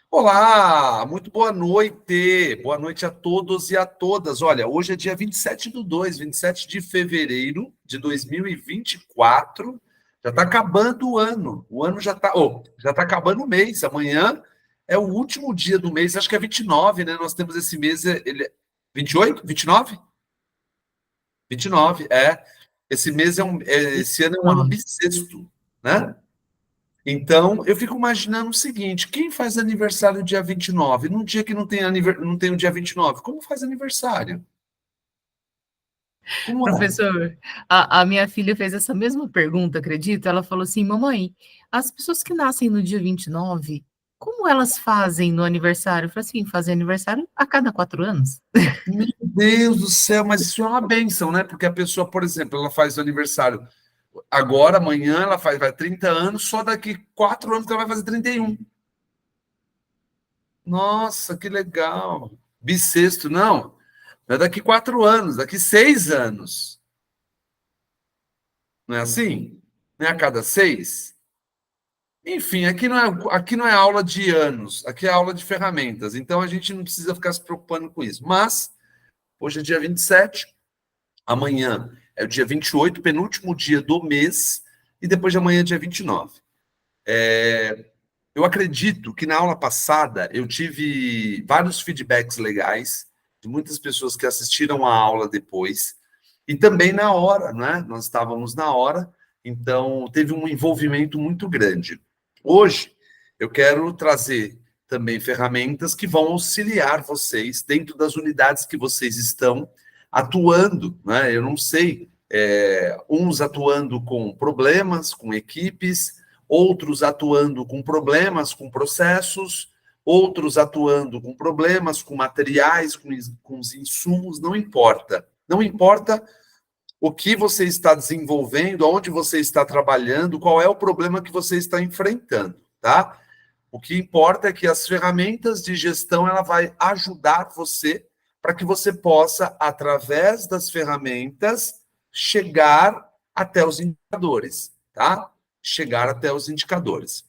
Olá, muito boa noite. Boa noite a todos e a todas. Olha, hoje é dia 27/2, 27 de fevereiro de 2024. Já está acabando o ano. O ano já tá acabando o mês. Amanhã é o último dia do mês. Acho que é 29, né? Nós temos esse mês, ele é 28? 29? 29, é. Esse mês esse ano é um ano Nove. bissexto, né? Então, eu fico imaginando o seguinte: quem faz aniversário dia 29, num dia que não tem o dia 29, como faz aniversário? Como é? Professor, a minha filha fez essa mesma pergunta, acredita? Ela falou assim: mamãe, as pessoas que nascem no dia 29, como elas fazem no aniversário? Eu falei assim: fazem aniversário a cada 4 anos. Meu Deus do céu, mas isso é uma bênção, né? Porque a pessoa, por exemplo, ela faz o aniversário agora, amanhã, vai 30 anos, só daqui 4 anos que ela vai fazer 31. Nossa, que legal. Bissexto, não é daqui 4 anos, daqui 6 anos. Não é assim? Não é a cada 6? Enfim, aqui não é aula de anos, aqui é aula de ferramentas. Então a gente não precisa ficar se preocupando com isso. Mas hoje é dia 27, amanhã é o dia 28, penúltimo dia do mês, e depois de amanhã é dia 29. Eu acredito que na aula passada eu tive vários feedbacks legais de muitas pessoas que assistiram a aula depois, e também na hora, né? Nós estávamos na hora, então teve um envolvimento muito grande. Hoje eu quero trazer também ferramentas que vão auxiliar vocês dentro das unidades que vocês estão atuando, né? Eu não sei, uns atuando com problemas, com equipes, outros atuando com problemas, com processos, outros atuando com problemas, com materiais, com os insumos, não importa. Não importa o que você está desenvolvendo, onde você está trabalhando, qual é o problema que você está enfrentando, tá? O que importa é que as ferramentas de gestão ela vai ajudar você para que você possa, através das ferramentas, chegar até os indicadores, tá? Chegar até os indicadores.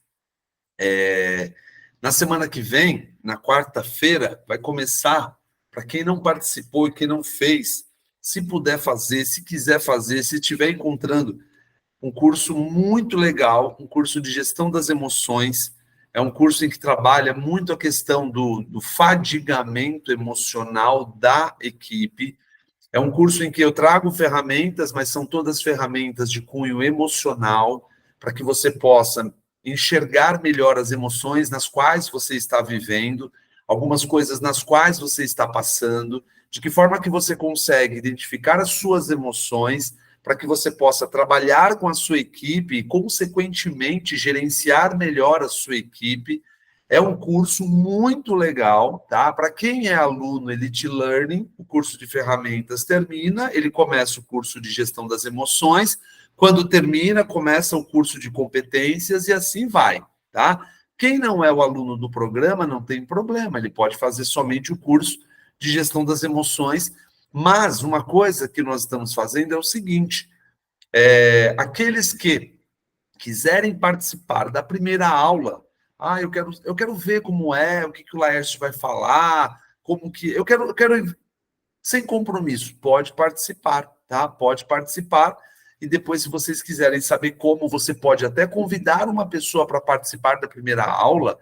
Na semana que vem, na quarta-feira, vai começar, para quem não participou e quem não fez, se puder fazer, se quiser fazer, se estiver encontrando um curso muito legal, um curso de gestão das emoções. É um curso em que trabalha muito a questão do fadigamento emocional da equipe. É um curso em que eu trago ferramentas, mas são todas ferramentas de cunho emocional, para que você possa enxergar melhor as emoções nas quais você está vivendo, algumas coisas nas quais você está passando, de que forma que você consegue identificar as suas emoções, para que você possa trabalhar com a sua equipe e, consequentemente, gerenciar melhor a sua equipe. É um curso muito legal, tá? Para quem é aluno Elite Learning, o curso de ferramentas termina, ele começa o curso de gestão das emoções. Quando termina, começa o curso de competências e assim vai, tá? Quem não é o aluno do programa não tem problema, ele pode fazer somente o curso de gestão das emoções. Mas uma coisa que nós estamos fazendo é o seguinte: aqueles que quiserem participar da primeira aula, eu quero ver como é, o que o Laércio vai falar, como que. Eu quero sem compromisso, pode participar, tá? Pode participar. E depois, se vocês quiserem saber como, você pode até convidar uma pessoa para participar da primeira aula,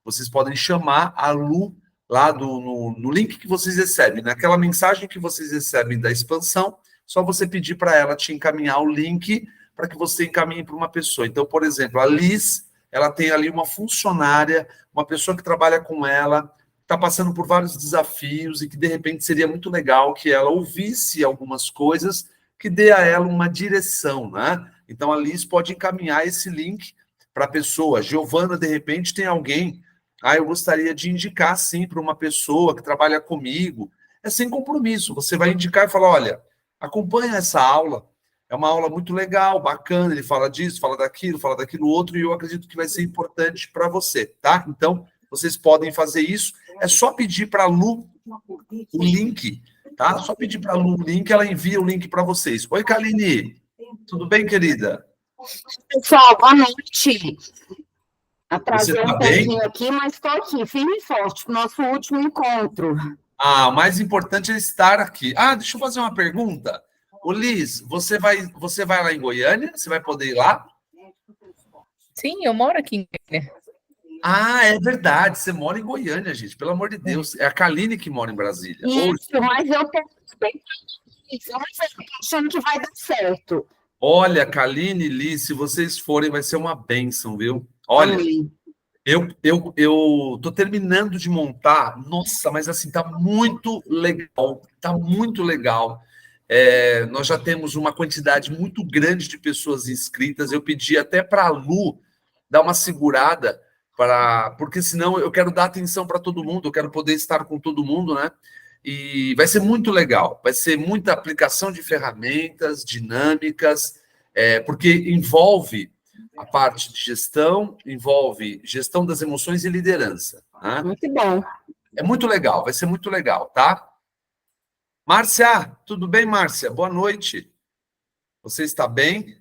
vocês podem chamar a Lu lá no link que vocês recebem, naquela mensagem que vocês recebem da expansão, só você pedir para ela te encaminhar o link para que você encaminhe para uma pessoa. Então, por exemplo, a Liz, ela tem ali uma funcionária, uma pessoa que trabalha com ela, está passando por vários desafios e que, de repente, seria muito legal que ela ouvisse algumas coisas que dê a ela uma direção, né? Então, a Liz pode encaminhar esse link para a pessoa. Giovana, de repente, tem alguém. Eu gostaria de indicar, sim, para uma pessoa que trabalha comigo. É sem compromisso. Você vai indicar e falar, olha, acompanha essa aula. É uma aula muito legal, bacana. Ele fala disso, fala daquilo outro, e eu acredito que vai ser importante para você, tá? Então, vocês podem fazer isso. É só pedir para a Lu o link, tá? Só pedir para a Lu o link, ela envia o link para vocês. Oi, Kaline. Tudo bem, querida? Pessoal, boa noite. Atrasei um pouquinho aqui, mas estou aqui, firme e forte, para o nosso último encontro. O mais importante é estar aqui. Deixa eu fazer uma pergunta. Ô, Liz, você vai lá em Goiânia? Você vai poder ir lá? Sim, eu moro aqui em Goiânia. É verdade, você mora em Goiânia, gente, pelo amor de Deus. É a Kaline que mora em Brasília. Isso, mas eu tô achando que vai dar certo. Olha, Kaline e Liz, se vocês forem, vai ser uma bênção, viu? Olha, eu tô terminando de montar, nossa, mas assim, tá muito legal, tá muito legal. Nós já temos uma quantidade muito grande de pessoas inscritas. Eu pedi até para a Lu dar uma segurada, porque senão eu quero dar atenção para todo mundo, eu quero poder estar com todo mundo, né? E vai ser muito legal, vai ser muita aplicação de ferramentas dinâmicas, porque envolve a parte de gestão, envolve gestão das emoções e liderança. Né? Muito bom. É muito legal, vai ser muito legal, tá? Márcia, tudo bem, Márcia? Boa noite. Você está bem?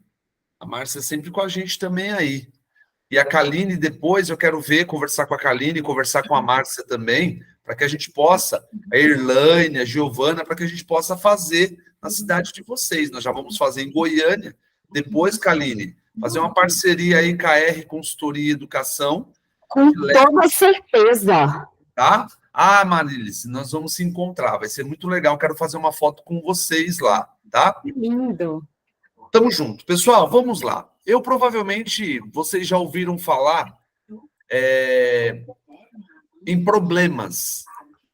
A Márcia é sempre com a gente também aí. E a Kaline, depois eu quero conversar com a Kaline, conversar com a Márcia também, para que a gente possa, a Irlane, a Giovana, para que a gente possa fazer na cidade de vocês. Nós já vamos fazer em Goiânia. Depois, Kaline, fazer uma parceria aí com a R Consultoria e Educação. Com toda certeza. Tá? Marilis, nós vamos se encontrar. Vai ser muito legal. Quero fazer uma foto com vocês lá, tá? Que lindo. Tamo junto. Pessoal, vamos lá. Provavelmente, vocês já ouviram falar em problemas,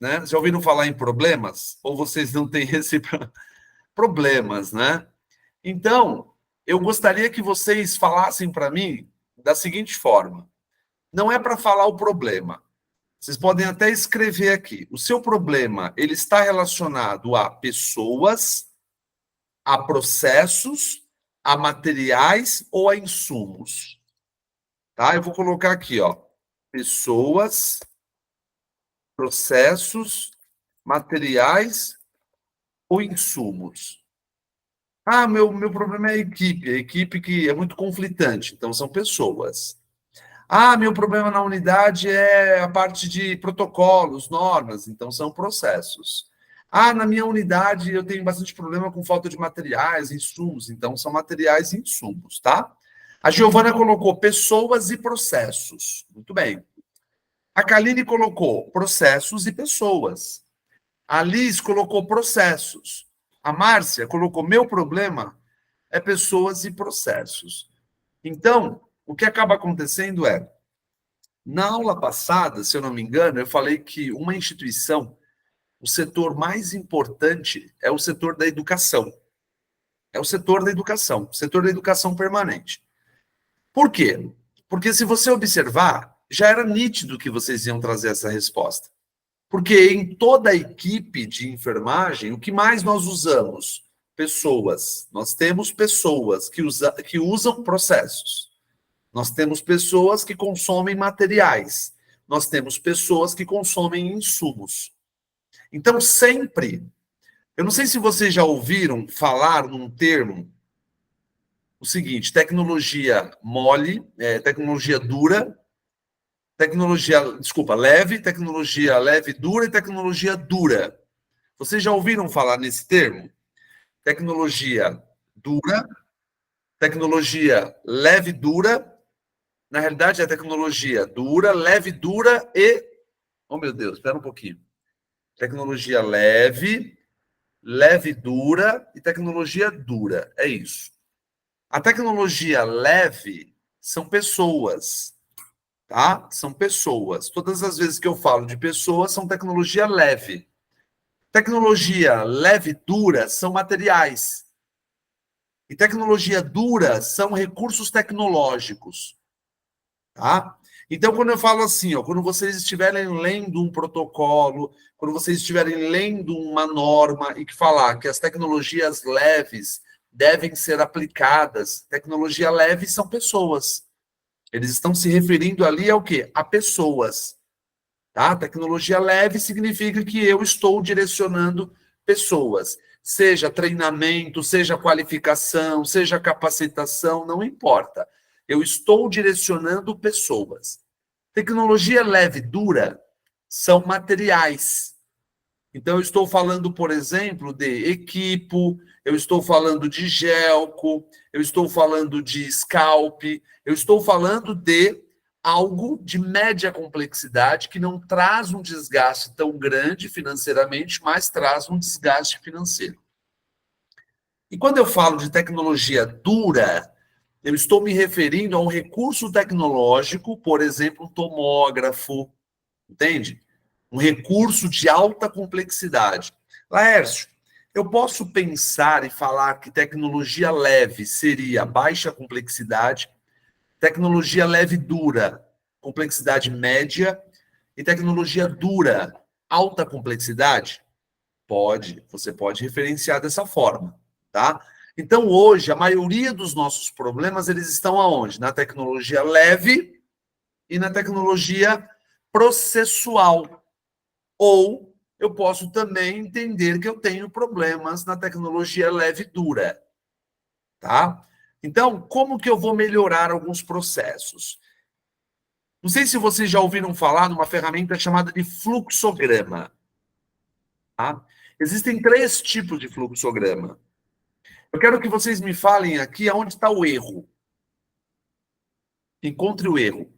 né? Já ouviram falar em problemas? Ou vocês não têm esse problemas, né? Então, eu gostaria que vocês falassem para mim da seguinte forma. Não é para falar o problema. Vocês podem até escrever aqui. O seu problema, ele está relacionado a pessoas, a processos, a materiais ou a insumos? Tá? Eu vou colocar aqui, ó. Pessoas, processos, materiais ou insumos? Meu problema é a equipe que é muito conflitante, então são pessoas. Meu problema na unidade é a parte de protocolos, normas, então são processos. Na minha unidade eu tenho bastante problema com falta de materiais, insumos, então são materiais e insumos, tá? A Giovana colocou pessoas e processos. Muito bem. A Kaline colocou processos e pessoas. A Liz colocou processos. A Márcia colocou meu problema é pessoas e processos. Então, o que acaba acontecendo na aula passada, se eu não me engano, eu falei que uma instituição, o setor mais importante é o setor da educação. É o setor da educação permanente. Por quê? Porque se você observar, já era nítido que vocês iam trazer essa resposta. Porque em toda a equipe de enfermagem, o que mais nós usamos? Pessoas. Nós temos pessoas que usam processos. Nós temos pessoas que consomem materiais. Nós temos pessoas que consomem insumos. Então, sempre... Eu não sei se vocês já ouviram falar num termo, o seguinte, tecnologia mole, tecnologia dura, leve, tecnologia leve dura e tecnologia dura. Vocês já ouviram falar nesse termo? Tecnologia dura, tecnologia leve dura. Na realidade, é tecnologia dura, leve, dura e... Oh, meu Deus, espera um pouquinho. Tecnologia leve, dura e tecnologia dura. É isso. A tecnologia leve são pessoas, tá? São pessoas. Todas as vezes que eu falo de pessoas, são tecnologia leve. Tecnologia leve, dura, são materiais. E tecnologia dura são recursos tecnológicos. Tá? Então, quando eu falo assim, quando vocês estiverem lendo um protocolo, quando vocês estiverem lendo uma norma e que falar que as tecnologias leves devem ser aplicadas, tecnologia leve são pessoas. Eles estão se referindo ali ao quê? A pessoas. Tá? Tecnologia leve significa que eu estou direcionando pessoas. Seja treinamento, seja qualificação, seja capacitação, não importa. Eu estou direcionando pessoas. Tecnologia leve e dura são materiais. Então, eu estou falando, por exemplo, de equipo, eu estou falando de gelco, eu estou falando de scalp, eu estou falando de algo de média complexidade que não traz um desgaste tão grande financeiramente, mas traz um desgaste financeiro. E quando eu falo de tecnologia dura, eu estou me referindo a um recurso tecnológico, por exemplo, um tomógrafo, entende? Um recurso de alta complexidade. Laércio, eu posso pensar e falar que tecnologia leve seria baixa complexidade, tecnologia leve dura, complexidade média, e tecnologia dura, alta complexidade? Pode, você pode referenciar dessa forma, tá? Então, hoje, a maioria dos nossos problemas, eles estão aonde? Na tecnologia leve e na tecnologia processual. Ou eu posso também entender que eu tenho problemas na tecnologia leve e dura, tá? Então, como que eu vou melhorar alguns processos? Não sei se vocês já ouviram falar numa ferramenta chamada de fluxograma, tá? Existem 3 tipos de fluxograma. Eu quero que vocês me falem aqui aonde está o erro. Encontre o erro.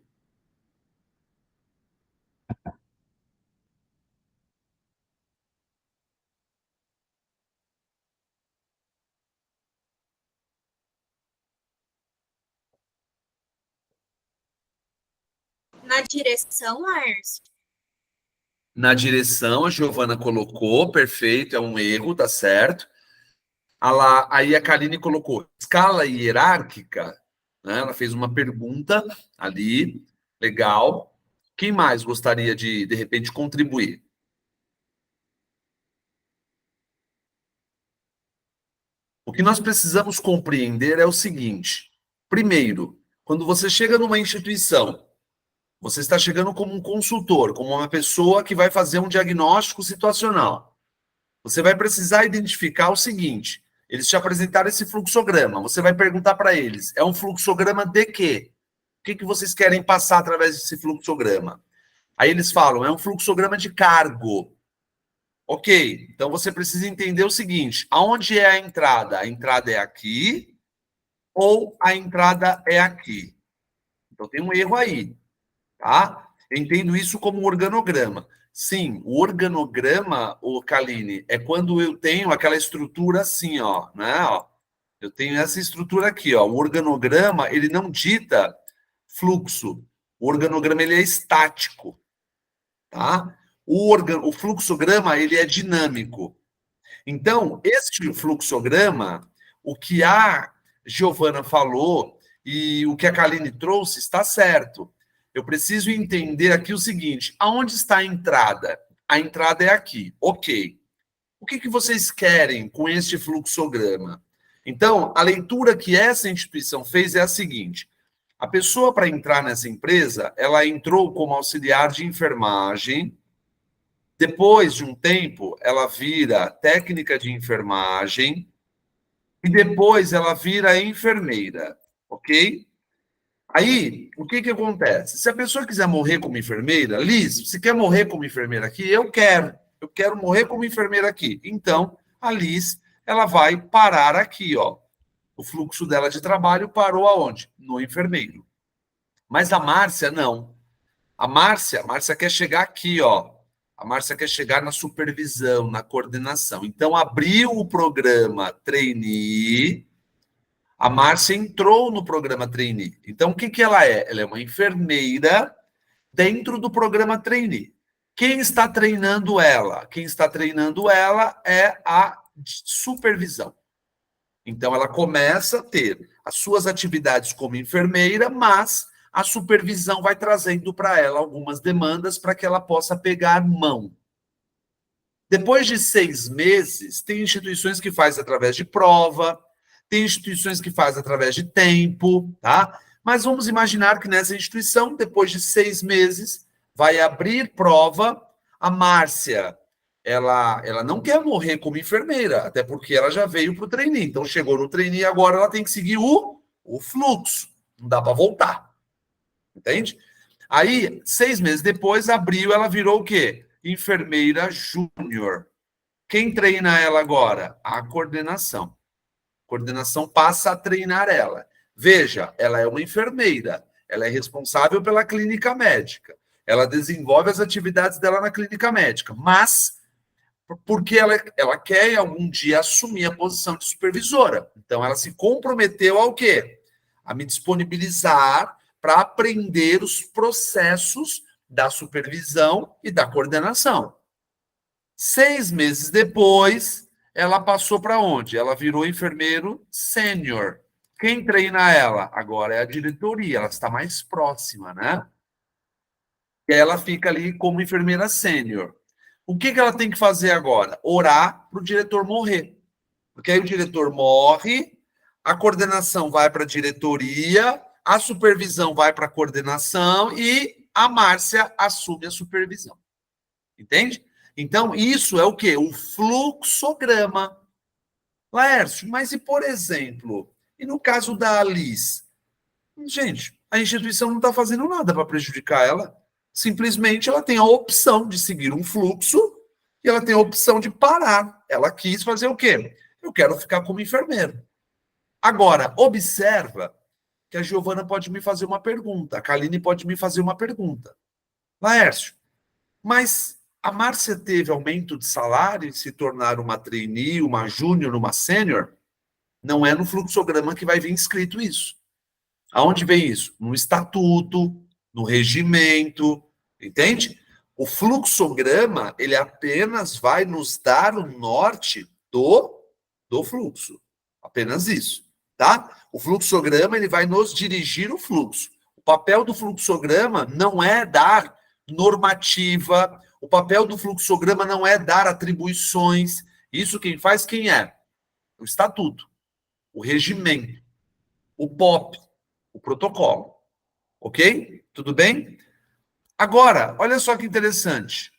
Na direção, Laércio? Na direção, a Giovana colocou, perfeito, é um erro, tá certo. Aí a Karine colocou escala hierárquica, né? Ela fez uma pergunta ali, legal. Quem mais gostaria de repente, contribuir? O que nós precisamos compreender é o seguinte: primeiro, quando você chega numa instituição, você está chegando como um consultor, como uma pessoa que vai fazer um diagnóstico situacional. Você vai precisar identificar o seguinte: eles te apresentaram esse fluxograma, você vai perguntar para eles, é um fluxograma de quê? O que vocês querem passar através desse fluxograma? Aí eles falam, é um fluxograma de cargo. Ok, então você precisa entender o seguinte, aonde é a entrada? A entrada é aqui ou a entrada é aqui? Então tem um erro aí, tá? Eu entendo isso como um organograma. Sim, o organograma, o Kaline, é quando eu tenho aquela estrutura assim, ó, né? Ó, eu tenho essa estrutura aqui, ó. O organograma, ele não dita fluxo. O organograma, ele é estático, tá? O fluxograma, ele é dinâmico. Então, este fluxograma, o que a Giovana falou e o que a Kaline trouxe está certo. Eu preciso entender aqui o seguinte, aonde está a entrada? A entrada é aqui, ok. O que vocês querem com este fluxograma? Então, a leitura que essa instituição fez é a seguinte, a pessoa para entrar nessa empresa, ela entrou como auxiliar de enfermagem, depois de um tempo, ela vira técnica de enfermagem e depois ela vira enfermeira, ok? Aí, o que acontece? Se a pessoa quiser morrer como enfermeira, Liz, você quer morrer como enfermeira aqui? Eu quero morrer como enfermeira aqui. Então, a Liz, ela vai parar aqui, ó. O fluxo dela de trabalho parou aonde? No enfermeiro. Mas a Márcia, não. A Márcia quer chegar aqui, ó. A Márcia quer chegar na supervisão, na coordenação. Então, abriu o programa Trainee, a Márcia entrou no programa Trainee. Então, o que ela é? Ela é uma enfermeira dentro do programa Trainee. Quem está treinando ela? Quem está treinando ela é a supervisão. Então, ela começa a ter as suas atividades como enfermeira, mas a supervisão vai trazendo para ela algumas demandas para que ela possa pegar mão. Depois de 6 meses, tem instituições que fazem através de prova, tem instituições que fazem através de tempo, tá? Mas vamos imaginar que nessa instituição, depois de 6 meses, vai abrir prova. A Márcia, ela não quer morrer como enfermeira, até porque ela já veio para o trainee. Então, chegou no trainee, agora ela tem que seguir o fluxo. Não dá para voltar. Entende? Aí, 6 meses depois, abriu, ela virou o quê? Enfermeira júnior. Quem treina ela agora? A coordenação. A coordenação passa a treinar ela. Veja, ela é uma enfermeira. Ela é responsável pela clínica médica. Ela desenvolve as atividades dela na clínica médica. Mas, porque ela quer algum dia assumir a posição de supervisora. Então, ela se comprometeu ao quê? A me disponibilizar para aprender os processos da supervisão e da coordenação. 6 meses depois, ela passou para onde? Ela virou enfermeiro sênior. Quem treina ela? Agora é a diretoria, ela está mais próxima, né? E ela fica ali como enfermeira sênior. O que ela tem que fazer agora? Orar para o diretor morrer. Porque aí o diretor morre, a coordenação vai para a diretoria, a supervisão vai para a coordenação e a Márcia assume a supervisão. Entende? Então, isso é o quê? O fluxograma. Laércio, mas e por exemplo, e no caso da Alice? Gente, a instituição não está fazendo nada para prejudicar ela. Simplesmente ela tem a opção de seguir um fluxo e ela tem a opção de parar. Ela quis fazer o quê? Eu quero ficar como enfermeiro. Agora, observa que a Giovana pode me fazer uma pergunta, a Kaline pode me fazer uma pergunta. Laércio, mas a Márcia teve aumento de salário e se tornar uma trainee, uma júnior, uma sênior? Não é no fluxograma que vai vir escrito isso. Aonde vem isso? No estatuto, no regimento, entende? O fluxograma, ele apenas vai nos dar o norte do fluxo. Apenas isso, tá? O fluxograma, ele vai nos dirigir o fluxo. O papel do fluxograma não é dar normativa, o papel do fluxograma não é dar atribuições. Isso quem faz, quem é? O estatuto, o regimento, o POP, o protocolo. Ok? Tudo bem? Agora, olha só que interessante.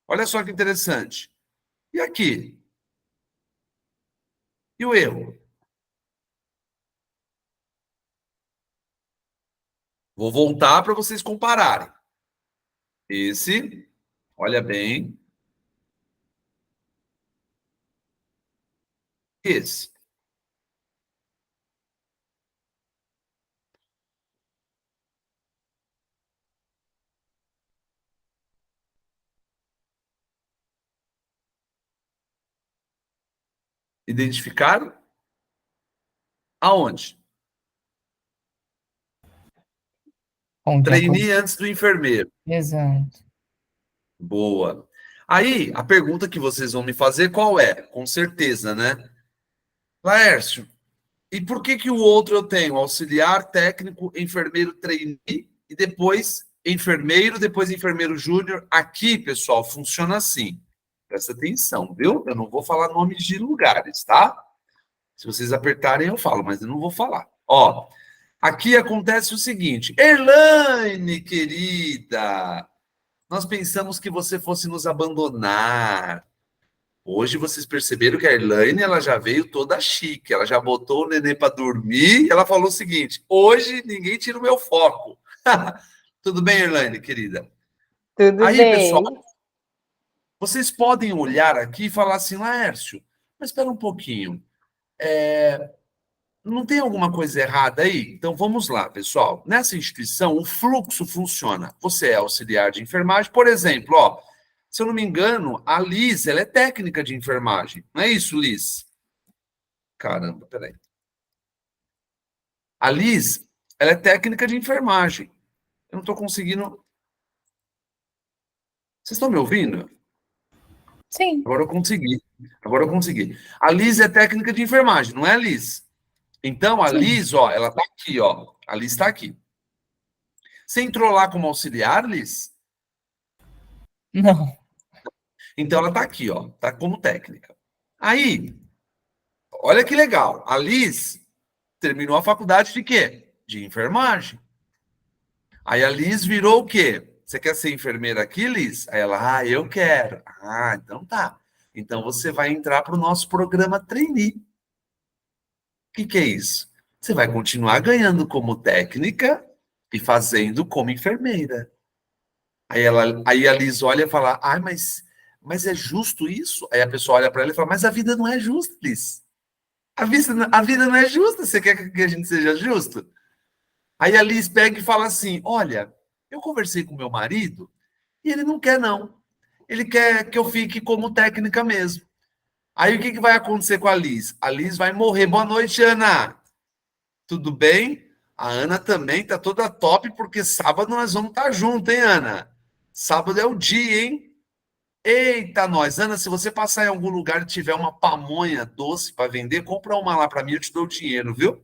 Olha só que interessante. E aqui? E o erro? Vou voltar para vocês compararem. Esse, olha bem. Esse. Identificaram? Aonde? Trainee antes do enfermeiro. Exato. Boa. Aí, a pergunta que vocês vão me fazer qual é? Com certeza, né? Laércio, e por que o outro eu tenho? Auxiliar, técnico, enfermeiro, trainee e depois enfermeiro, depois enfermeiro júnior. Aqui, pessoal, funciona assim. Presta atenção, viu? Eu não vou falar nomes de lugares, tá? Se vocês apertarem, eu falo, mas eu não vou falar. Ó, aqui acontece o seguinte. Erlaine, querida, nós pensamos que você fosse nos abandonar. Hoje vocês perceberam que a Erlaine, ela já veio toda chique, ela já botou o neném para dormir e ela falou o seguinte, hoje ninguém tira o meu foco. Tudo bem, Erlaine, querida? Tudo aí, bem. Pessoal, vocês podem olhar aqui e falar assim, Laércio, mas espera um pouquinho, não tem alguma coisa errada aí? Então vamos lá, pessoal. Nessa instituição, o fluxo funciona. Você é auxiliar de enfermagem, por exemplo, ó, se eu não me engano, a Liz, ela é técnica de enfermagem. Não é isso, Liz? Caramba, peraí. A Liz, ela é técnica de enfermagem. Eu não estou conseguindo... Vocês estão me ouvindo? Sim. Agora eu consegui. Agora eu consegui. A Liz é técnica de enfermagem, não é, Liz? Então, a Sim. Liz, ó, ela está aqui, ó. A Liz está aqui. Você entrou lá como auxiliar, Liz? Não. Então, ela está aqui, ó. Está como técnica. Aí, olha que legal. A Liz terminou a faculdade de quê? De enfermagem. Aí a Liz virou o quê? Você quer ser enfermeira aqui, Liz? Aí ela, eu quero. Ah, então tá. Então você vai entrar para o nosso programa trainee. O que é isso? Você vai continuar ganhando como técnica e fazendo como enfermeira. Aí a Liz olha e fala, mas é justo isso? Aí a pessoa olha para ela e fala, mas a vida não é justa, Liz. A vida não é justa, você quer que a gente seja justo? Aí a Liz pega e fala assim, olha, eu conversei com meu marido e ele não quer não. Ele quer que eu fique como técnica mesmo. Aí o que vai acontecer com a Liz? A Liz vai morrer. Boa noite, Ana. Tudo bem? A Ana também tá toda top, porque sábado nós vamos estar juntos, hein, Ana? Sábado é o dia, hein? Eita, nós. Ana, se você passar em algum lugar e tiver uma pamonha doce para vender, compra uma lá para mim, eu te dou o dinheiro, viu?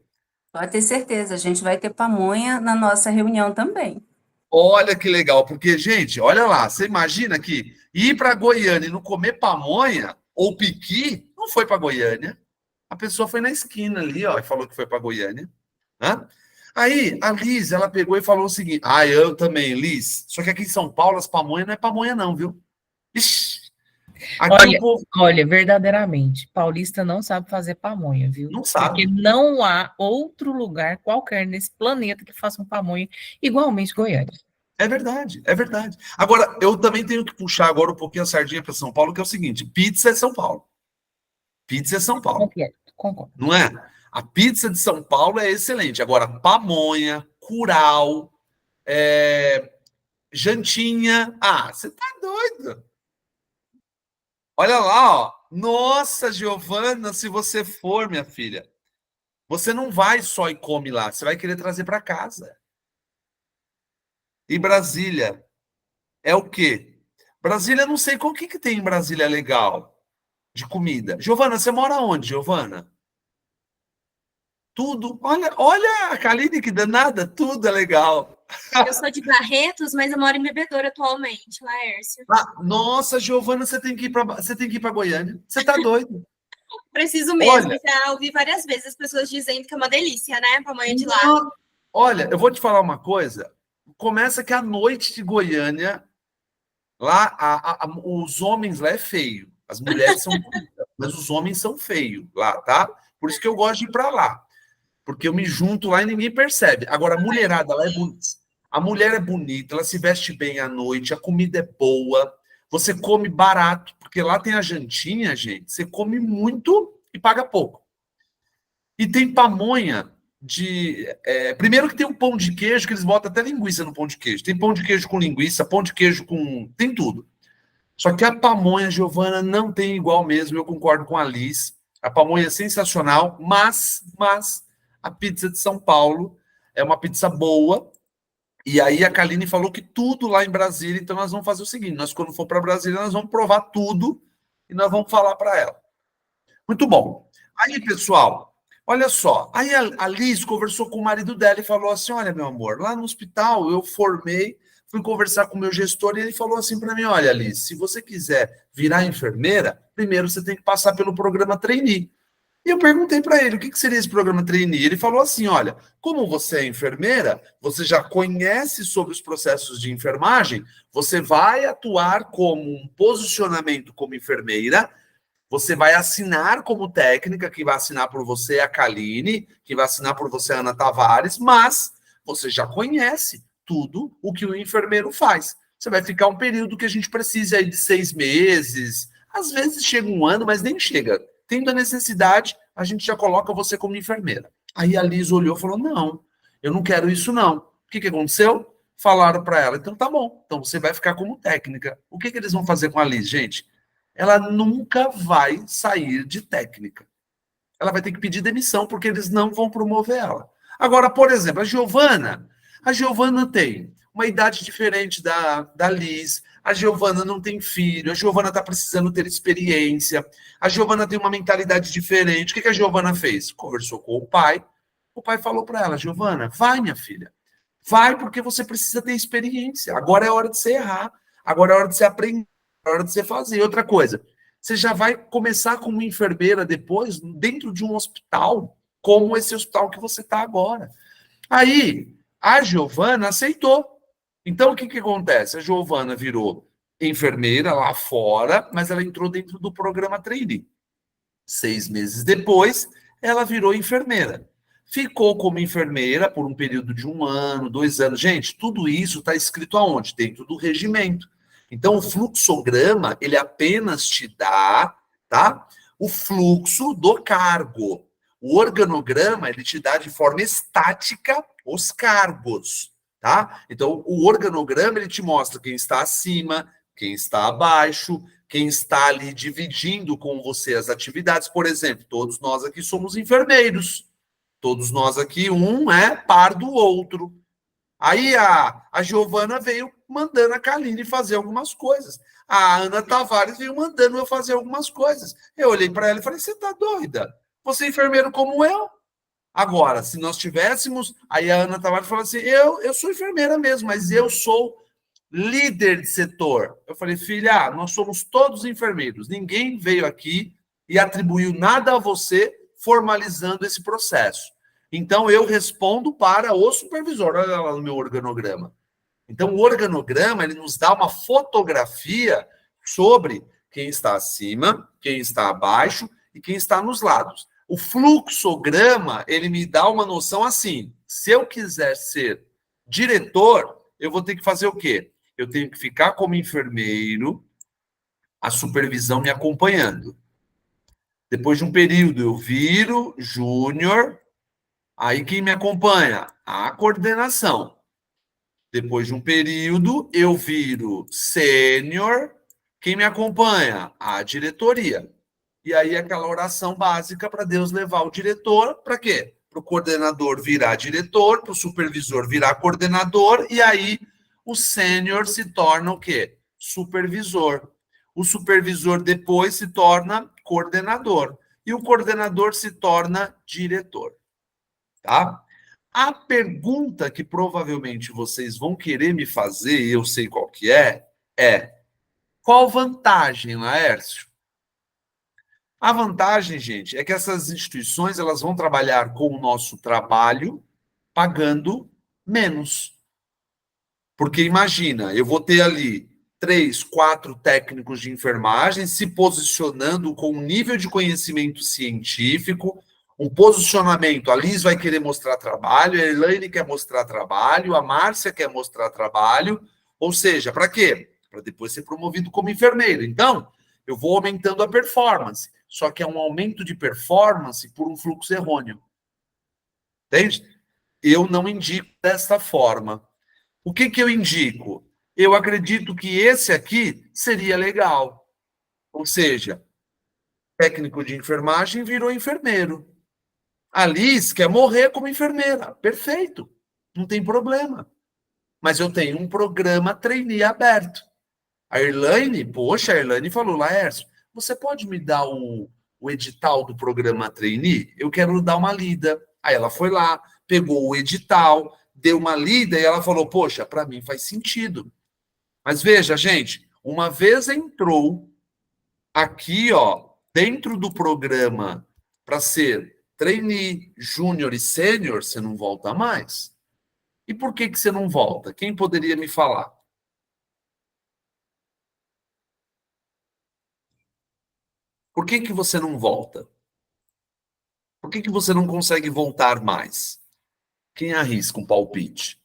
Pode ter certeza, a gente vai ter pamonha na nossa reunião também. Olha que legal, porque, gente, olha lá, você imagina que ir para Goiânia e não comer pamonha ou piqui, não foi para Goiânia. A pessoa foi na esquina ali, ó, e falou que foi para Goiânia. Hã? Aí, a Liz, ela pegou e falou o seguinte, eu também, Liz, só que aqui em São Paulo as pamonhas não é pamonha não, viu? Ixi, aqui Olha, o povo olha, verdadeiramente, paulista não sabe fazer pamonha, viu? não sabe. Porque não há outro lugar qualquer nesse planeta que faça um pamonha igualmente Goiânia. É verdade, é verdade. Agora, eu também tenho que puxar agora um pouquinho a sardinha para São Paulo, que é o seguinte, pizza é São Paulo. Pizza é São Paulo. Concordo. Não é? A pizza de São Paulo é excelente. Agora, pamonha, curau, jantinha. Você tá doido. Olha lá, ó. Nossa, Giovana, se você for, minha filha, você não vai só e come lá, você vai querer trazer para casa. E Brasília é o quê? Brasília, não sei o que tem em Brasília legal de comida. Giovana, você mora onde, Giovana? Tudo. Olha a Kaline, que danada, tudo é legal. Eu sou de Barretos, mas eu moro em Bebedouro atualmente, Laércio. Nossa, Giovana, você tem que ir para Goiânia. Você tá doido? Preciso mesmo. Olha, Já ouvi várias vezes as pessoas dizendo que é uma delícia, né? Pamonha de lá. olha, eu vou te falar uma coisa. Começa que a noite de Goiânia, lá, os homens lá é feio. As mulheres são bonitas, mas os homens são feios lá, tá? Por isso que eu gosto de ir para lá. Porque eu me junto lá e ninguém percebe. Agora, a mulherada lá é bonita. A mulher é bonita, ela se veste bem à noite, a comida é boa, você come barato, porque lá tem a jantinha, gente. Você come muito e paga pouco. E tem pamonha de. Primeiro que tem um pão de queijo, que eles botam até linguiça no pão de queijo. Tem pão de queijo com linguiça, pão de queijo com. Tem tudo. Só que a pamonha, Giovana, não tem igual mesmo, eu concordo com a Liz. A pamonha é sensacional, mas a pizza de São Paulo é uma pizza boa. E aí a Kaline falou que tudo lá em Brasília, então nós vamos fazer o seguinte, nós quando for para Brasília, nós vamos provar tudo e nós vamos falar para ela. Muito bom. Aí, pessoal, olha só, aí a Liz conversou com o marido dela e falou assim, olha, meu amor, lá no hospital eu formei, fui conversar com o meu gestor e ele falou assim para mim, olha, Liz, se você quiser virar enfermeira, primeiro você tem que passar pelo programa trainee. E eu perguntei para ele, o que seria esse programa trainee? Ele falou assim, olha, como você é enfermeira, você já conhece sobre os processos de enfermagem, você vai atuar como um posicionamento como enfermeira, você vai assinar como técnica, que vai assinar por você a Kaline, que vai assinar por você a Ana Tavares, mas você já conhece tudo o que o enfermeiro faz. Você vai ficar um período que a gente precisa aí de 6 meses, às vezes chega um ano, mas nem chega. Tendo a necessidade, a gente já coloca você como enfermeira. Aí a Liz olhou e falou, não, eu não quero isso não. O que aconteceu? Falaram para ela, então tá bom, então você vai ficar como técnica. O que eles vão fazer com a Liz, gente? Ela nunca vai sair de técnica. Ela vai ter que pedir demissão, porque eles não vão promover ela. Agora, por exemplo, a Giovana tem uma idade diferente da Liz, a Giovana não tem filho, a Giovana está precisando ter experiência, a Giovana tem uma mentalidade diferente. O que a Giovana fez? Conversou com o pai falou para ela, Giovana, vai, minha filha, vai porque você precisa ter experiência, agora é hora de você errar, agora é hora de você aprender, é hora de você fazer. Outra coisa, você já vai começar como enfermeira depois, dentro de um hospital, como esse hospital que você está agora. Aí, a Giovana aceitou. Então, o que acontece? A Giovana virou enfermeira lá fora, mas ela entrou dentro do programa trainee. 6 meses depois, ela virou enfermeira. ficou como enfermeira por um período de 1 ano, 2 anos. Gente, tudo isso está escrito aonde? Dentro do regimento. Então, o fluxograma, ele apenas te dá, tá? O fluxo do cargo. O organograma, ele te dá de forma estática os cargos, tá? Então, o organograma, ele te mostra quem está acima, quem está abaixo, quem está ali dividindo com você as atividades. Por exemplo, todos nós aqui somos enfermeiros. Todos nós aqui, um é par do outro. Aí a Giovana veio mandando a Kaline fazer algumas coisas. A Ana Tavares veio mandando eu fazer algumas coisas. Eu olhei para ela e falei, você tá doida? Você é enfermeiro como eu? Agora, se nós tivéssemos... Aí a Ana Tavares falou assim, eu sou enfermeira mesmo, mas eu sou líder de setor. Eu falei, filha, nós somos todos enfermeiros. Ninguém veio aqui e atribuiu nada a você formalizando esse processo. Então, eu respondo para o supervisor. Olha lá no meu organograma. Então, o organograma, ele nos dá uma fotografia sobre quem está acima, quem está abaixo e quem está nos lados. O fluxograma, ele me dá uma noção assim, se eu quiser ser diretor, eu vou ter que fazer o quê? Eu tenho que ficar como enfermeiro, a supervisão me acompanhando. Depois de um período, eu viro júnior, aí quem me acompanha? A coordenação. Depois de um período, eu viro sênior, quem me acompanha? A diretoria. E aí aquela oração básica para Deus levar o diretor, para quê? Para o coordenador virar diretor, para o supervisor virar coordenador, e aí o sênior se torna o quê? Supervisor. O supervisor depois se torna coordenador. E o coordenador se torna diretor. Tá? A pergunta que provavelmente vocês vão querer me fazer, e eu sei qual que é qual vantagem, Laércio? A vantagem, gente, é que essas instituições elas vão trabalhar com o nosso trabalho pagando menos. Porque imagina, eu vou ter ali 3, 4 técnicos de enfermagem se posicionando com um nível de conhecimento científico, um posicionamento. A Liz vai querer mostrar trabalho, a Elaine quer mostrar trabalho, a Márcia quer mostrar trabalho. Ou seja, para quê? Para depois ser promovido como enfermeiro. Então, eu vou aumentando a performance. Só que é um aumento de performance por um fluxo errôneo. Entende? Eu não indico desta forma. O que eu indico? Eu acredito que esse aqui seria legal. Ou seja, técnico de enfermagem virou enfermeiro. A Liz quer morrer como enfermeira. Perfeito. Não tem problema. Mas eu tenho um programa trainee aberto. A Elaine, poxa, a Elaine falou, Laércio, você pode me dar o edital do programa trainee? Eu quero dar uma lida. Aí ela foi lá, pegou o edital, deu uma lida e ela falou, poxa, para mim faz sentido. Mas veja, gente, uma vez entrou aqui, ó, dentro do programa para ser trainee, júnior e sênior, você não volta mais. E por que você não volta? Quem poderia me falar? Por que você não volta? Por que você não consegue voltar mais? Quem arrisca um palpite?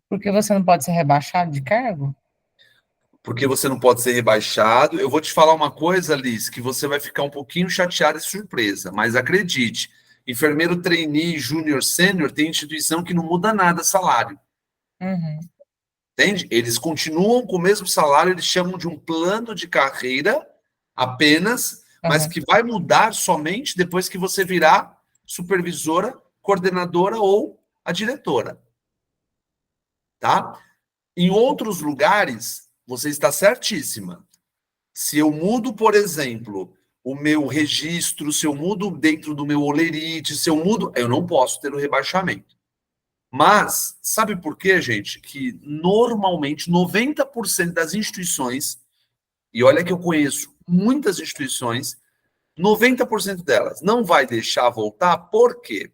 Porque você não pode ser rebaixado de cargo? Porque você não pode ser rebaixado. Eu vou te falar uma coisa, Liz, que você vai ficar um pouquinho chateada e surpresa, mas acredite, enfermeiro trainee, júnior, sênior, tem instituição que não muda nada salário. Uhum. Entende? Eles continuam com o mesmo salário, eles chamam de um plano de carreira apenas, mas que vai mudar somente depois que você virar supervisora, coordenadora ou a diretora. Tá? Em outros lugares, você está certíssima. Se eu mudo, por exemplo, o meu registro, se eu mudo dentro do meu holerite, se eu mudo, eu não posso ter o rebaixamento. Mas, sabe por quê, gente? Que normalmente 90% das instituições, e olha que eu conheço muitas instituições, 90% delas não vai deixar voltar, por quê?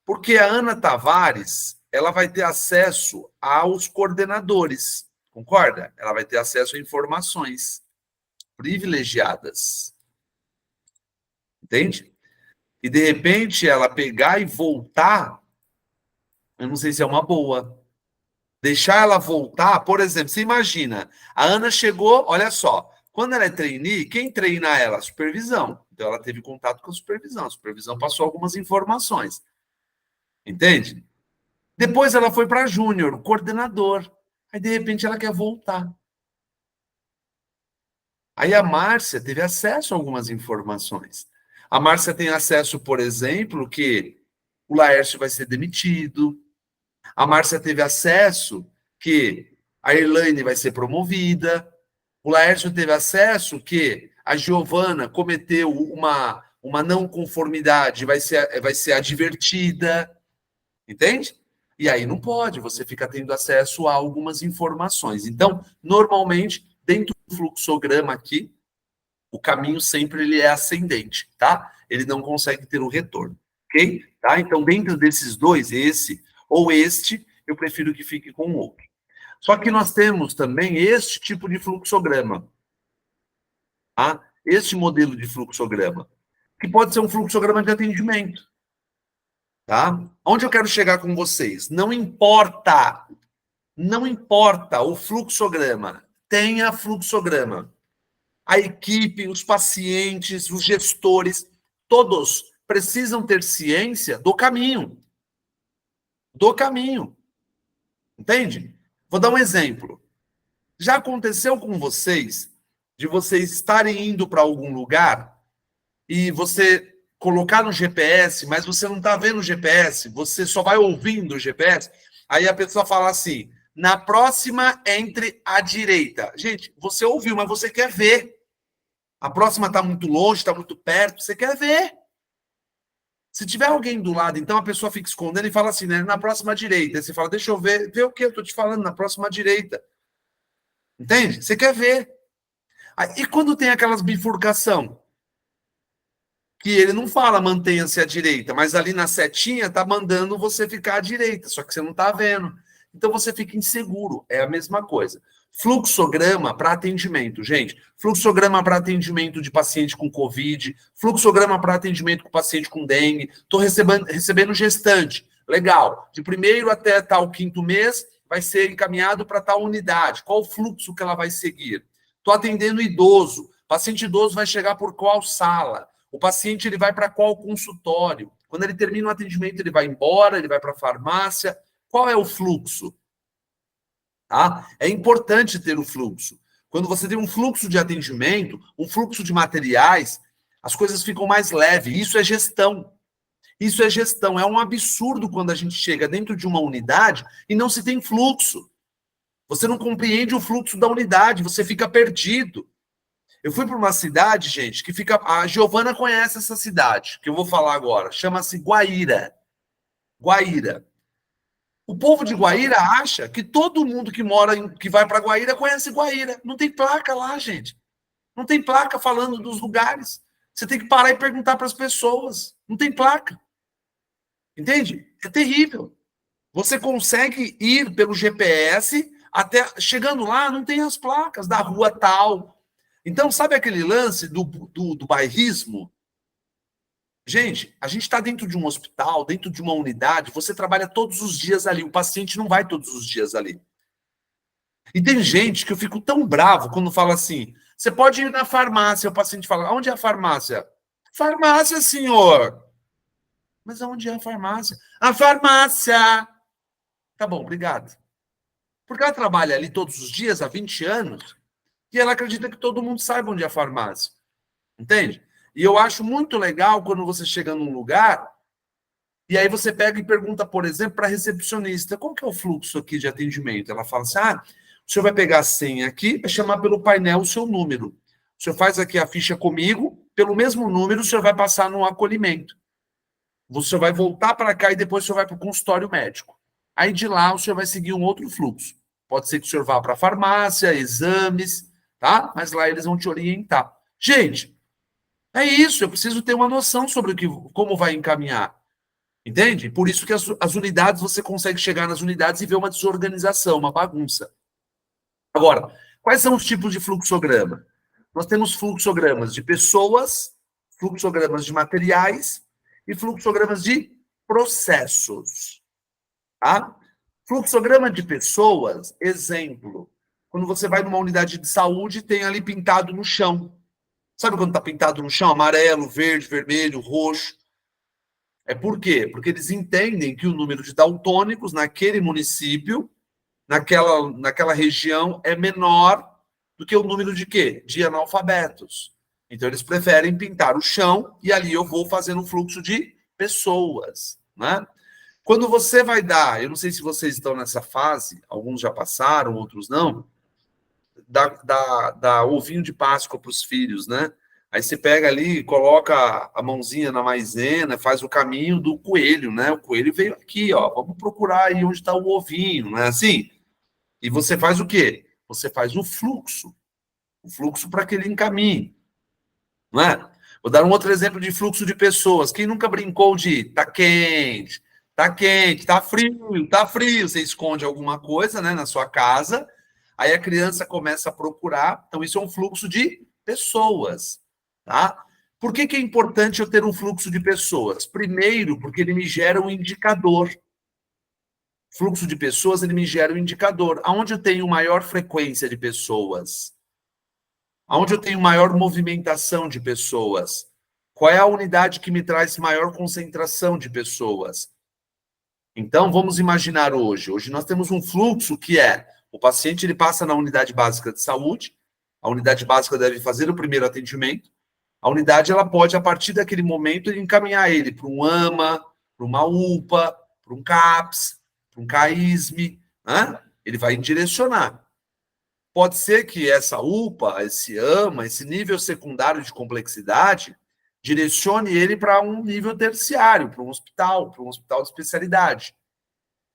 Porque a Ana Tavares, ela vai ter acesso aos coordenadores, concorda? Ela vai ter acesso a informações privilegiadas. Entende? E de repente ela pegar e voltar, eu não sei se é uma boa. Deixar ela voltar, por exemplo, você imagina, a Ana chegou, olha só, quando ela é trainee, quem treina ela? A supervisão. Então ela teve contato com a supervisão passou algumas informações. Entende? Depois ela foi para júnior, coordenador. Aí de repente ela quer voltar. Aí a Márcia teve acesso a algumas informações. A Márcia tem acesso, por exemplo, que o Laércio vai ser demitido. A Márcia teve acesso que a Elaine vai ser promovida. O Laércio teve acesso que a Giovana cometeu uma não conformidade, vai ser advertida. Entende? E aí não pode, você fica tendo acesso a algumas informações. Então, normalmente, dentro do fluxograma aqui, o caminho sempre ele é ascendente, tá? Ele não consegue ter o retorno, ok? Tá? Então, dentro desses dois, esse ou este, eu prefiro que fique com o outro. Só que nós temos também este tipo de fluxograma, tá? Este modelo de fluxograma, que pode ser um fluxograma de atendimento, tá? Onde eu quero chegar com vocês? Não importa o fluxograma, tenha fluxograma. A equipe, os pacientes, os gestores, todos precisam ter ciência do caminho. Do caminho. Entende? Vou dar um exemplo. Já aconteceu com vocês de vocês estarem indo para algum lugar e você colocar no GPS, mas você não está vendo o GPS, você só vai ouvindo o GPS, aí a pessoa fala assim, na próxima, entre à direita. Gente, você ouviu, mas você quer ver. A próxima está muito longe, está muito perto, você quer ver. Se tiver alguém do lado, então a pessoa fica escondendo e fala assim, né, na próxima direita. Aí você fala, deixa eu ver o que eu estou te falando, na próxima direita. Entende? Você quer ver. E quando tem aquelas bifurcação, que ele não fala mantenha-se à direita, mas ali na setinha está mandando você ficar à direita, só que você não está vendo. Então você fica inseguro, é a mesma coisa. Fluxograma para atendimento, gente. Fluxograma para atendimento de paciente com Covid, fluxograma para atendimento com paciente com dengue. Estou recebendo gestante. Legal. De primeiro até tal quinto mês, vai ser encaminhado para tal unidade. Qual o fluxo que ela vai seguir? Estou atendendo idoso. O paciente idoso vai chegar por qual sala? O paciente ele vai para qual consultório? Quando ele termina o atendimento, ele vai embora, ele vai para a farmácia. Qual é o fluxo? Tá? É importante ter o fluxo. Quando você tem um fluxo de atendimento, um fluxo de materiais, as coisas ficam mais leves. Isso é gestão. Isso é gestão. É um absurdo quando a gente chega dentro de uma unidade e não se tem fluxo. Você não compreende o fluxo da unidade, você fica perdido. Eu fui para uma cidade, gente, que fica... A Giovana conhece essa cidade, que eu vou falar agora. Chama-se Guaíra. Guaíra. O povo de Guaíra acha que todo mundo que vai para Guaíra conhece Guaíra. Não tem placa lá, gente. Não tem placa falando dos lugares. Você tem que parar e perguntar para as pessoas. Não tem placa. Entende? É terrível. Você consegue ir pelo GPS, até chegando lá, não tem as placas da rua tal. Então, sabe aquele lance do bairrismo? Gente, a gente está dentro de um hospital, dentro de uma unidade, você trabalha todos os dias ali, o paciente não vai todos os dias ali. E tem gente que eu fico tão bravo quando fala assim, você pode ir na farmácia, o paciente fala, onde é a farmácia? Farmácia, senhor. Mas onde é a farmácia? A farmácia. Tá bom, obrigado. Porque ela trabalha ali todos os dias, há 20 anos, e ela acredita que todo mundo saiba onde é a farmácia. Entende? E eu acho muito legal quando você chega num lugar e aí você pega e pergunta, por exemplo, para a recepcionista, qual que é o fluxo aqui de atendimento? Ela fala assim, o senhor vai pegar a senha aqui, vai chamar pelo painel o seu número. O senhor faz aqui a ficha comigo, pelo mesmo número o senhor vai passar no acolhimento. Você vai voltar para cá e depois o senhor vai para o consultório médico. Aí de lá o senhor vai seguir um outro fluxo. Pode ser que o senhor vá para a farmácia, exames, tá? Mas lá eles vão te orientar. Gente, é isso, eu preciso ter uma noção sobre como vai encaminhar. Entende? Por isso que as unidades, você consegue chegar nas unidades e ver uma desorganização, uma bagunça. Agora, quais são os tipos de fluxograma? Nós temos fluxogramas de pessoas, fluxogramas de materiais e fluxogramas de processos. Tá? Fluxograma de pessoas, exemplo, quando você vai numa unidade de saúde, tem ali pintado no chão. Sabe quando está pintado no chão? Amarelo, verde, vermelho, roxo. É por quê? Porque eles entendem que o número de daltônicos naquele município, naquela região, é menor do que o número de quê? De analfabetos. Então, eles preferem pintar o chão e ali eu vou fazendo um fluxo de pessoas, né? Quando você vai dar, eu não sei se vocês estão nessa fase, alguns já passaram, outros não, dá ovinho de Páscoa para os filhos, né? Aí você pega ali, coloca a mãozinha na maisena, faz o caminho do coelho, né? O coelho veio aqui, ó, vamos procurar aí onde está o ovinho, não é assim? E você faz o quê? Você faz o fluxo para que ele encaminhe, não é? Vou dar um outro exemplo de fluxo de pessoas. Quem nunca brincou de tá quente, tá frio, você esconde alguma coisa, né, na sua casa, aí a criança começa a procurar, então isso é um fluxo de pessoas, tá? Por que é importante eu ter um fluxo de pessoas? Primeiro, porque ele me gera um indicador. Fluxo de pessoas, ele me gera um indicador. Aonde eu tenho maior frequência de pessoas? Aonde eu tenho maior movimentação de pessoas? Qual é a unidade que me traz maior concentração de pessoas? Então, vamos imaginar hoje. Hoje nós temos um fluxo que é, o paciente ele passa na unidade básica de saúde, a unidade básica deve fazer o primeiro atendimento, a unidade ela pode, a partir daquele momento, encaminhar ele para um AMA, para uma UPA, para um CAPS, para um CAISM, né? Ele vai direcionar. Pode ser que essa UPA, esse AMA, esse nível secundário de complexidade, direcione ele para um nível terciário, para um hospital de especialidade.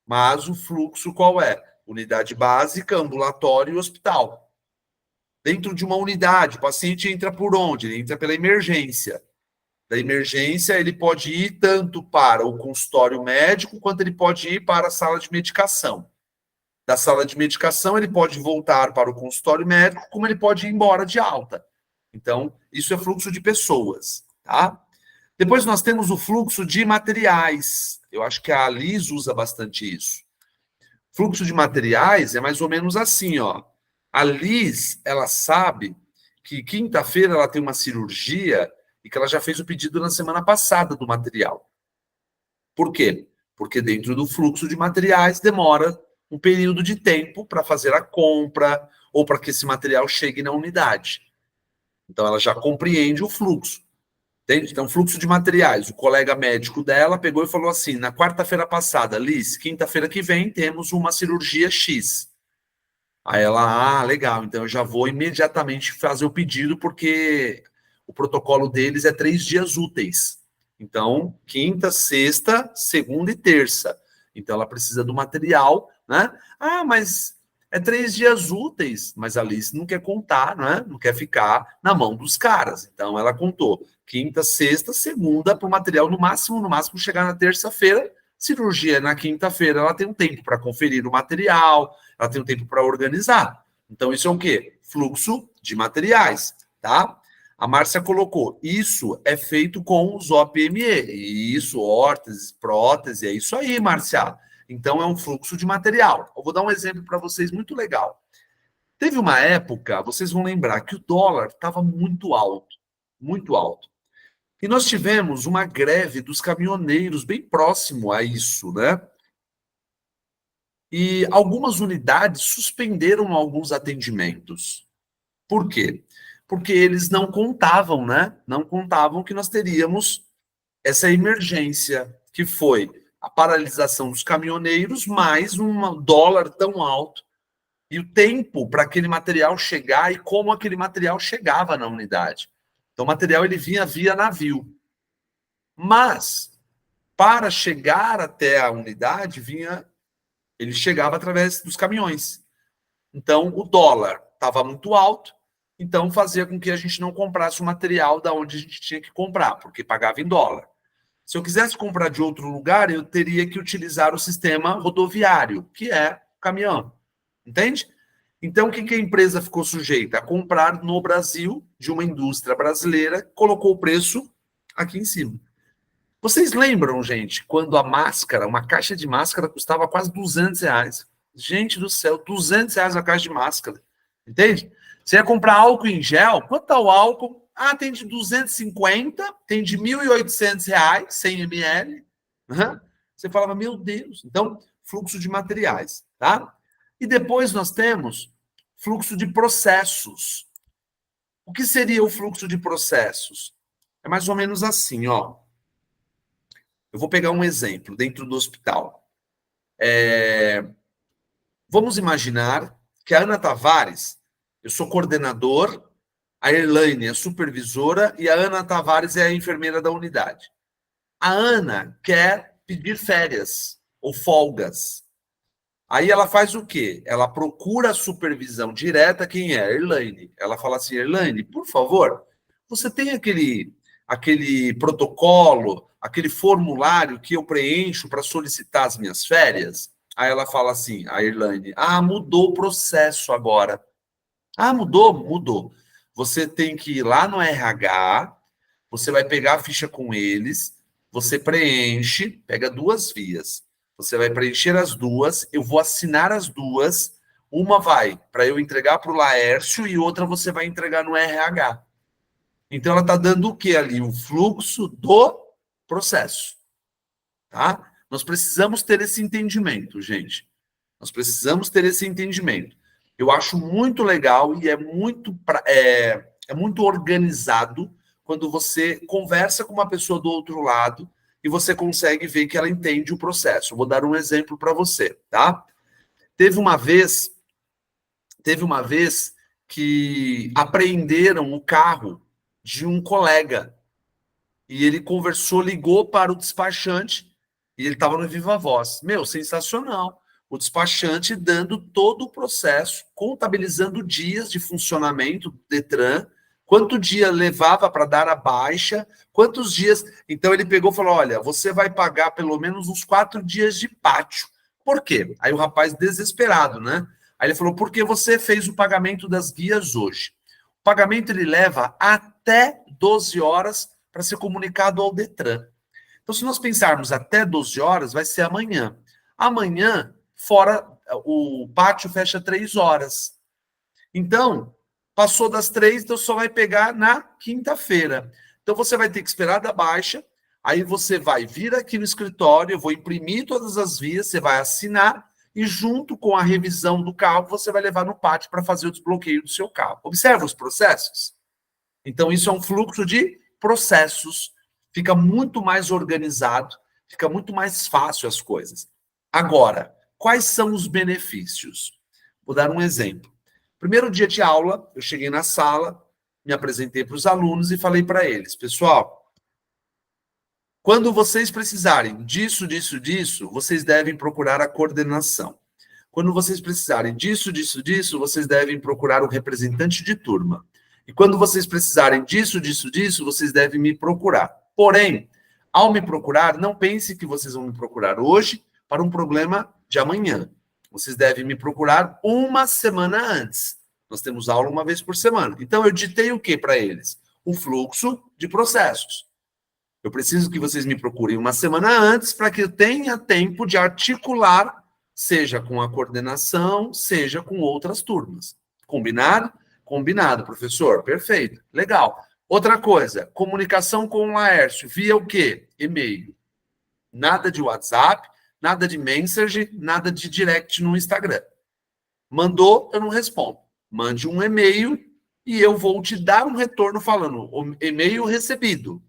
Mas o fluxo qual é? Unidade básica, ambulatório e hospital. Dentro de uma unidade, o paciente entra por onde? Ele entra pela emergência. Da emergência, ele pode ir tanto para o consultório médico, quanto ele pode ir para a sala de medicação. Da sala de medicação, ele pode voltar para o consultório médico, como ele pode ir embora de alta. Então, isso é fluxo de pessoas, tá? Depois nós temos o fluxo de materiais. Eu acho que a Liz usa bastante isso. Fluxo de materiais é mais ou menos assim, ó. A Liz, ela sabe que quinta-feira ela tem uma cirurgia e que ela já fez o pedido na semana passada do material. Por quê? Porque dentro do fluxo de materiais demora um período de tempo para fazer a compra ou para que esse material chegue na unidade. Então, ela já compreende o fluxo. Entende? Então, fluxo de materiais. O colega médico dela pegou e falou assim, na quarta-feira passada, Liz, quinta-feira que vem temos uma cirurgia X. Aí ela, legal, então eu já vou imediatamente fazer o pedido, porque o protocolo deles é 3 dias úteis. Então, quinta, sexta, segunda e terça. Então, ela precisa do material, né? Mas é 3 dias úteis, mas a Alice não quer contar, né? Não quer ficar na mão dos caras. Então, ela contou quinta, sexta, segunda, para o material no máximo chegar na terça-feira. Cirurgia na quinta-feira, ela tem um tempo para conferir o material, ela tem um tempo para organizar. Então, isso é o quê? Fluxo de materiais, tá? A Márcia colocou, isso é feito com os OPME. Isso, órteses, prótese, é isso aí, Márcia. Então, é um fluxo de material. Eu vou dar um exemplo para vocês muito legal. Teve uma época, vocês vão lembrar, que o dólar estava muito alto, muito alto. E nós tivemos uma greve dos caminhoneiros bem próximo a isso, né? E algumas unidades suspenderam alguns atendimentos. Por quê? Porque eles não contavam, né? Não contavam que nós teríamos essa emergência, que foi a paralisação dos caminhoneiros, mais um dólar tão alto, e o tempo para aquele material chegar e como aquele material chegava na unidade. Então, o material ele vinha via navio. Mas, para chegar até a unidade, ele chegava através dos caminhões. Então, o dólar estava muito alto, então fazia com que a gente não comprasse o material da onde a gente tinha que comprar, porque pagava em dólar. Se eu quisesse comprar de outro lugar, eu teria que utilizar o sistema rodoviário, que é o caminhão. Entende? Então, o que a empresa ficou sujeita? A comprar no Brasil, de uma indústria brasileira, colocou o preço aqui em cima. Vocês lembram, gente, quando a máscara, uma caixa de máscara custava quase R$200? Gente do céu, R$200 a caixa de máscara. Entende? Você ia comprar álcool em gel, quanto tá o álcool? Ah, tem de 250, tem de R$1.800, 100 ml. Você falava, meu Deus. Então, fluxo de materiais, tá? E depois nós temos fluxo de processos. O que seria o fluxo de processos? É mais ou menos assim, ó. Eu vou pegar um exemplo dentro do hospital. Vamos imaginar que a Ana Tavares, eu sou coordenador, a Elaine é supervisora e a Ana Tavares é a enfermeira da unidade. A Ana quer pedir férias ou folgas. Aí ela faz o quê? Ela procura a supervisão direta, quem é? A Elaine. Ela fala assim, Elaine, por favor, você tem aquele protocolo, aquele formulário que eu preencho para solicitar as minhas férias? Aí ela fala assim, a Elaine, mudou o processo agora. Mudou? Mudou. Você tem que ir lá no RH, você vai pegar a ficha com eles, você preenche, pega 2 vias. Você vai preencher as 2, eu vou assinar as 2, uma vai para eu entregar para o Laércio e outra você vai entregar no RH. Então, ela está dando o que ali? O fluxo do processo. Tá? Nós precisamos ter esse entendimento, gente. Nós precisamos ter esse entendimento. Eu acho muito legal e é muito organizado quando você conversa com uma pessoa do outro lado e você consegue ver que ela entende o processo. Eu vou dar um exemplo para você, tá? Teve uma vez que apreenderam o carro de um colega e ele conversou, ligou para o despachante e ele estava no Viva Voz. Meu, sensacional. O despachante dando todo o processo, contabilizando dias de funcionamento do Detran, quanto dia levava para dar a baixa, quantos dias... Então ele pegou e falou, olha, você vai pagar pelo menos uns 4 dias de pátio. Por quê? Aí o rapaz desesperado, né? Aí ele falou, porque você fez o pagamento das guias hoje. O pagamento ele leva até 12 horas para ser comunicado ao Detran. Então, se nós pensarmos até 12 horas, vai ser amanhã. Amanhã, fora, o pátio fecha 3 horas. Então, passou das 3, então só vai pegar na quinta-feira. Então, você vai ter que esperar da baixa, aí você vai vir aqui no escritório, eu vou imprimir todas as vias, você vai assinar, e junto com a revisão do carro, você vai levar no pátio para fazer o desbloqueio do seu carro. Observa os processos? Então, isso é um fluxo de processos, fica muito mais organizado, fica muito mais fácil as coisas. Agora, quais são os benefícios? Vou dar um exemplo. Primeiro dia de aula, eu cheguei na sala, me apresentei para os alunos e falei para eles, pessoal, quando vocês precisarem disso, vocês devem procurar a coordenação. Quando vocês precisarem disso, vocês devem procurar o representante de turma. E quando vocês precisarem disso, vocês devem me procurar. Porém, ao me procurar, não pense que vocês vão me procurar hoje para um problema de amanhã. Vocês devem me procurar uma semana antes. Nós temos aula uma vez por semana. Então, eu ditei o que para eles? Um fluxo de processos. Eu preciso que vocês me procurem uma semana antes para que eu tenha tempo de articular, seja com a coordenação, seja com outras turmas. Combinado? Combinado, professor. Perfeito. Legal. Outra coisa, comunicação com o Laércio. Via o quê? E-mail. Nada de WhatsApp, nada de message, nada de direct no Instagram. Mandou, eu não respondo. Mande um e-mail e eu vou te dar um retorno falando o e-mail recebido.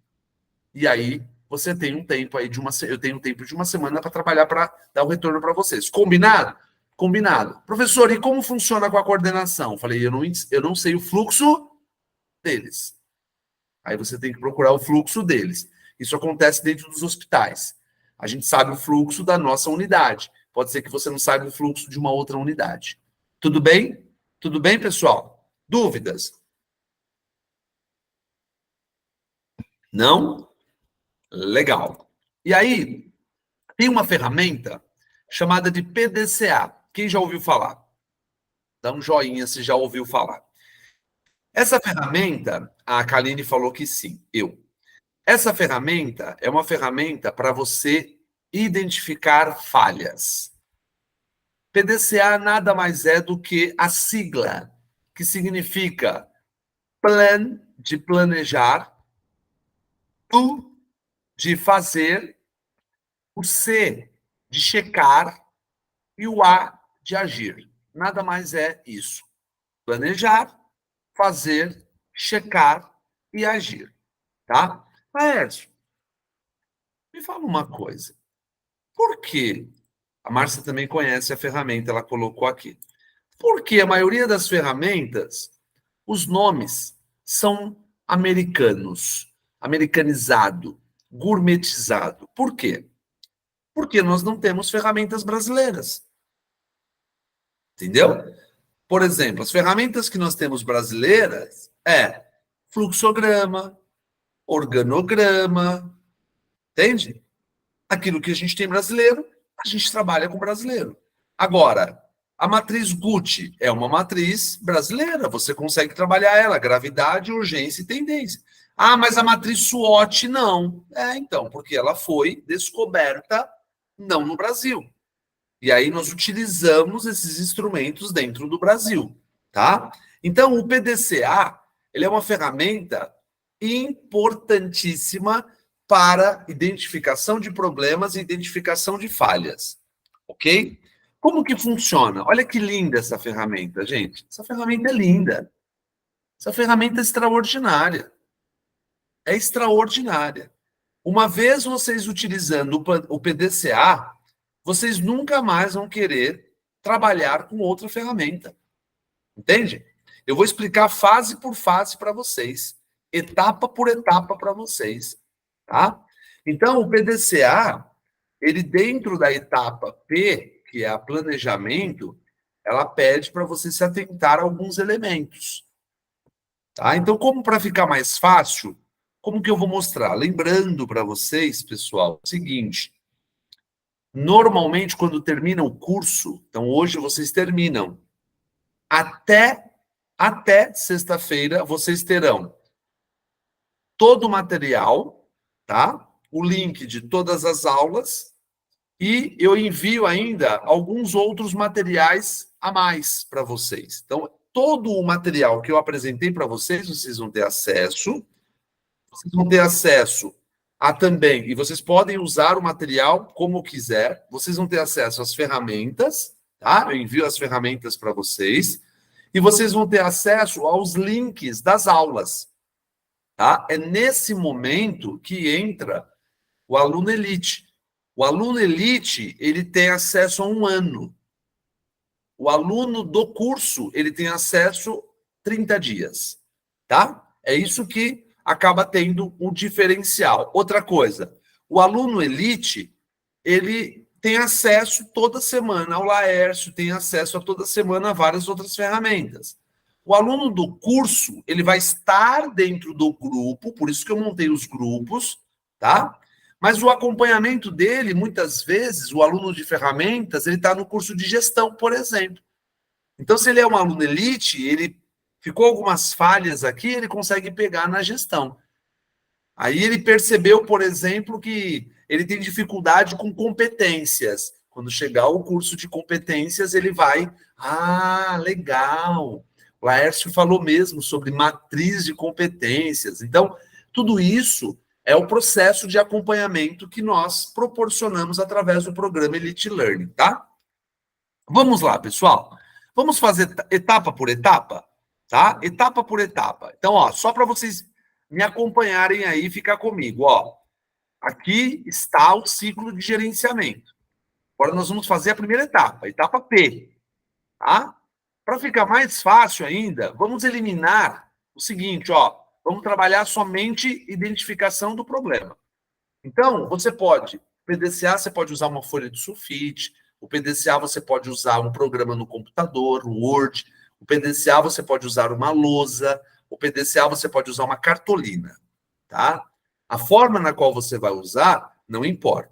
E aí você tem um tempo aí eu tenho um tempo de uma semana para trabalhar para dar o retorno para vocês. Combinado? Combinado. Professor, e como funciona com a coordenação? Falei, eu não sei o fluxo deles. Aí você tem que procurar o fluxo deles. Isso acontece dentro dos hospitais. A gente sabe o fluxo da nossa unidade. Pode ser que você não saiba o fluxo de uma outra unidade. Tudo bem? Tudo bem, pessoal? Dúvidas? Não? Legal. E aí, tem uma ferramenta chamada de PDCA. Quem já ouviu falar? Dá um joinha se já ouviu falar. Essa ferramenta, a Kaline falou que sim, eu. Essa ferramenta é uma ferramenta para você identificar falhas. PDCA nada mais é do que a sigla, que significa plan, de planejar, do, de fazer, o C, de checar, e o A, de agir. Nada mais é isso. Planejar, fazer, checar e agir. Tá? Laércio, me fala uma coisa. Por que? A Márcia também conhece a ferramenta, ela colocou aqui. Por que a maioria das ferramentas, os nomes são americanos, americanizado, gourmetizado? Por quê? Porque nós não temos ferramentas brasileiras. Entendeu? Por exemplo, as ferramentas que nós temos brasileiras é fluxograma, organograma, entende? Aquilo que a gente tem brasileiro, a gente trabalha com brasileiro. Agora, a matriz Gucci é uma matriz brasileira, você consegue trabalhar ela, gravidade, urgência e tendência. Ah, mas a matriz SWOT não. Então, porque ela foi descoberta não no Brasil. E aí nós utilizamos esses instrumentos dentro do Brasil, tá? Então, o PDCA, ele é uma ferramenta importantíssima para identificação de problemas e identificação de falhas, ok? Como que funciona? Olha que linda essa ferramenta, gente. Essa ferramenta é linda. Essa ferramenta é extraordinária. É extraordinária. Uma vez vocês utilizando o PDCA, vocês nunca mais vão querer trabalhar com outra ferramenta. Entende? Eu vou explicar fase por fase para vocês, etapa por etapa para vocês, tá? Então, o PDCA, ele dentro da etapa P, que é a planejamento, ela pede para você se atentar a alguns elementos. Tá? Então, como para ficar mais fácil, como que eu vou mostrar? Lembrando para vocês, pessoal, o seguinte, normalmente quando termina o curso, então hoje vocês terminam, até sexta-feira vocês terão todo o material, tá? O link de todas as aulas e eu envio ainda alguns outros materiais a mais para vocês. Então, todo o material que eu apresentei para vocês, vocês vão ter acesso. Vocês vão ter acesso a também, e vocês podem usar o material como quiser. Vocês vão ter acesso às ferramentas, tá? Eu envio as ferramentas para vocês. E vocês vão ter acesso aos links das aulas, tá? É nesse momento que entra o aluno elite. O aluno elite, ele tem acesso a 1 ano. O aluno do curso, ele tem acesso 30 dias, tá? É isso que acaba tendo um diferencial. Outra coisa, o aluno elite, ele tem acesso toda semana ao Laércio, tem acesso a toda semana a várias outras ferramentas. O aluno do curso, ele vai estar dentro do grupo, por isso que eu montei os grupos, tá? Mas o acompanhamento dele, muitas vezes, o aluno de ferramentas, ele está no curso de gestão, por exemplo. Então, se ele é um aluno elite, ele ficou algumas falhas aqui, ele consegue pegar na gestão. Aí ele percebeu, por exemplo, que ele tem dificuldade com competências. Quando chegar o curso de competências, ele vai... Ah, legal! O Laércio falou mesmo sobre matriz de competências. Então, tudo isso é o processo de acompanhamento que nós proporcionamos através do programa Elite Learning, tá? Vamos lá, pessoal. Vamos fazer etapa por etapa, tá? Etapa por etapa. Então, ó, só para vocês me acompanharem aí, ficar comigo, ó. Aqui está o ciclo de gerenciamento. Agora nós vamos fazer a primeira etapa, etapa P, tá? Para ficar mais fácil ainda, vamos eliminar o seguinte, ó. Vamos trabalhar somente identificação do problema. Então, você pode, PDCA, você pode usar uma folha de sulfite, o PDCA você pode usar um programa no computador, o Word, o PDCA você pode usar uma lousa, o PDCA você pode usar uma cartolina, tá? A forma na qual você vai usar não importa.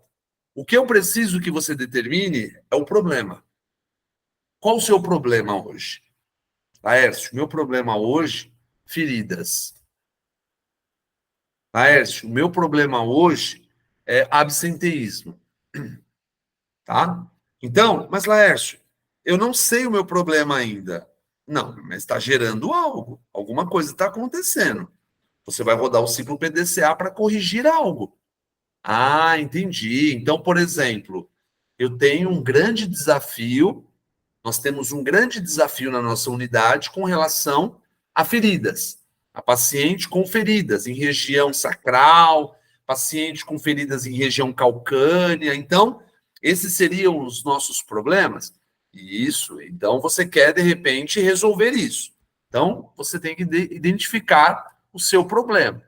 O que eu preciso que você determine é o problema. Qual o seu problema hoje? Laércio, meu problema hoje, feridas. Laércio, o meu problema hoje é absenteísmo. Tá? Então, mas Laércio, eu não sei o meu problema ainda. Não, mas está gerando algo. Alguma coisa está acontecendo. Você vai rodar o ciclo PDCA para corrigir algo. Ah, entendi. Então, por exemplo, eu tenho um grande desafio, nós temos um grande desafio na nossa unidade com relação a feridas. A paciente com feridas em região sacral, paciente com feridas em região calcânea. Então, esses seriam os nossos problemas? Isso. Então, você quer, de repente, resolver isso. Então, você tem que identificar o seu problema.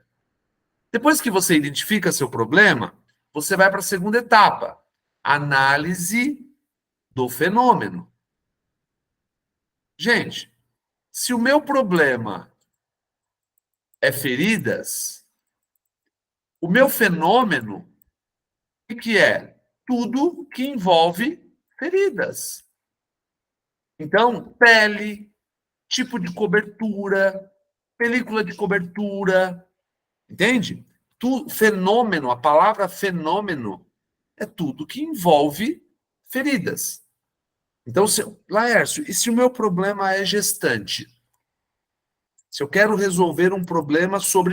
Depois que você identifica seu problema, você vai para a segunda etapa, análise do fenômeno. Gente, se o meu problema é feridas, o meu fenômeno, o que é? Tudo que envolve feridas. Então, pele, tipo de cobertura, película de cobertura, entende? Fenômeno, a palavra fenômeno é tudo que envolve feridas. Então, Laércio, e se o meu problema é gestante? Se eu quero resolver um problema sobre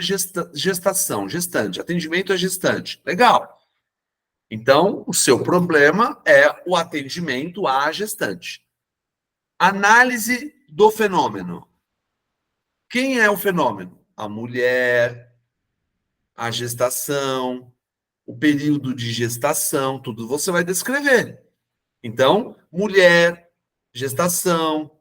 gestação, gestante, atendimento a gestante, legal. Então, o seu problema é o atendimento à gestante. Análise do fenômeno. Quem é o fenômeno? A mulher, a gestação, o período de gestação, tudo você vai descrever. Então, mulher, gestação,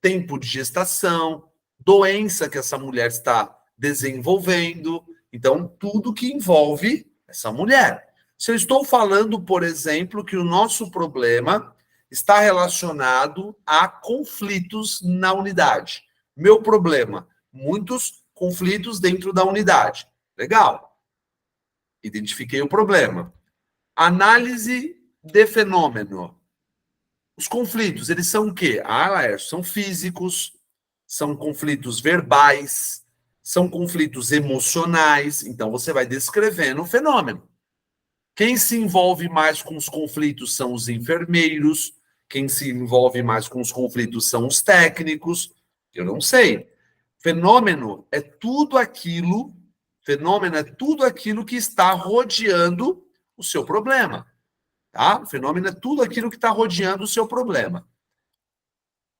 tempo de gestação, doença que essa mulher está desenvolvendo. Então, tudo que envolve essa mulher. Se eu estou falando, por exemplo, que o nosso problema está relacionado a conflitos na unidade. Meu problema, muitos conflitos dentro da unidade. Legal. Identifiquei o problema. Análise de fenômeno. Os conflitos, eles são o quê? Ah, Laércio, são físicos, são conflitos verbais, são conflitos emocionais. Então, você vai descrevendo o fenômeno. Quem se envolve mais com os conflitos são os enfermeiros, quem se envolve mais com os conflitos são os técnicos. Eu não sei. Fenômeno é tudo aquilo que está rodeando o seu problema. Tá? O fenômeno é tudo aquilo que está rodeando o seu problema.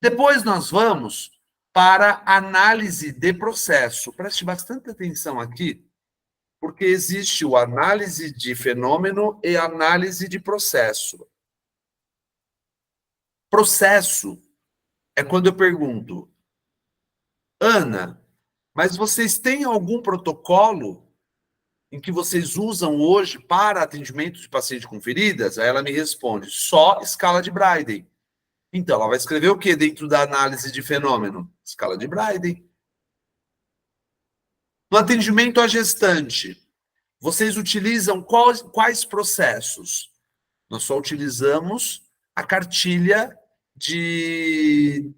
Depois nós vamos para análise de processo. Preste bastante atenção aqui, porque existe o análise de fenômeno e análise de processo. Processo é quando eu pergunto, Ana, mas vocês têm algum protocolo em que vocês usam hoje para atendimento de paciente com feridas? Aí ela me responde, só escala de Braiden. Então, ela vai escrever o que dentro da análise de fenômeno? Escala de Braiden. No atendimento à gestante, vocês utilizam quais processos? Nós só utilizamos a cartilha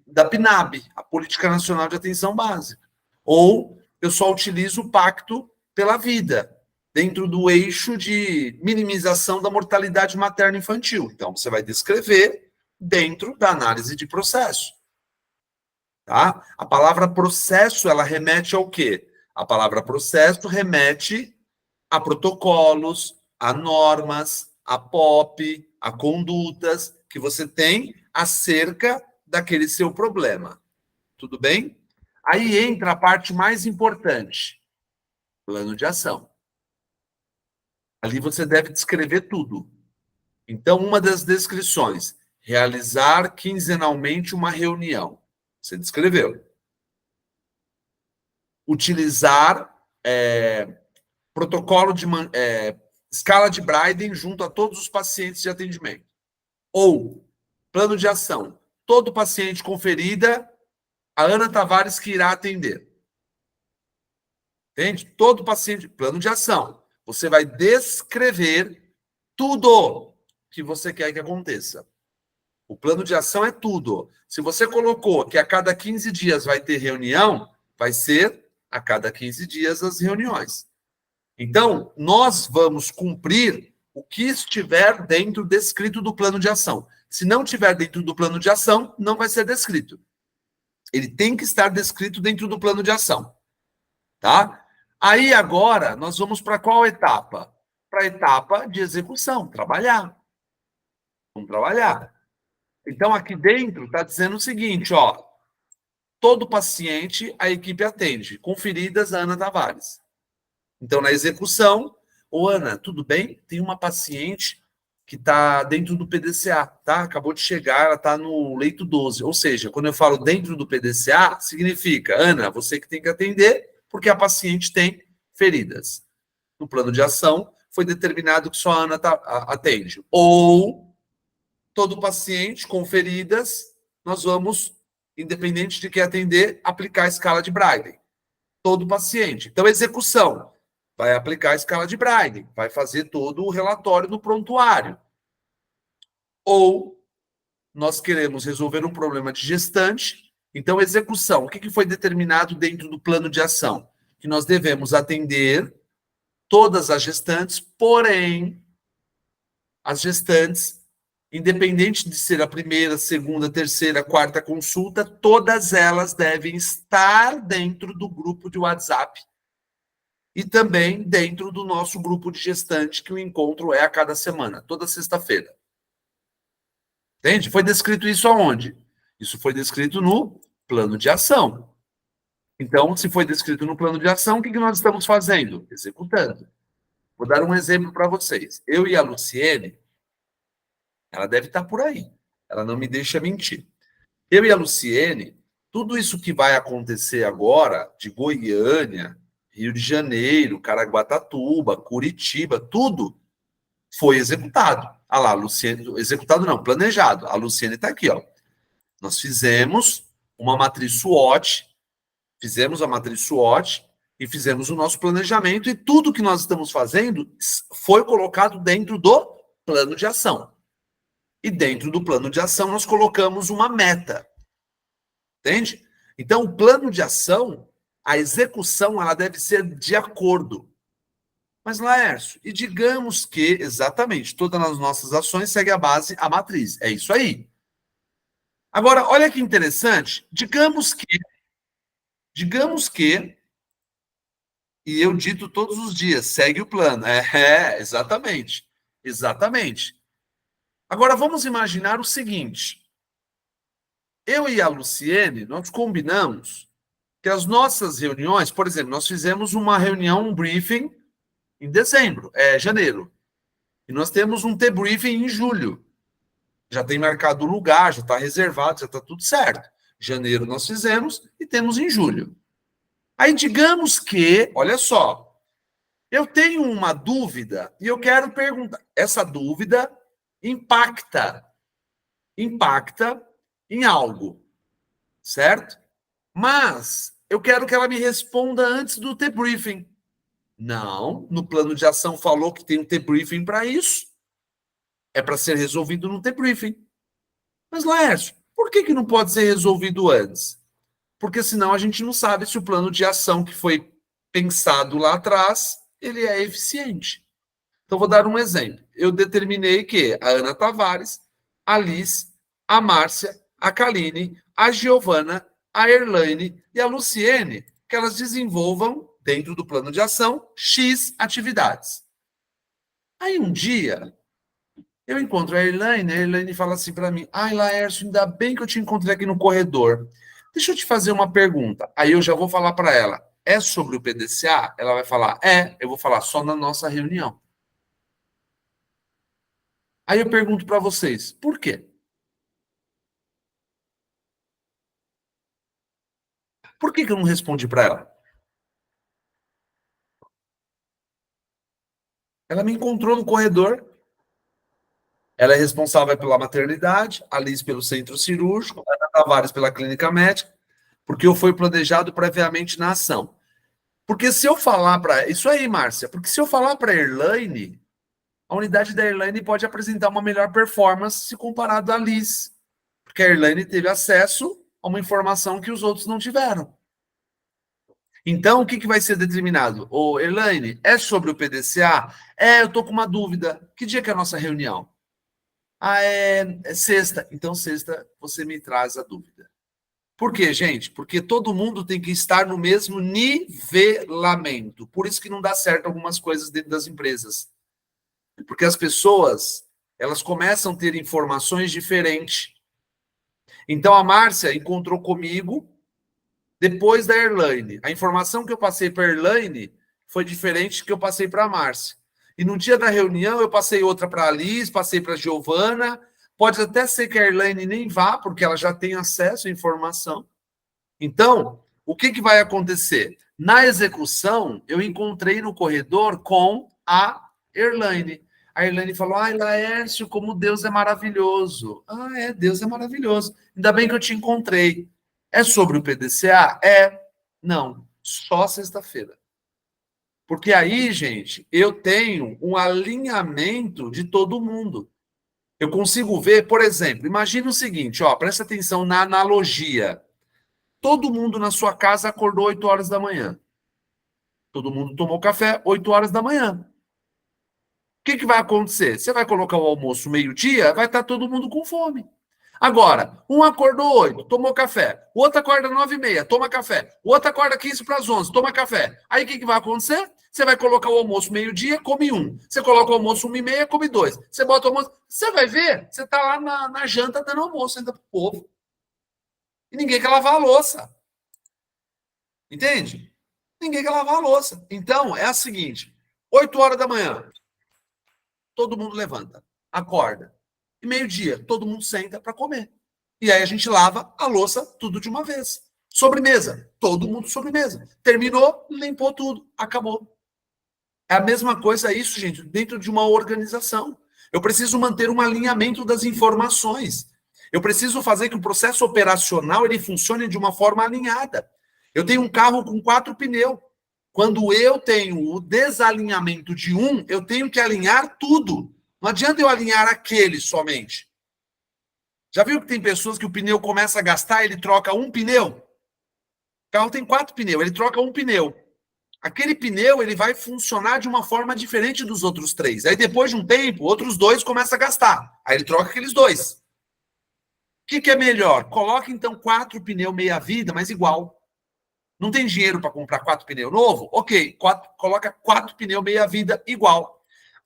da PNAB, a Política Nacional de Atenção Básica. Ou eu só utilizo o Pacto pela Vida, dentro do eixo de minimização da mortalidade materno-infantil. Então, você vai descrever dentro da análise de processo. Tá? A palavra processo, ela remete ao quê? A palavra processo remete a protocolos, a normas, a POP, a condutas que você tem acerca daquele seu problema. Tudo bem? Aí entra a parte mais importante, plano de ação. Ali você deve descrever tudo. Então, uma das descrições, realizar quinzenalmente uma reunião. Você descreveu. Utilizar protocolo de escala de Braiden junto a todos os pacientes de atendimento. Ou, plano de ação. Todo paciente com ferida, a Ana Tavares que irá atender. Entende? Todo paciente, plano de ação. Você vai descrever tudo que você quer que aconteça. O plano de ação é tudo. Se você colocou que a cada 15 dias vai ter reunião, vai ser a cada 15 dias as reuniões. Então, nós vamos cumprir o que estiver dentro descrito do plano de ação. Se não estiver dentro do plano de ação, não vai ser descrito. Ele tem que estar descrito dentro do plano de ação. Tá? Aí agora nós vamos para qual etapa? Para a etapa de execução, trabalhar. Vamos trabalhar. Então aqui dentro está dizendo o seguinte, ó, todo paciente a equipe atende, conferidas a Ana Tavares. Então na execução, ô Ana, tudo bem? Tem uma paciente que está dentro do PDCA, tá? Acabou de chegar, ela está no leito 12. Ou seja, quando eu falo dentro do PDCA, significa, Ana, você que tem que atender, porque a paciente tem feridas. No plano de ação, foi determinado que só a Ana atende. Ou todo paciente com feridas, nós vamos, independente de quem atender, aplicar a escala de Braille. Todo paciente. Então, execução. Vai aplicar a escala de Braille, vai fazer todo o relatório do prontuário. Ou nós queremos resolver um problema de gestante, então execução. O que foi determinado dentro do plano de ação? Que nós devemos atender todas as gestantes, porém, as gestantes, independente de ser a primeira, segunda, terceira, quarta consulta, todas elas devem estar dentro do grupo de WhatsApp e também dentro do nosso grupo de gestante, que o encontro é a cada semana, toda sexta-feira. Entende? Foi descrito isso aonde? Isso foi descrito no plano de ação. Então, se foi descrito no plano de ação, o que nós estamos fazendo? Executando. Vou dar um exemplo para vocês. Eu e a Luciene, ela deve estar por aí. Ela não me deixa mentir. Eu e a Luciene, tudo isso que vai acontecer agora, de Goiânia, Rio de Janeiro, Caraguatatuba, Curitiba, tudo foi executado. Ah lá, Luciene, executado não, planejado. A Luciene está aqui, ó. Nós fizemos uma matriz SWOT, e fizemos o nosso planejamento, e tudo que nós estamos fazendo foi colocado dentro do plano de ação. E dentro do plano de ação nós colocamos uma meta. Entende? Então, o plano de ação, a execução, ela deve ser de acordo. Mas, Laércio, e digamos que, exatamente, todas as nossas ações seguem a base, a matriz. É isso aí. Agora, olha que interessante. Digamos que, e eu dito todos os dias, segue o plano. Exatamente. Exatamente. Agora, vamos imaginar o seguinte. Eu e a Luciene, nós combinamos que as nossas reuniões, por exemplo, nós fizemos uma reunião, um briefing, em janeiro. E nós temos um T-briefing em julho. Já tem marcado o lugar, já está reservado, já está tudo certo. Janeiro nós fizemos e temos em julho. Aí digamos que, olha só, eu tenho uma dúvida e eu quero perguntar. Essa dúvida impacta em algo, certo? Mas eu quero que ela me responda antes do T-briefing. Não, no plano de ação falou que tem um T-briefing para isso. É para ser resolvido no T-briefing. Mas, Laércio, por que não pode ser resolvido antes? Porque senão a gente não sabe se o plano de ação que foi pensado lá atrás, ele é eficiente. Então, vou dar um exemplo. Eu determinei que a Ana Tavares, a Liz, a Márcia, a Kaline, a Giovana, a Erlaine e a Luciene, que elas desenvolvam, dentro do plano de ação, X atividades. Aí um dia, eu encontro a Erlaine fala assim para mim, ai, Laércio, ainda bem que eu te encontrei aqui no corredor. Deixa eu te fazer uma pergunta. Aí eu já vou falar para ela, é sobre o PDCA? Ela vai falar, eu vou falar só na nossa reunião. Aí eu pergunto para vocês, por quê? Por que eu não respondi para ela? Ela me encontrou no corredor. Ela é responsável pela maternidade, a Liz pelo centro cirúrgico, a Ana Tavares pela clínica médica, porque foi planejado previamente na ação. Porque se eu falar para... Isso aí, Márcia. Porque se eu falar para a Erlaine, a unidade da Erlaine pode apresentar uma melhor performance se comparado à Liz. Porque a Erlaine teve acesso a uma informação que os outros não tiveram. Então, o que vai ser determinado? Ô, Elaine, é sobre o PDCA? Eu tô com uma dúvida. Que dia que é a nossa reunião? É sexta. Então, sexta, você me traz a dúvida. Por quê, gente? Porque todo mundo tem que estar no mesmo nivelamento. Por isso que não dá certo algumas coisas dentro das empresas. Porque as pessoas, elas começam a ter informações diferentes. Então, a Márcia encontrou comigo depois da Erlaine. A informação que eu passei para a Erlaine foi diferente que eu passei para a Márcia. E no dia da reunião, eu passei outra para a Liz, passei para a Giovana. Pode até ser que a Erlaine nem vá, porque ela já tem acesso à informação. Então, o que vai acontecer? Na execução, eu encontrei no corredor com a Erlaine. A Erlaine falou, Laércio, como Deus é maravilhoso. Deus é maravilhoso. Ainda bem que eu te encontrei. É sobre o PDCA? Não, só sexta-feira. Porque aí, gente, eu tenho um alinhamento de todo mundo. Eu consigo ver, por exemplo, imagina o seguinte, presta atenção na analogia. Todo mundo na sua casa acordou 8 horas da manhã. Todo mundo tomou café 8 horas da manhã. O que vai acontecer? Você vai colocar o almoço meio-dia, vai estar todo mundo com fome. Agora, um acordou 8, tomou café. O outro acorda 9h30, toma café. O outro acorda 15 para as 11, toma café. Aí o que vai acontecer? Você vai colocar o almoço meio-dia, come 1. Você coloca o almoço 1h30, come 2. Você bota o almoço... Você vai ver, você está lá na janta dando almoço ainda para o povo. E ninguém quer lavar a louça. Entende? Ninguém quer lavar a louça. Então, é a seguinte, 8 horas da manhã, todo mundo levanta, acorda. E meio-dia, todo mundo senta para comer. E aí a gente lava a louça tudo de uma vez. Sobremesa, todo mundo sobremesa. Terminou, limpou tudo, acabou. É a mesma coisa isso, gente, dentro de uma organização. Eu preciso manter um alinhamento das informações. Eu preciso fazer que o processo operacional ele funcione de uma forma alinhada. Eu tenho um carro com 4 pneus. Quando eu tenho o desalinhamento de um, eu tenho que alinhar tudo. Não adianta eu alinhar aquele somente. Já viu que tem pessoas que o pneu começa a gastar, ele troca um pneu? O carro tem 4 pneus, ele troca um pneu. Aquele pneu ele vai funcionar de uma forma diferente dos outros 3. Aí depois de um tempo, outros 2 começam a gastar. Aí ele troca aqueles 2. O que é melhor? Coloca então 4 pneus meia-vida, mas igual. Não tem dinheiro para comprar 4 pneus novo? Ok, coloca 4 pneus meia-vida igual.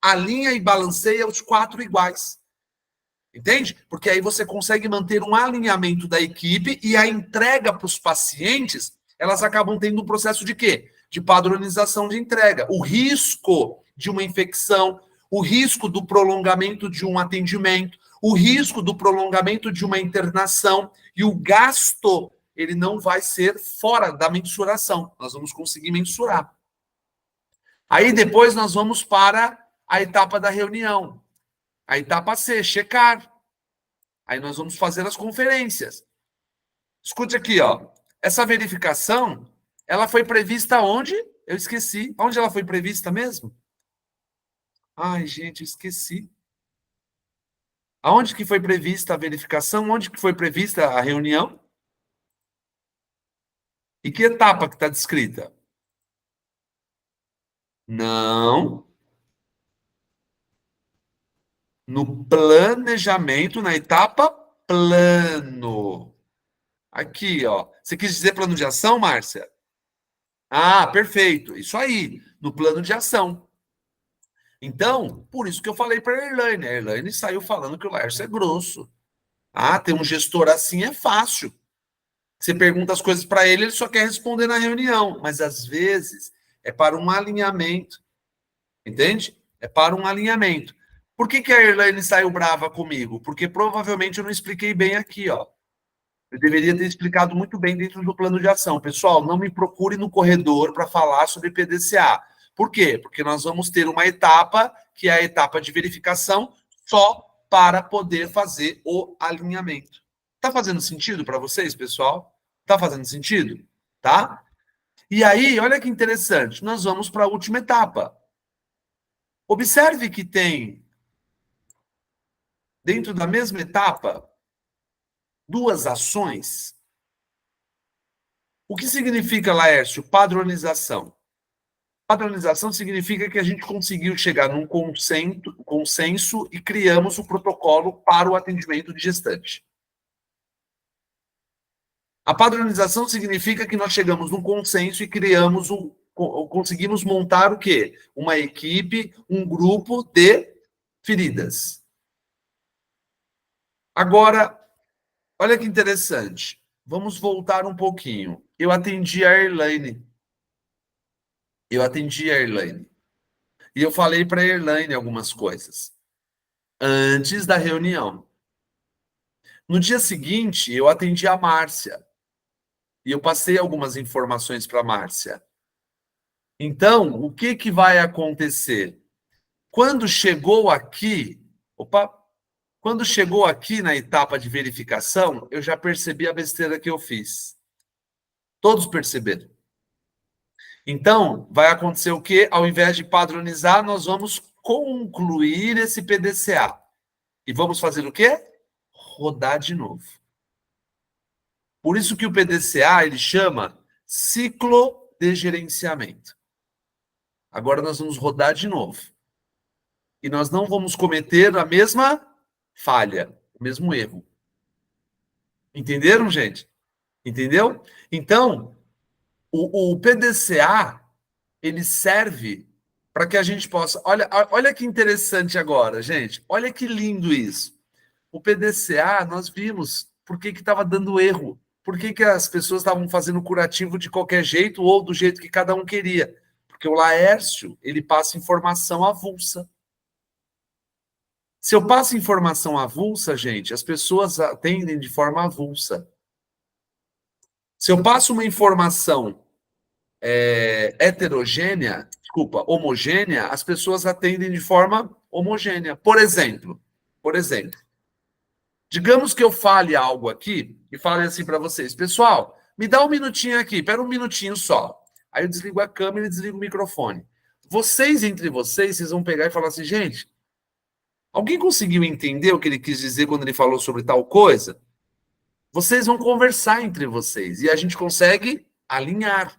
Alinha e balanceia os 4 iguais. Entende? Porque aí você consegue manter um alinhamento da equipe e a entrega para os pacientes, elas acabam tendo um processo de quê? De padronização de entrega. O risco de uma infecção, o risco do prolongamento de um atendimento, o risco do prolongamento de uma internação e o gasto, ele não vai ser fora da mensuração. Nós vamos conseguir mensurar. Aí depois nós vamos para a etapa da reunião. A etapa C, checar. Aí nós vamos fazer as conferências. Escute aqui, essa verificação, ela foi prevista onde? Eu esqueci. Onde ela foi prevista mesmo? Ai, gente, eu esqueci. Aonde que foi prevista a verificação? Onde que foi prevista a reunião? E que etapa que está descrita? Não. No planejamento, na etapa plano. Aqui, Você quis dizer plano de ação, Márcia? Perfeito. Isso aí, no plano de ação. Então, por isso que eu falei para a Erlaine. A Erlaine saiu falando que o Laércio é grosso. Ter um gestor assim é fácil. Você pergunta as coisas para ele, ele só quer responder na reunião. Mas, às vezes, é para um alinhamento. Entende? É para um alinhamento. Por que a Erlaine saiu brava comigo? Porque provavelmente eu não expliquei bem aqui, Eu deveria ter explicado muito bem dentro do plano de ação. Pessoal, não me procure no corredor para falar sobre PDCA. Por quê? Porque nós vamos ter uma etapa, que é a etapa de verificação, só para poder fazer o alinhamento. Tá fazendo sentido para vocês, pessoal? Tá fazendo sentido? Tá? E aí, olha que interessante, nós vamos para a última etapa. Observe que tem, dentro da mesma etapa, 2 ações. O que significa, Laércio, padronização? Padronização significa que a gente conseguiu chegar num consenso e criamos o protocolo para o atendimento de gestante. A padronização significa que nós chegamos num consenso e conseguimos montar o quê? Uma equipe, um grupo de feridas. Agora, olha que interessante. Vamos voltar um pouquinho. Eu atendi a Erlaine. E eu falei para a Erlaine algumas coisas antes da reunião. No dia seguinte, eu atendi a Márcia. E eu passei algumas informações para a Márcia. Então, o que vai acontecer? Quando chegou aqui na etapa de verificação, eu já percebi a besteira que eu fiz. Todos perceberam. Então, vai acontecer o quê? Ao invés de padronizar, nós vamos concluir esse PDCA. E vamos fazer o quê? Rodar de novo. Por isso que o PDCA, ele chama ciclo de gerenciamento. Agora nós vamos rodar de novo. E nós não vamos cometer a mesma falha, o mesmo erro. Entenderam, gente? Entendeu? Então, o PDCA, ele serve para que a gente possa... Olha que interessante agora, gente. Olha que lindo isso. O PDCA, nós vimos por que estava dando erro. Por que as pessoas estavam fazendo curativo de qualquer jeito ou do jeito que cada um queria. Porque o Laércio, ele passa informação avulsa. Se eu passo informação avulsa, gente, as pessoas atendem de forma avulsa. Se eu passo uma informação homogênea, as pessoas atendem de forma homogênea. Por exemplo, digamos que eu fale algo aqui e fale assim para vocês, pessoal, me dá um minutinho aqui, espera um minutinho só. Aí eu desligo a câmera e desligo o microfone. Entre vocês vão pegar e falar assim, gente, alguém conseguiu entender o que ele quis dizer quando ele falou sobre tal coisa? Vocês vão conversar entre vocês e a gente consegue alinhar.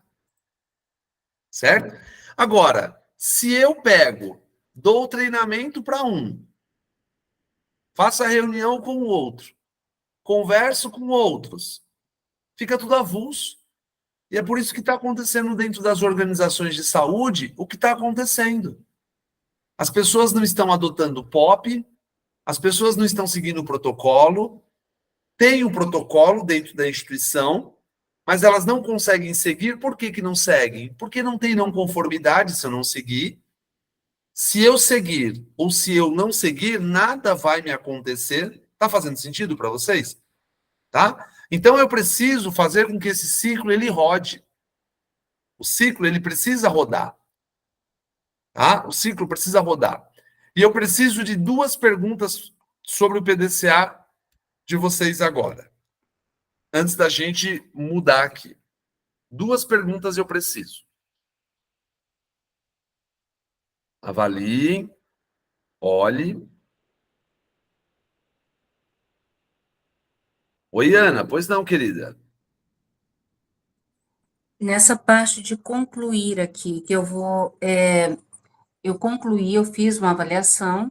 Certo? Agora, se eu dou o treinamento para um, faço a reunião com o outro, converso com outros, fica tudo avulso. E é por isso que está acontecendo dentro das organizações de saúde o que está acontecendo. As pessoas não estão adotando POP, as pessoas não estão seguindo o protocolo, tem um protocolo dentro da instituição, mas elas não conseguem seguir. Por que não seguem? Porque não tem não conformidade se eu não seguir. Se eu seguir ou se eu não seguir, nada vai me acontecer. Está fazendo sentido para vocês? Tá? Então eu preciso fazer com que esse ciclo ele rode. O ciclo ele precisa rodar. Tá? O ciclo precisa rodar. E eu preciso de 2 perguntas sobre o PDCA de vocês agora. Antes da gente mudar aqui. 2 perguntas eu preciso. Avaliem, olhe. Oi, Ana, pois não, querida? Nessa parte de concluir aqui, que eu vou... eu concluí, eu fiz uma avaliação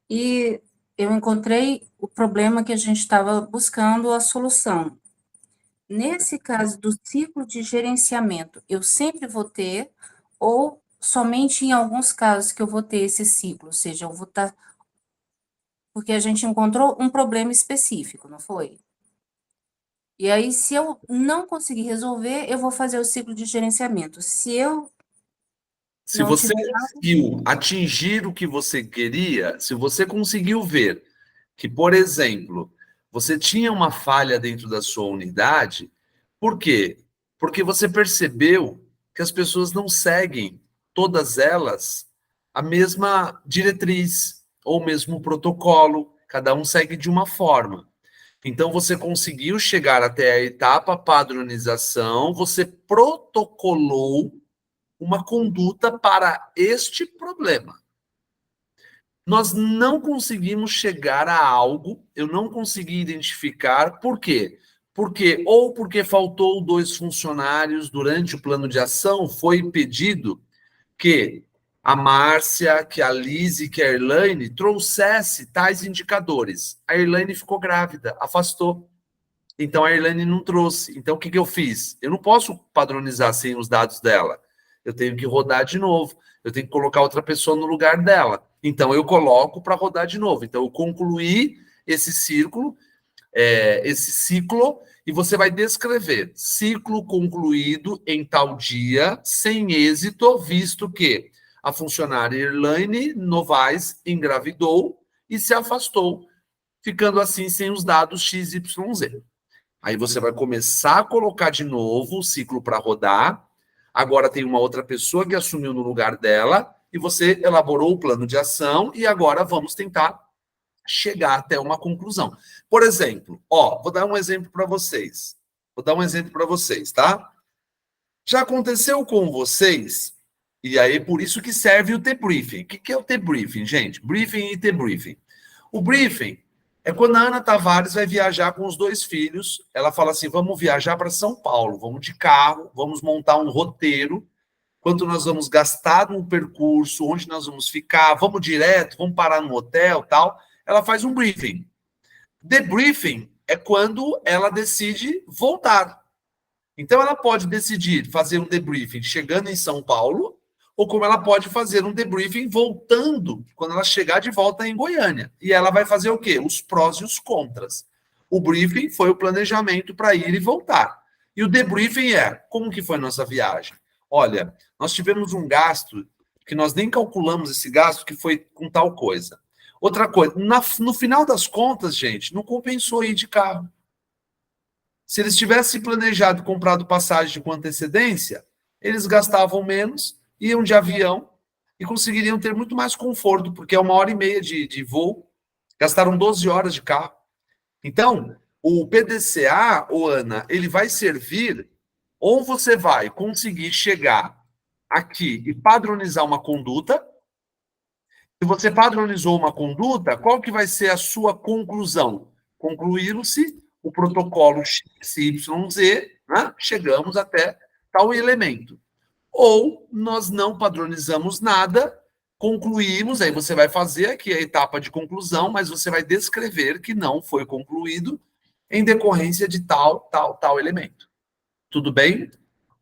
e eu encontrei o problema que a gente estava buscando a solução. Nesse caso do ciclo de gerenciamento, eu sempre vou ter, ou somente em alguns casos que eu vou ter esse ciclo, ou seja, eu vou estar... Porque a gente encontrou um problema específico, não foi? E aí, se eu não conseguir resolver, eu vou fazer o ciclo de gerenciamento. Se você conseguiu atingir o que você queria, se você conseguiu ver que, por exemplo, você tinha uma falha dentro da sua unidade, por quê? Porque você percebeu que as pessoas não seguem, todas elas, a mesma diretriz ou o mesmo protocolo, cada um segue de uma forma. Então, você conseguiu chegar até a etapa padronização, você protocolou uma conduta para este problema. Nós não conseguimos chegar a algo, eu não consegui identificar, por quê? Por quê? Ou porque faltou 2 funcionários durante o plano de ação, foi pedido que a Márcia, que a Lise, que a Elaine trouxesse tais indicadores. A Elaine ficou grávida, afastou. Então, a Elaine não trouxe. Então, o que eu fiz? Eu não posso padronizar sem os dados dela. Eu tenho que rodar de novo. Eu tenho que colocar outra pessoa no lugar dela. Então, eu coloco para rodar de novo. Então, eu concluí esse ciclo, e você vai descrever ciclo concluído em tal dia, sem êxito, visto que a funcionária Elaine Novaes engravidou e se afastou, ficando assim sem os dados XYZ. Aí você vai começar a colocar de novo o ciclo para rodar. Agora tem uma outra pessoa que assumiu no lugar dela e você elaborou o plano de ação e agora vamos tentar chegar até uma conclusão. Por exemplo, vou dar um exemplo para vocês. Tá? Já aconteceu com vocês, e aí por isso que serve o debriefing. O que é o debriefing, gente? Briefing e debriefing. O briefing é quando a Ana Tavares vai viajar com os 2 filhos, ela fala assim, vamos viajar para São Paulo, vamos de carro, vamos montar um roteiro, quanto nós vamos gastar no percurso, onde nós vamos ficar, vamos direto, vamos parar no hotel, tal. Ela faz um briefing. Debriefing é quando ela decide voltar. Então, ela pode decidir fazer um debriefing chegando em São Paulo, ou como ela pode fazer um debriefing voltando, quando ela chegar de volta em Goiânia. E ela vai fazer o quê? Os prós e os contras. O briefing foi o planejamento para ir e voltar. E o debriefing como que foi a nossa viagem? Olha, nós tivemos um gasto, que nós nem calculamos esse gasto, que foi com tal coisa. Outra coisa, no final das contas, gente, não compensou ir de carro. Se eles tivessem planejado e comprado passagem com antecedência, eles gastavam menos, iam de avião e conseguiriam ter muito mais conforto, porque é 1h30 de voo, gastaram 12 horas de carro. Então, o PDCA, Ana, ele vai servir, ou você vai conseguir chegar aqui e padronizar uma conduta. Se você padronizou uma conduta, qual que vai ser a sua conclusão? Concluíram-se o protocolo XYZ, né? Chegamos até tal elemento. Ou nós não padronizamos nada, concluímos, aí você vai fazer aqui a etapa de conclusão, mas você vai descrever que não foi concluído em decorrência de tal elemento. Tudo bem?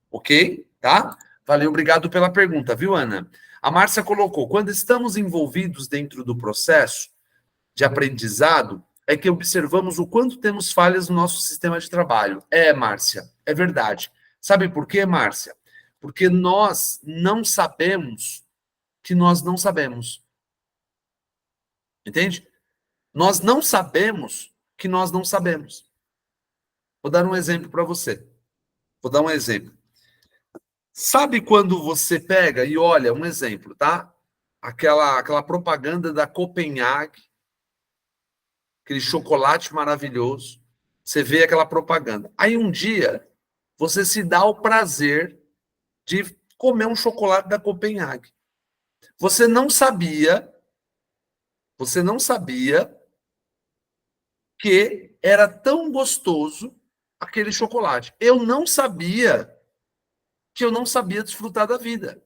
Ok? Tá? Valeu, obrigado pela pergunta, viu, Ana? A Márcia colocou, quando estamos envolvidos dentro do processo de aprendizado, é que observamos o quanto temos falhas no nosso sistema de trabalho. Márcia, é verdade. Sabe por quê, Márcia? Porque nós não sabemos que nós não sabemos. Entende? Nós não sabemos que nós não sabemos. Vou dar um exemplo para você. Sabe quando você pega e olha, um exemplo, tá? Aquela propaganda da Copenhague, aquele chocolate maravilhoso, você vê aquela propaganda. Aí um dia, você se dá o prazer de comer um chocolate da Copenhague. Você não sabia que era tão gostoso aquele chocolate. Eu não sabia que eu não sabia desfrutar da vida.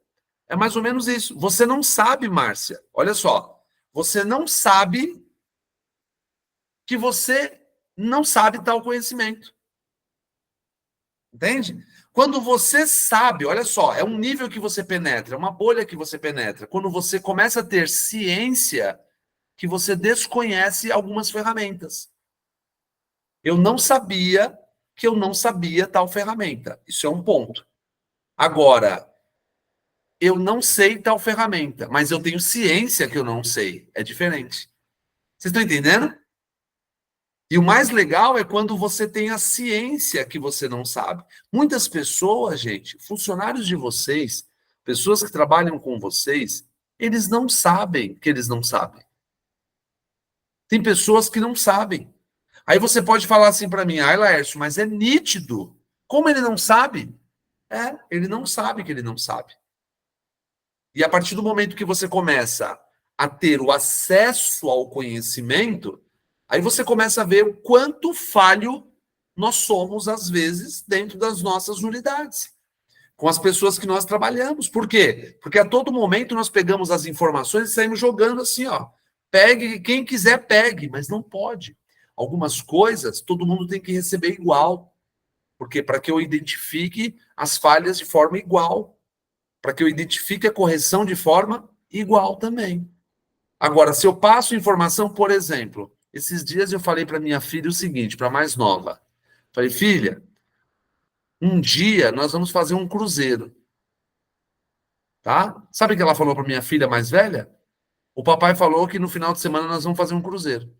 É mais ou menos isso. Você não sabe, Márcia. Olha só. Você não sabe que você não sabe tal conhecimento. Entende? Quando você sabe, olha só, é um nível que você penetra, é uma bolha que você penetra. Quando você começa a ter ciência que você desconhece algumas ferramentas. Eu não sabia que eu não sabia tal ferramenta. Isso é um ponto. Agora, eu não sei tal ferramenta, mas eu tenho ciência que eu não sei. É diferente. Vocês estão entendendo? E o mais legal é quando você tem a ciência que você não sabe. Muitas pessoas, gente, funcionários de vocês, pessoas que trabalham com vocês, eles não sabem que eles não sabem. Tem pessoas que não sabem. Aí você pode falar assim para mim, Laércio, mas é nítido. Como ele não sabe? Ele não sabe que ele não sabe. E a partir do momento que você começa a ter o acesso ao conhecimento, aí você começa a ver o quanto falho nós somos, às vezes, dentro das nossas unidades, com as pessoas que nós trabalhamos. Por quê? Porque a todo momento nós pegamos as informações e saímos jogando assim, ó. Pegue, quem quiser pegue, mas não pode. Algumas coisas todo mundo tem que receber igual. Porque para que eu identifique as falhas de forma igual, para que eu identifique a correção de forma igual também. Agora, se eu passo informação, por exemplo, esses dias eu falei para minha filha o seguinte, para a mais nova. Falei, filha, um dia nós vamos fazer um cruzeiro. Tá? Sabe o que ela falou para minha filha mais velha? O papai falou que no final de semana nós vamos fazer um cruzeiro.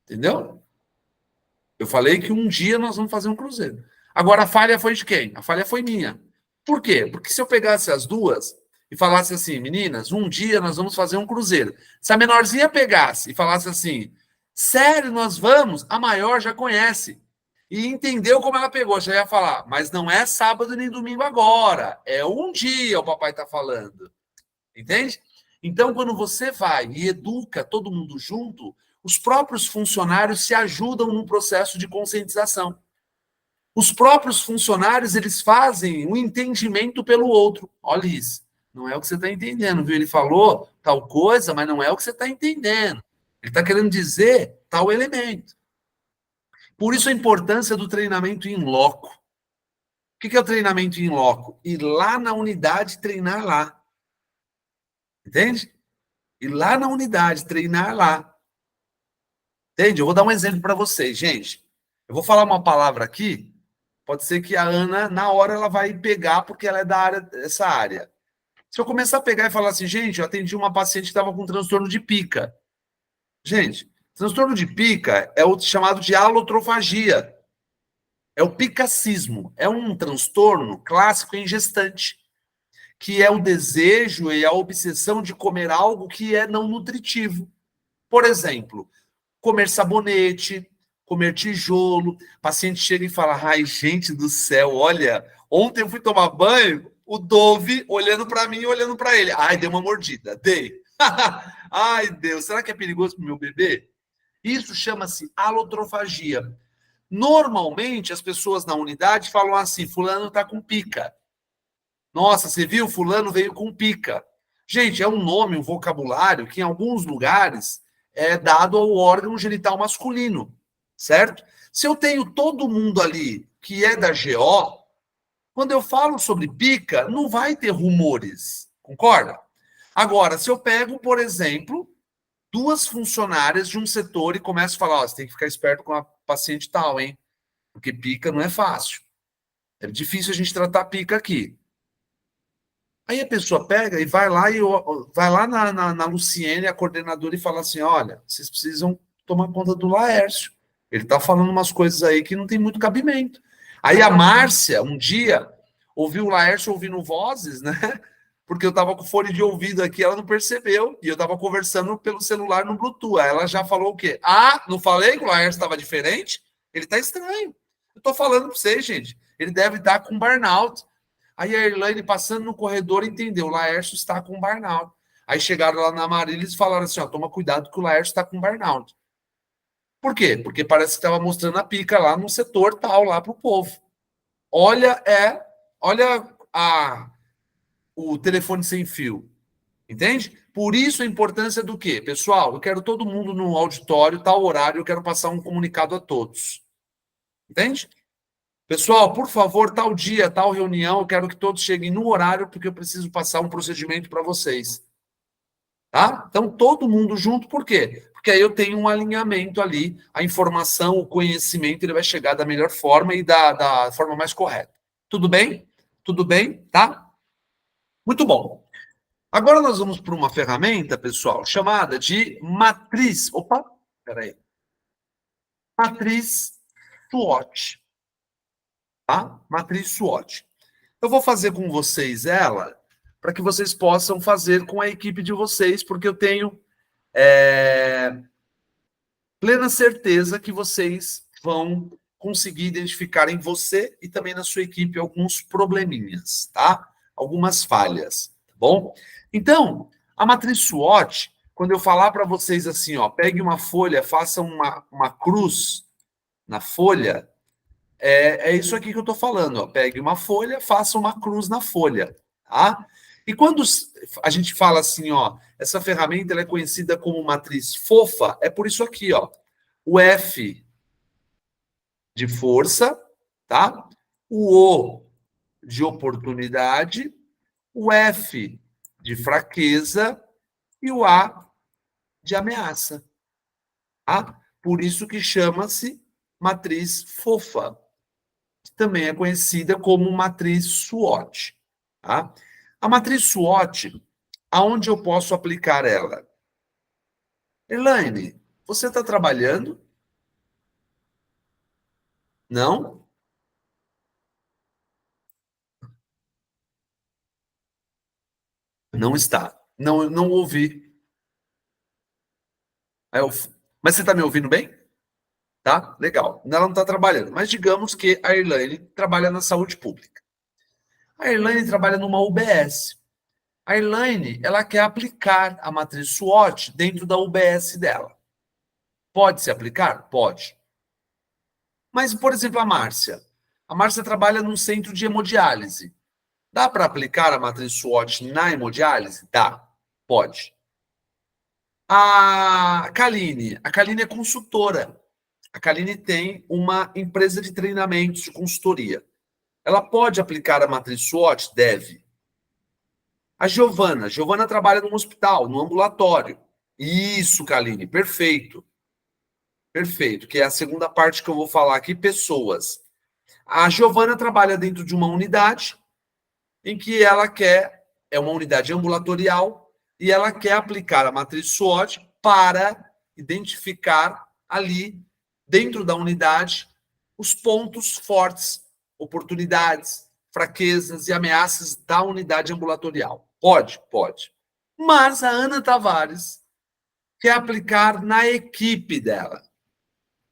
Entendeu? Eu falei que um dia nós vamos fazer um cruzeiro. Agora, a falha foi de quem? A falha foi minha. Por quê? Porque se eu pegasse as duas e falasse assim, meninas, um dia nós vamos fazer um cruzeiro. Se a menorzinha pegasse e falasse assim, sério, nós vamos? A maior já conhece. E entendeu como ela pegou. Já ia falar, mas não é sábado nem domingo agora. É um dia, o papai está falando. Entende? Então, quando você vai e educa todo mundo junto, os próprios funcionários se ajudam no processo de conscientização. Os próprios funcionários, eles fazem um entendimento pelo outro. Olha isso, não é o que você está entendendo, viu? Ele falou tal coisa, mas não é o que você está entendendo. Ele está querendo dizer tal elemento. Por isso a importância do treinamento in loco. O que é o treinamento in loco? Ir lá na unidade treinar lá. Entende? Ir lá na unidade treinar lá. Entende? Eu vou dar um exemplo para vocês, gente. Eu vou falar uma palavra aqui, pode ser que a Ana, na hora, ela vai pegar, porque ela é da área, dessa área. Se eu começar a pegar e falar assim, gente, eu atendi uma paciente que estava com transtorno de pica. Gente, transtorno de pica é o chamado de alotrofagia. É o picacismo. É um transtorno clássico em gestante, que é o desejo e a obsessão de comer algo que é não nutritivo. Por exemplo, comer sabonete, comer tijolo. O paciente chega e fala, ai, gente do céu, olha, ontem eu fui tomar banho, o Dove olhando para mim e olhando para ele. Ai, dei uma mordida, dei. Ai, Deus, será que é perigoso para o meu bebê? Isso chama-se alotrofagia. Normalmente, as pessoas na unidade falam assim, fulano está com pica. Nossa, você viu? Fulano veio com pica. Gente, é um nome, um vocabulário que em alguns lugares é dado ao órgão genital masculino, certo? Se eu tenho todo mundo ali que é da GO, quando eu falo sobre pica, não vai ter rumores, concorda? Agora, se eu pego, por exemplo, duas funcionárias de um setor e começo a falar, ó, você tem que ficar esperto com a paciente tal, hein? Porque pica não é fácil. É difícil a gente tratar pica aqui. Aí a pessoa pega e vai lá na Luciene, a coordenadora, e fala assim, olha, vocês precisam tomar conta do Laércio. Ele está falando umas coisas aí que não tem muito cabimento. Aí a Márcia, um dia, ouviu o Laércio ouvindo vozes, né? Porque eu estava com fone de ouvido aqui, ela não percebeu, e eu estava conversando pelo celular no Bluetooth. Aí ela já falou o quê? Ah, não falei que o Laércio estava diferente? Ele está estranho. Eu estou falando para vocês, gente. Ele deve estar com burnout. Aí a Irlane, passando no corredor, entendeu. O Laércio está com burnout. Aí chegaram lá na Marília e falaram assim, ó, toma cuidado que o Laércio está com burnout. Por quê? Porque parece que estava mostrando a pica lá no setor tal, lá para o povo. Olha o telefone sem fio. Entende? Por isso a importância do quê? Pessoal, eu quero todo mundo no auditório, tal horário, eu quero passar um comunicado a todos. Entende? Pessoal, por favor, tal dia, tal reunião, eu quero que todos cheguem no horário, porque eu preciso passar um procedimento para vocês. Tá? Então, todo mundo junto, por quê? Porque aí eu tenho um alinhamento ali, a informação, o conhecimento, ele vai chegar da melhor forma e da forma mais correta. Tudo bem? Tudo bem? Tá? Muito bom. Agora nós vamos para uma ferramenta, pessoal, chamada de matriz. Opa, peraí. Matriz SWOT. Tá? Matriz SWOT. Eu vou fazer com vocês ela, para que vocês possam fazer com a equipe de vocês, porque eu tenho plena certeza que vocês vão conseguir identificar em você e também na sua equipe alguns probleminhas, tá? Algumas falhas, tá bom? Então, a matriz SWOT, quando eu falar para vocês assim, ó, pegue uma folha, faça uma cruz na folha, é isso aqui que eu estou falando. Ó. Pegue uma folha, faça uma cruz na folha. Tá? E quando a gente fala assim, ó, essa ferramenta ela é conhecida como matriz fofa, é por isso aqui, ó. O F de força, tá? O de oportunidade, o F de fraqueza e o A de ameaça. Tá? Por isso que chama-se matriz fofa. Também é conhecida como matriz SWOT. Tá? A matriz SWOT, aonde eu posso aplicar ela? Elaine, você está trabalhando? Não? Não está. Não, não ouvi. Mas você está me ouvindo bem? Tá? Legal. Ela não está trabalhando. Mas digamos que a Elaine trabalha na saúde pública. A Elaine trabalha numa UBS. A Elaine, ela quer aplicar a matriz SWOT dentro da UBS dela. Pode se aplicar? Pode. Mas, por exemplo, a Márcia. A Márcia trabalha num centro de hemodiálise. Dá para aplicar a matriz SWOT na hemodiálise? Dá. Pode. A Kaline é consultora. A Kaline tem uma empresa de treinamentos, de consultoria. Ela pode aplicar a matriz SWOT? Deve. A Giovana trabalha num hospital, num ambulatório. Isso, Kaline, perfeito. Perfeito, que é a segunda parte que eu vou falar aqui, pessoas. A Giovana trabalha dentro de uma unidade em que ela é uma unidade ambulatorial, e ela quer aplicar a matriz SWOT para identificar ali, dentro da unidade, os pontos fortes, oportunidades, fraquezas e ameaças da unidade ambulatorial. Pode? Pode. Mas a Ana Tavares quer aplicar na equipe dela.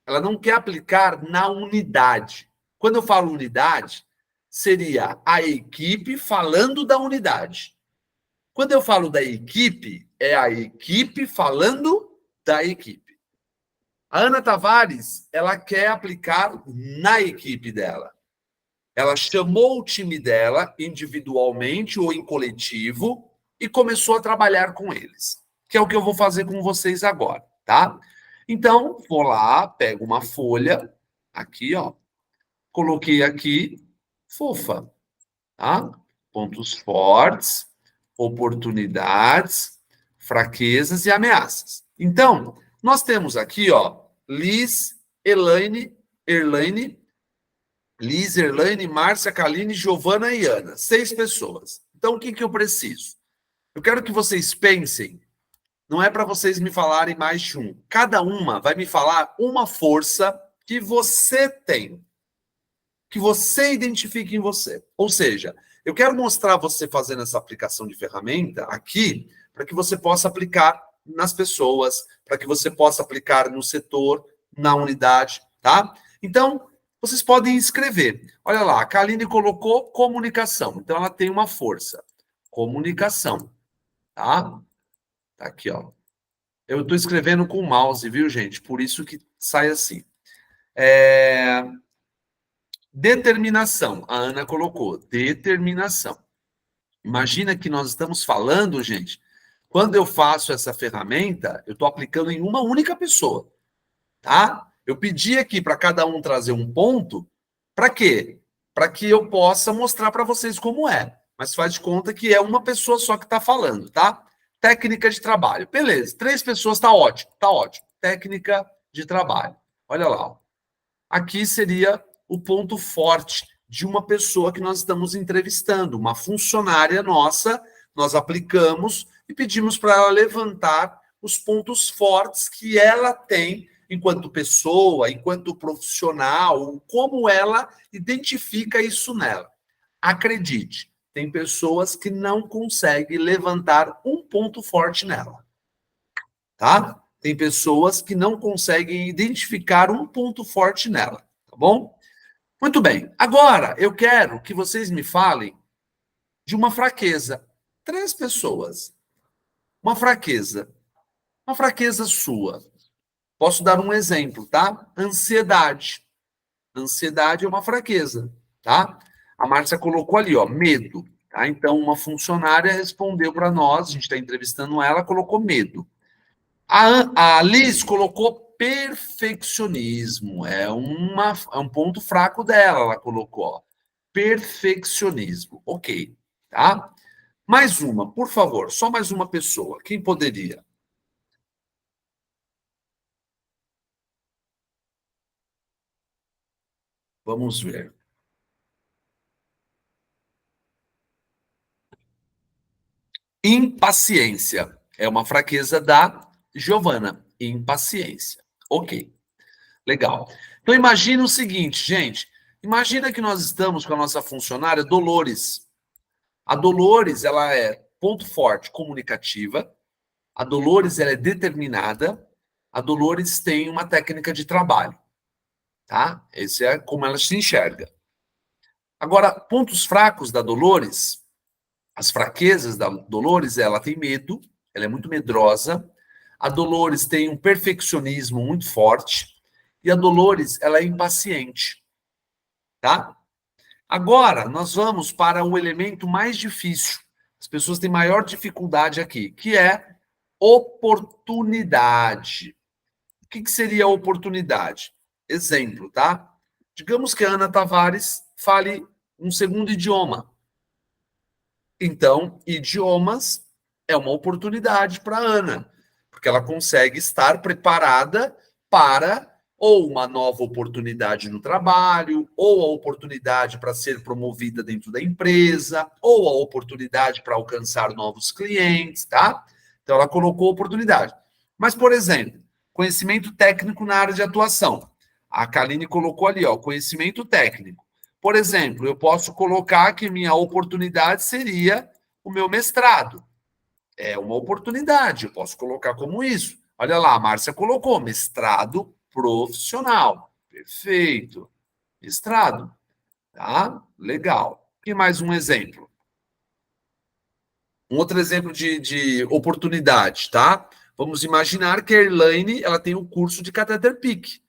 Ela não quer aplicar na unidade. Quando eu falo unidade, seria a equipe falando da unidade. Quando eu falo da equipe, é a equipe falando da equipe. A Ana Tavares, ela quer aplicar na equipe dela. Ela chamou o time dela, individualmente ou em coletivo, e começou a trabalhar com eles, que é o que eu vou fazer com vocês agora, tá? Então, vou lá, pego uma folha, aqui, ó, coloquei aqui, fofa, tá? Pontos fortes, oportunidades, fraquezas e ameaças. Então, nós temos aqui, ó, Liz, Elaine, Márcia, Kaline, Giovana e Ana. 6 pessoas. Então, o que eu preciso? Eu quero que vocês pensem, não é para vocês me falarem mais de um. Cada uma vai me falar uma força que você tem, que você identifique em você. Ou seja, eu quero mostrar você fazendo essa aplicação de ferramenta aqui, para que você possa aplicar nas pessoas, para que você possa aplicar no setor, na unidade, tá? Então, vocês podem escrever. Olha lá, a Kaline colocou comunicação. Então, ela tem uma força. Comunicação, tá? Tá aqui, ó. Eu estou escrevendo com o mouse, viu, gente? Por isso que sai assim. Determinação. A Ana colocou. Determinação. Imagina que nós estamos falando, gente, quando eu faço essa ferramenta, eu estou aplicando em uma única pessoa, tá? Eu pedi aqui para cada um trazer um ponto, para quê? Para que eu possa mostrar para vocês como é. Mas faz de conta que é uma pessoa só que está falando, tá? Técnica de trabalho. Beleza, 3 pessoas, tá ótimo, tá ótimo. Técnica de trabalho. Olha lá, ó. Aqui seria o ponto forte de uma pessoa que nós estamos entrevistando, uma funcionária nossa, nós aplicamos e pedimos para ela levantar os pontos fortes que ela tem enquanto pessoa, enquanto profissional, como ela identifica isso nela. Acredite, tem pessoas que não conseguem levantar um ponto forte nela, tá? Tem pessoas que não conseguem identificar um ponto forte nela, tá bom? Muito bem. Agora, eu quero que vocês me falem de uma fraqueza. 3 pessoas. Uma fraqueza. Uma fraqueza sua. Posso dar um exemplo, tá? Ansiedade. Ansiedade é uma fraqueza, tá? A Márcia colocou ali, ó, medo. Tá? Então, uma funcionária respondeu para nós, a gente está entrevistando ela, colocou medo. A Liz colocou perfeccionismo. É um ponto fraco dela, ela colocou. Ó, perfeccionismo. Ok, tá? Mais uma, por favor, só mais uma pessoa. Quem poderia? Vamos ver. Impaciência. É uma fraqueza da Giovana. Impaciência. Ok, legal. Então imagine o seguinte, gente. Imagina que nós estamos com a nossa funcionária Dolores. A Dolores, ela é ponto forte, comunicativa. A Dolores, ela é determinada. A Dolores tem uma técnica de trabalho, tá? Esse é como ela se enxerga. Agora, pontos fracos da Dolores, as fraquezas da Dolores, ela tem medo, ela é muito medrosa. A Dolores tem um perfeccionismo muito forte. E a Dolores, ela é impaciente, tá? Agora, nós vamos para o elemento mais difícil. As pessoas têm maior dificuldade aqui, que é oportunidade. O que seria oportunidade? Exemplo, tá? Digamos que a Ana Tavares fale um segundo idioma. Então, idiomas é uma oportunidade para a Ana, porque ela consegue estar preparada para ou uma nova oportunidade no trabalho, ou a oportunidade para ser promovida dentro da empresa, ou a oportunidade para alcançar novos clientes, tá? Então, ela colocou oportunidade. Mas, por exemplo, conhecimento técnico na área de atuação. A Kaline colocou ali, ó, conhecimento técnico. Por exemplo, eu posso colocar que minha oportunidade seria o meu mestrado. É uma oportunidade, eu posso colocar como isso. Olha lá, a Márcia colocou mestrado profissional. Perfeito. Mestrado. Tá? Legal. E mais um exemplo. Um outro exemplo de oportunidade, tá? Vamos imaginar que a Elaine, ela tem um curso de catéter PIC.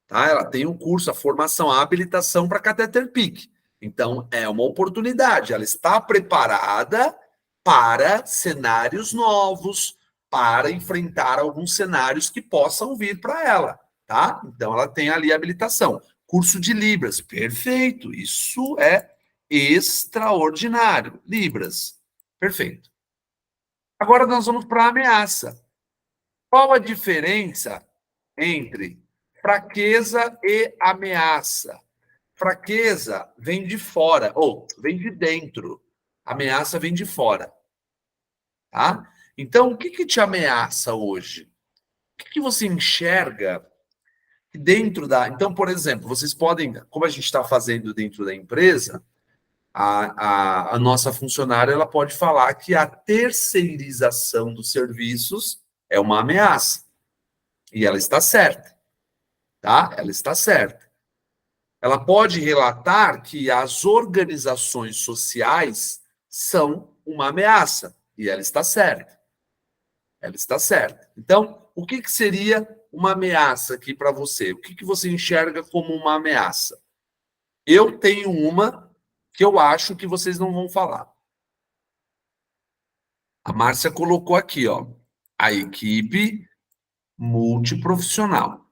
Tá? Ela tem um curso, a formação, a habilitação para catéter PIC. Então, é uma oportunidade. Ela está preparada para cenários novos, para enfrentar alguns cenários que possam vir para ela. Tá? Então, ela tem ali a habilitação. Curso de Libras. Perfeito. Isso é extraordinário. Libras. Perfeito. Agora nós vamos para a ameaça. Qual a diferença entre fraqueza e ameaça? Fraqueza vem de fora, ou vem de dentro. Ameaça vem de fora. Tá? Então, o que te ameaça hoje? O que você enxerga dentro da... Então, por exemplo, vocês podem, como a gente está fazendo dentro da empresa, a nossa funcionária ela pode falar que a terceirização dos serviços é uma ameaça. E ela está certa. Tá? Ela está certa. Ela pode relatar que as organizações sociais são uma ameaça. E ela está certa. Ela está certa. Então, o que seria uma ameaça aqui para você? O que você enxerga como uma ameaça? Eu tenho uma que eu acho que vocês não vão falar. A Márcia colocou aqui, ó, a equipe multiprofissional.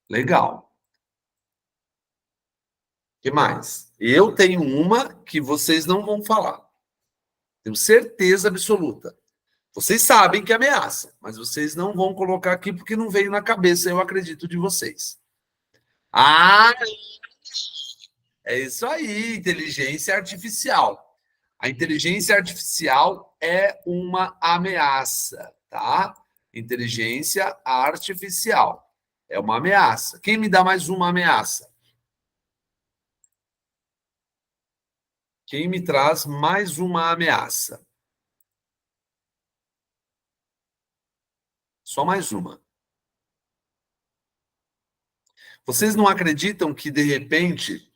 Legal. O que mais? Eu tenho uma que vocês não vão falar. Tenho certeza absoluta. Vocês sabem que é ameaça, mas vocês não vão colocar aqui porque não veio na cabeça, eu acredito, de vocês. Ah, é isso aí, inteligência artificial. A inteligência artificial é uma ameaça, tá? Inteligência artificial é uma ameaça. Quem me dá mais uma ameaça? Quem me traz mais uma ameaça? Só mais uma. Vocês não acreditam que, de repente,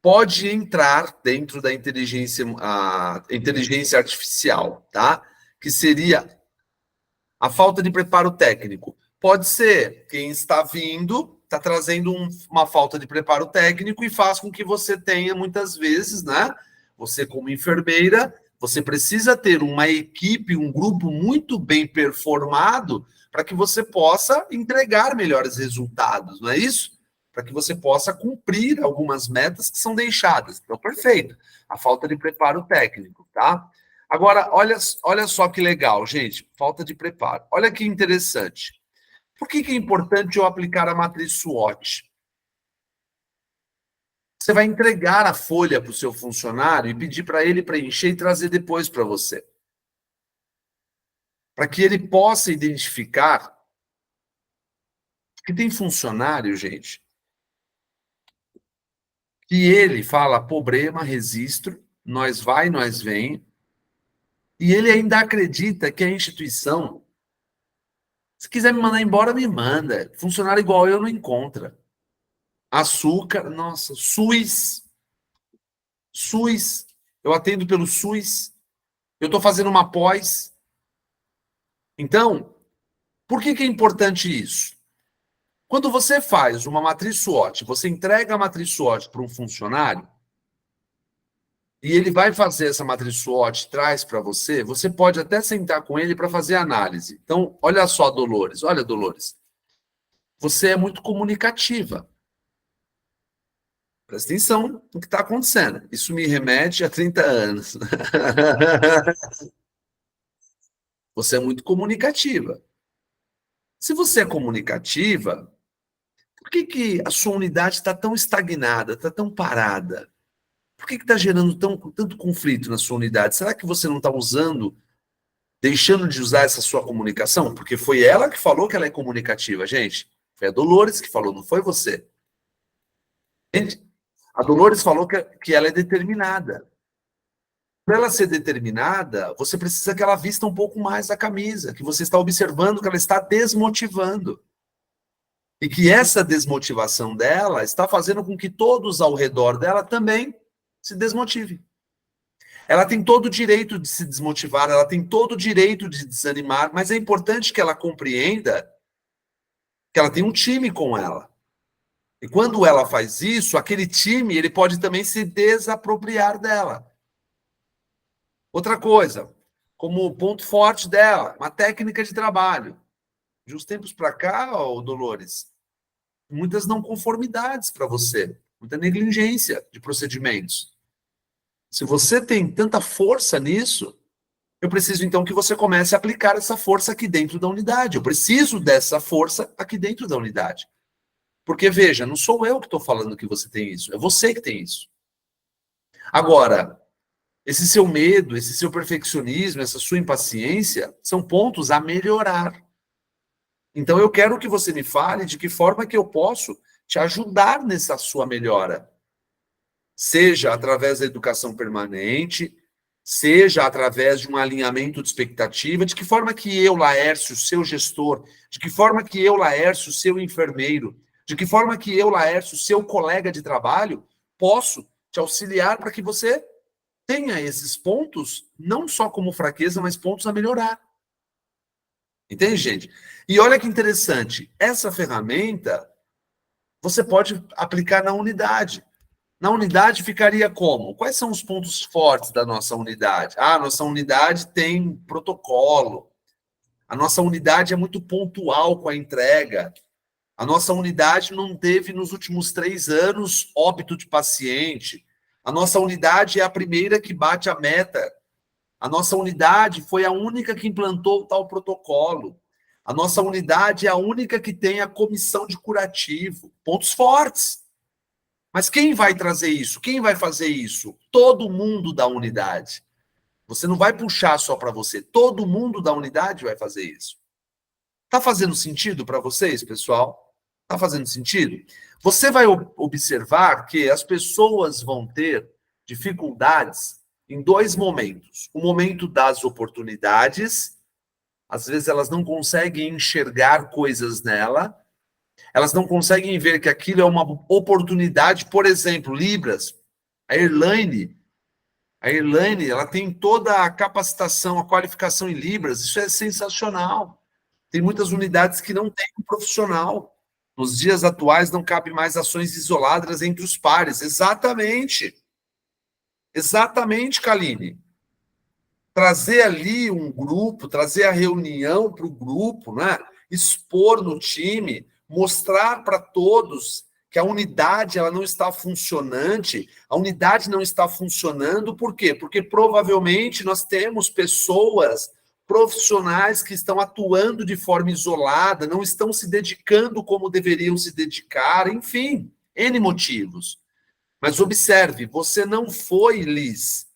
pode entrar dentro da inteligência, a inteligência artificial, tá? que seria a falta de preparo técnico? Pode ser quem está vindo, está trazendo uma falta de preparo técnico e faz com que você tenha, muitas vezes, né? Você, como enfermeira, você precisa ter uma equipe, um grupo muito bem performado para que você possa entregar melhores resultados, não é isso? Para que você possa cumprir algumas metas que são deixadas. Então, perfeito. A falta de preparo técnico, tá? Agora, olha só que legal, gente. Falta de preparo. Olha que interessante. Por que é importante eu aplicar a matriz SWOT? Você vai entregar a folha para o seu funcionário e pedir para ele preencher e trazer depois para você. Para que ele possa identificar. Porque tem funcionário, gente, que ele fala problema, registro, nós vai, nós vem, e ele ainda acredita que a instituição, se quiser me mandar embora, me manda. Funcionário igual eu não encontra. Açúcar, nossa, SUS, eu atendo pelo SUS, eu estou fazendo uma pós. Então, por que é importante isso? Quando você faz uma matriz SWOT, você entrega a matriz SWOT para um funcionário, e ele vai fazer essa matriz SWOT, traz para você, você pode até sentar com ele para fazer análise. Então, olha só, Dolores, olha, Dolores, você é muito comunicativa. Presta atenção no que está acontecendo. Isso me remete a 30 anos. Você é muito comunicativa. Se você é comunicativa, por que a sua unidade está tão estagnada, está tão parada? Por que está gerando tanto conflito na sua unidade? Será que você não está deixando de usar essa sua comunicação? Porque foi ela que falou que ela é comunicativa, gente. Foi a Dolores que falou, não foi você. Gente, a Dolores falou que ela é determinada. Para ela ser determinada, você precisa que ela vista um pouco mais a camisa, que você está observando que ela está desmotivando. E que essa desmotivação dela está fazendo com que todos ao redor dela também se desmotivem. Ela tem todo o direito de se desmotivar, ela tem todo o direito de desanimar, mas é importante que ela compreenda que ela tem um time com ela. E quando ela faz isso, aquele time, ele pode também se desapropriar dela. Outra coisa, como ponto forte dela, uma técnica de trabalho. De uns tempos para cá, Dolores, muitas não conformidades para você, muita negligência de procedimentos. Se você tem tanta força nisso, eu preciso então que você comece a aplicar essa força aqui dentro da unidade. Eu preciso dessa força aqui dentro da unidade. Porque, veja, não sou eu que estou falando que você tem isso, é você que tem isso. Agora, esse seu medo, esse seu perfeccionismo, essa sua impaciência, são pontos a melhorar. Então, eu quero que você me fale de que forma que eu posso te ajudar nessa sua melhora. Seja através da educação permanente, seja através de um alinhamento de expectativa, de que forma que eu, Laércio, seu gestor, de que forma que eu, Laércio, seu enfermeiro, de que forma que eu, Laércio, seu colega de trabalho, posso te auxiliar para que você tenha esses pontos, não só como fraqueza, mas pontos a melhorar. Entende, gente? E olha que interessante, essa ferramenta você pode aplicar na unidade. Na unidade ficaria como? Quais são os pontos fortes da nossa unidade? Ah, nossa unidade tem protocolo. A nossa unidade é muito pontual com a entrega. A nossa unidade não teve, nos últimos 3 anos, óbito de paciente. A nossa unidade é a primeira que bate a meta. A nossa unidade foi a única que implantou tal protocolo. A nossa unidade é a única que tem a comissão de curativo. Pontos fortes. Mas quem vai trazer isso? Quem vai fazer isso? Todo mundo da unidade. Você não vai puxar só para você. Todo mundo da unidade vai fazer isso. Está fazendo sentido para vocês, pessoal? Está fazendo sentido? Você vai observar que as pessoas vão ter dificuldades em 2 momentos. O momento das oportunidades. Às vezes elas não conseguem enxergar coisas nela. Elas não conseguem ver que aquilo é uma oportunidade. Por exemplo, Libras, a Erlaine A Elaine, ela tem toda a capacitação, a qualificação em Libras, isso é sensacional. Tem muitas unidades que não têm um profissional. Nos dias atuais não cabe mais ações isoladas entre os pares. Exatamente. Exatamente, Kaline. Trazer ali um grupo, trazer a reunião para o grupo, né? Expor no time, mostrar para todos que a unidade ela não está funcionante, a unidade não está funcionando, por quê? Porque provavelmente nós temos pessoas profissionais que estão atuando de forma isolada, não estão se dedicando como deveriam se dedicar, enfim, N motivos. Mas observe, você não foi, Liz,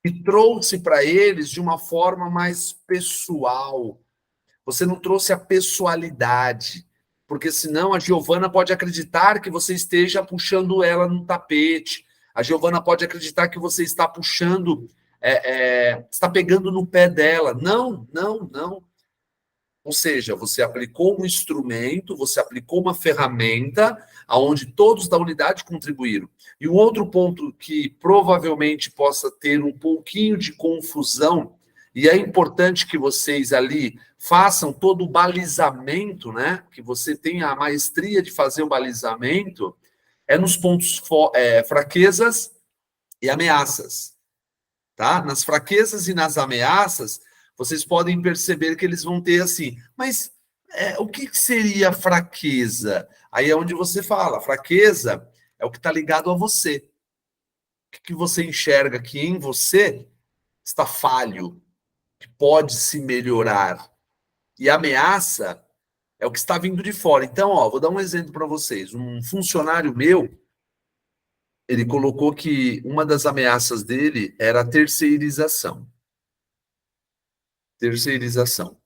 e trouxe para eles de uma forma mais pessoal. Você não trouxe a pessoalidade, porque senão a Giovana pode acreditar que você esteja puxando ela no tapete. A Giovana pode acreditar que você está puxando, está pegando no pé dela. Não, não, não. Ou seja, você aplicou um instrumento, você aplicou uma ferramenta aonde todos da unidade contribuíram. E um outro ponto que provavelmente possa ter um pouquinho de confusão, e é importante que vocês ali façam todo o balizamento, né? Que você tenha a maestria de fazer o balizamento, é nos pontos fraquezas e ameaças, tá? Nas fraquezas e nas ameaças, vocês podem perceber que eles vão ter assim, mas o que seria fraqueza? Aí é onde você fala, fraqueza é o que está ligado a você. O que você enxerga que em você está falho, que pode se melhorar. E ameaça é o que está vindo de fora. Então, vou dar um exemplo para vocês. Um funcionário meu, ele colocou que uma das ameaças dele era a terceirização. Terceirização.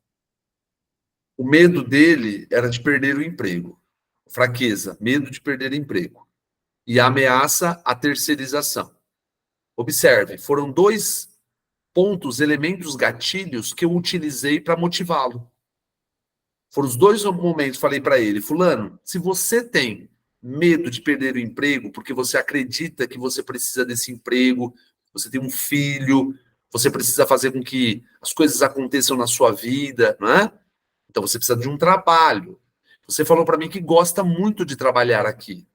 O medo dele era de perder o emprego. Fraqueza, medo de perder o emprego. E a ameaça, a terceirização. Observe, foram 2 pontos, elementos, gatilhos que eu utilizei para motivá-lo. Foram os 2 momentos, falei para ele, fulano, se você tem medo de perder o emprego, porque você acredita que você precisa desse emprego, você tem um filho, você precisa fazer com que as coisas aconteçam na sua vida, não é? Então você precisa de um trabalho. Você falou para mim que gosta muito de trabalhar aqui.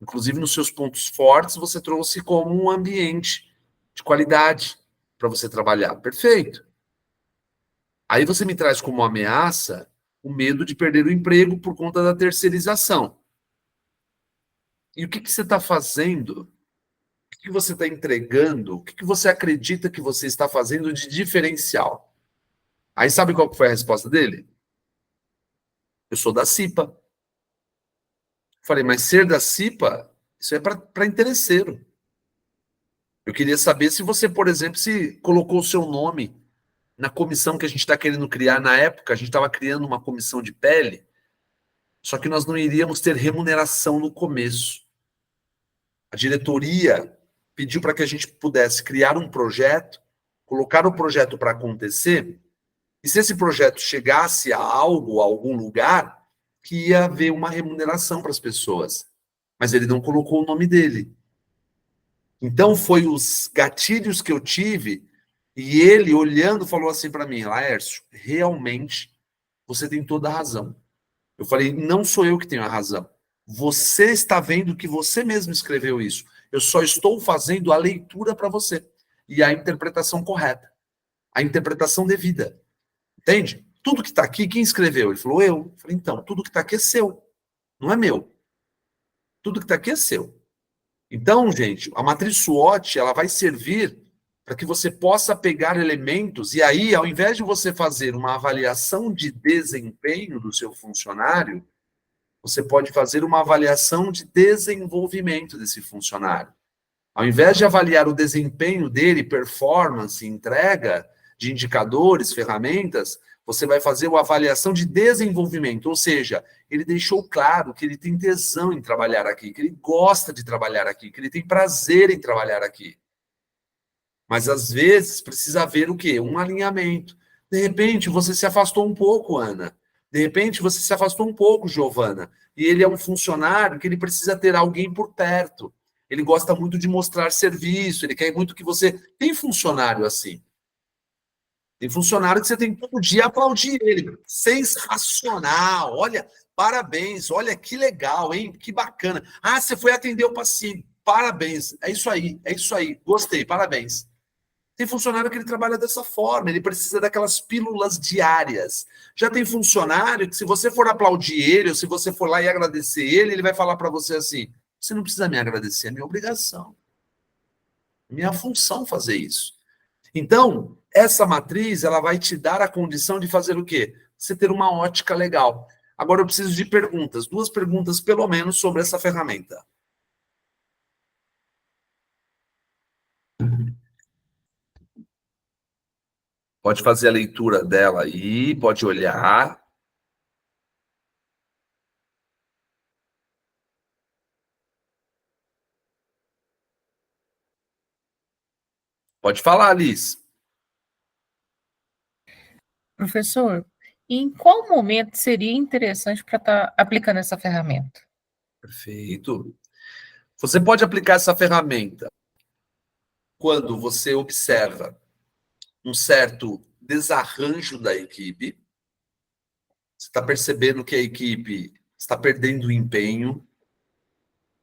Inclusive, nos seus pontos fortes, você trouxe como um ambiente de qualidade para você trabalhar. Perfeito. Aí você me traz como ameaça o medo de perder o emprego por conta da terceirização. E o que você está fazendo? O que você está entregando? O que você acredita que você está fazendo de diferencial? Aí sabe qual foi a resposta dele? Eu sou da CIPA. Falei, mas ser da CIPA, isso é para interesseiro. Eu queria saber se você, por exemplo, se colocou o seu nome na comissão que a gente está querendo criar. Na época, a gente estava criando uma comissão de pele, só que nós não iríamos ter remuneração no começo. A diretoria pediu para que a gente pudesse criar um projeto, colocar o projeto para acontecer, e se esse projeto chegasse a algo, a algum lugar, que ia haver uma remuneração para as pessoas. Mas ele não colocou o nome dele. Então, foi os gatilhos que eu tive, e ele, olhando, falou assim para mim, Laércio, realmente, você tem toda a razão. Eu falei, não sou eu que tenho a razão. Você está vendo que você mesmo escreveu isso. Eu só estou fazendo a leitura para você. E a interpretação correta. A interpretação devida. Entende? Tudo que está aqui, quem escreveu? Ele falou, eu. Falei, então, tudo que está aqui é seu. Não é meu. Tudo que está aqui é seu. Então, gente, a matriz SWOT, ela vai servir para que você possa pegar elementos e aí, ao invés de você fazer uma avaliação de desempenho do seu funcionário, você pode fazer uma avaliação de desenvolvimento desse funcionário. Ao invés de avaliar o desempenho dele, performance, entrega de indicadores, ferramentas, você vai fazer uma avaliação de desenvolvimento, ou seja, ele deixou claro que ele tem tesão em trabalhar aqui, que ele gosta de trabalhar aqui, que ele tem prazer em trabalhar aqui. Mas, às vezes, precisa haver o quê? Um alinhamento. De repente, você se afastou um pouco, Ana. De repente, você se afastou um pouco, Giovana. E ele é um funcionário que ele precisa ter alguém por perto. ele gosta muito de mostrar serviço, ele quer muito que você... Tem funcionário assim. Tem funcionário que você tem que todo dia aplaudir ele. Sensacional! Olha, parabéns, olha que legal, hein? Que bacana. Ah, você foi atender o paciente. Parabéns. É isso aí. Gostei, parabéns. Tem funcionário que ele trabalha dessa forma, ele precisa daquelas pílulas diárias. Já tem funcionário que se você for aplaudir ele, ou se você for lá e agradecer ele vai falar para você assim, você não precisa me agradecer, é minha obrigação. É minha função fazer isso. Então, essa matriz, ela vai te dar a condição de fazer o quê? Você ter uma ótica legal. Agora eu preciso de perguntas, 2 perguntas pelo menos sobre essa ferramenta. Pode fazer a leitura dela aí, pode olhar. Pode falar, Liz. Professor, em qual momento seria interessante para estar aplicando essa ferramenta? Perfeito. Você pode aplicar essa ferramenta quando você observa um certo desarranjo da equipe, você está percebendo que a equipe está perdendo empenho,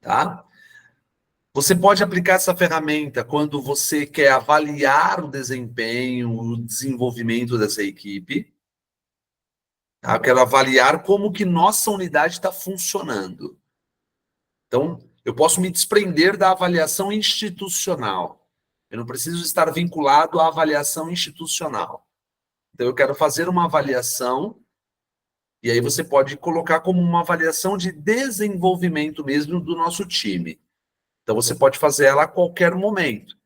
tá? Você pode aplicar essa ferramenta quando você quer avaliar o desempenho, o desenvolvimento dessa equipe. Tá? Eu quero avaliar como que nossa unidade está funcionando. Então, eu posso me desprender da avaliação institucional. Eu não preciso estar vinculado à avaliação institucional. Então, eu quero fazer uma avaliação, e aí você pode colocar como uma avaliação de desenvolvimento mesmo do nosso time. Então, você pode fazer ela a qualquer momento.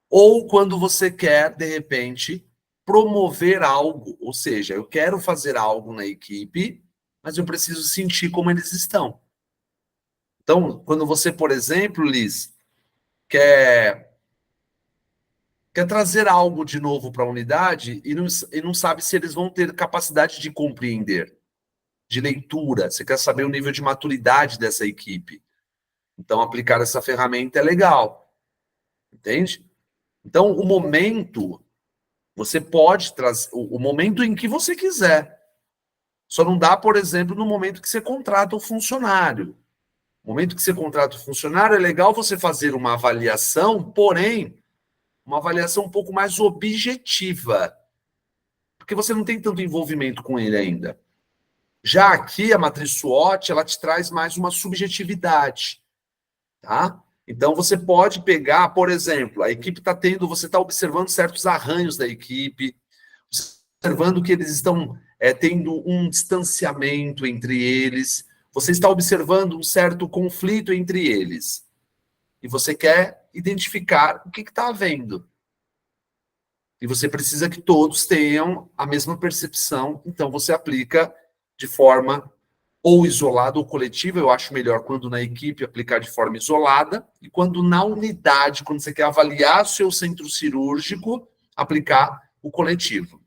Ou quando você quer, de repente, promover algo. Ou seja, eu quero fazer algo na equipe, mas eu preciso sentir como eles estão. Então, quando você, por exemplo, Liz, quer trazer algo de novo para a unidade e não sabe se eles vão ter capacidade de compreender, de leitura, você quer saber o nível de maturidade dessa equipe. Então, aplicar essa ferramenta é legal. Entende? Então, o momento, você pode trazer o momento em que você quiser. Só não dá, por exemplo, no momento que você contrata o funcionário. No momento que você contrata o funcionário, é legal você fazer uma avaliação, porém, uma avaliação um pouco mais objetiva. Porque você não tem tanto envolvimento com ele ainda. Já aqui, a matriz SWOT, ela te traz mais uma subjetividade. Tá? Então, você pode pegar, por exemplo, a equipe está tendo, você está observando certos arranhos da equipe, observando que eles estão tendo um distanciamento entre eles, você está observando um certo conflito entre eles. E você quer identificar o que está havendo. E você precisa que todos tenham a mesma percepção, então você aplica de forma ou isolada ou coletiva, eu acho melhor quando na equipe aplicar de forma isolada, e quando na unidade, quando você quer avaliar o seu centro cirúrgico, aplicar o coletivo.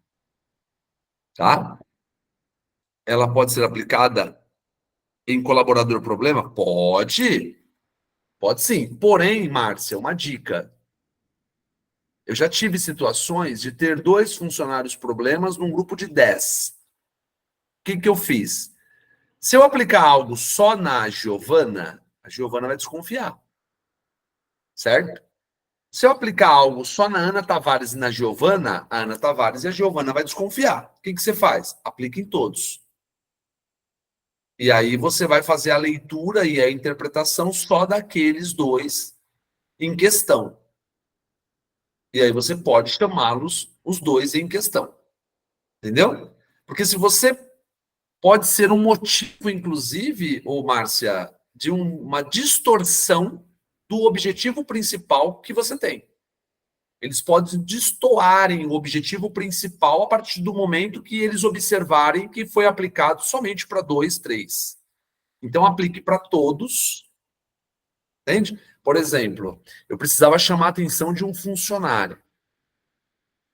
Tá? Ela pode ser aplicada em colaborador problema? Pode. Pode sim. Porém, Márcia, uma dica. Eu já tive situações de ter 2 funcionários problemas num grupo de 10. O que eu fiz? Se eu aplicar algo só na Giovana, a Giovana vai desconfiar. Certo? Se eu aplicar algo só na Ana Tavares e na Giovana, a Ana Tavares e a Giovana vai desconfiar. O que você faz? Aplica em todos. E aí você vai fazer a leitura e a interpretação só daqueles 2 em questão. E aí você pode chamá-los os 2 em questão. Entendeu? Porque se você pode ser um motivo, inclusive, ô Márcia, de uma distorção do objetivo principal que você tem. Eles podem destoarem o objetivo principal a partir do momento que eles observarem que foi aplicado somente para 2, 3. Então, aplique para todos. Entende? Por exemplo, eu precisava chamar a atenção de um funcionário.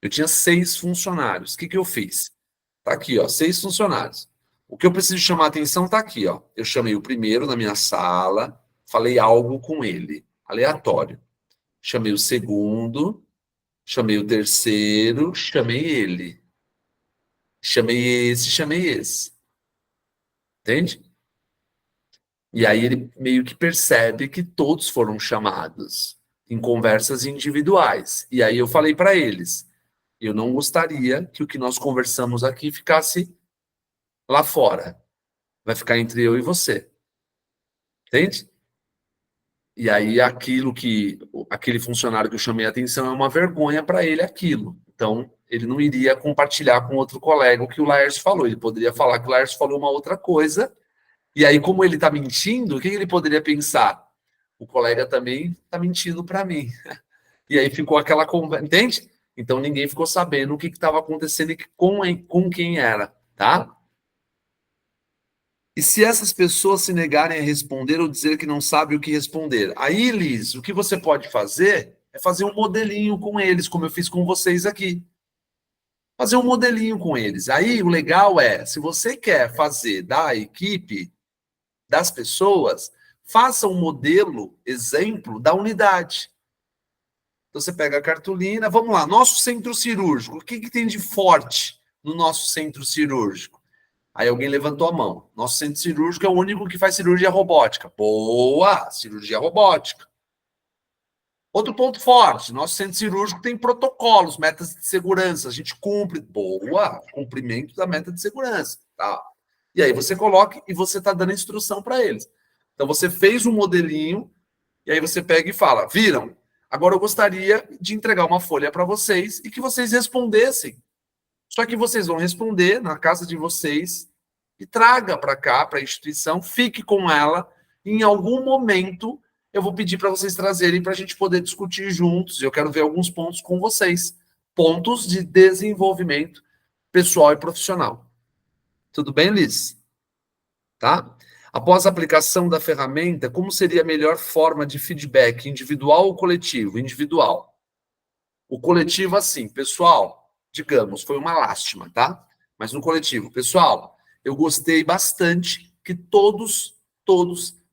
Eu tinha 6 funcionários. O que eu fiz? Tá aqui, ó, 6 funcionários. O que eu preciso chamar a atenção tá aqui, ó. Eu chamei o primeiro na minha sala, falei algo com ele, aleatório. Chamei o segundo, chamei o terceiro, chamei ele. Chamei esse. Entende? E aí ele meio que percebe que todos foram chamados em conversas individuais. E aí eu falei para eles, eu não gostaria que o que nós conversamos aqui ficasse lá fora. Vai ficar entre eu e você. Entende? E aí aquele funcionário que eu chamei a atenção é uma vergonha para ele aquilo. Então, ele não iria compartilhar com outro colega o que o Laércio falou. Ele poderia falar que o Laércio falou uma outra coisa. E aí, como ele está mentindo, o que ele poderia pensar? O colega também está mentindo para mim. E aí ficou aquela conversa, entende? Então, ninguém ficou sabendo o que estava acontecendo e com quem era, tá? E se essas pessoas se negarem a responder ou dizer que não sabem o que responder? Aí, Liz, o que você pode fazer é fazer um modelinho com eles, como eu fiz com vocês aqui. Fazer um modelinho com eles. Aí, o legal é, se você quer fazer da equipe, das pessoas, faça um modelo, exemplo, da unidade. Então, você pega a cartolina, vamos lá, nosso centro cirúrgico, o que tem de forte no nosso centro cirúrgico? Aí alguém levantou a mão. Nosso centro cirúrgico é o único que faz cirurgia robótica. Boa! Cirurgia robótica. Outro ponto forte. Nosso centro cirúrgico tem protocolos, metas de segurança. A gente cumpre. Boa! Cumprimento da meta de segurança. Tá. E aí você coloca e você está dando instrução para eles. Então você fez um modelinho e aí você pega e fala, viram? Agora eu gostaria de entregar uma folha para vocês e que vocês respondessem. Só que vocês vão responder na casa de vocês e traga para cá, para a instituição, fique com ela. E em algum momento eu vou pedir para vocês trazerem para a gente poder discutir juntos. Eu quero ver alguns pontos com vocês. Pontos de desenvolvimento pessoal e profissional. Tudo bem, Liz? Tá? Após a aplicação da ferramenta, como seria a melhor forma de feedback, individual ou coletivo? Individual. O coletivo, assim, pessoal, digamos, foi uma lástima, tá? Mas no coletivo, pessoal, eu gostei bastante que todos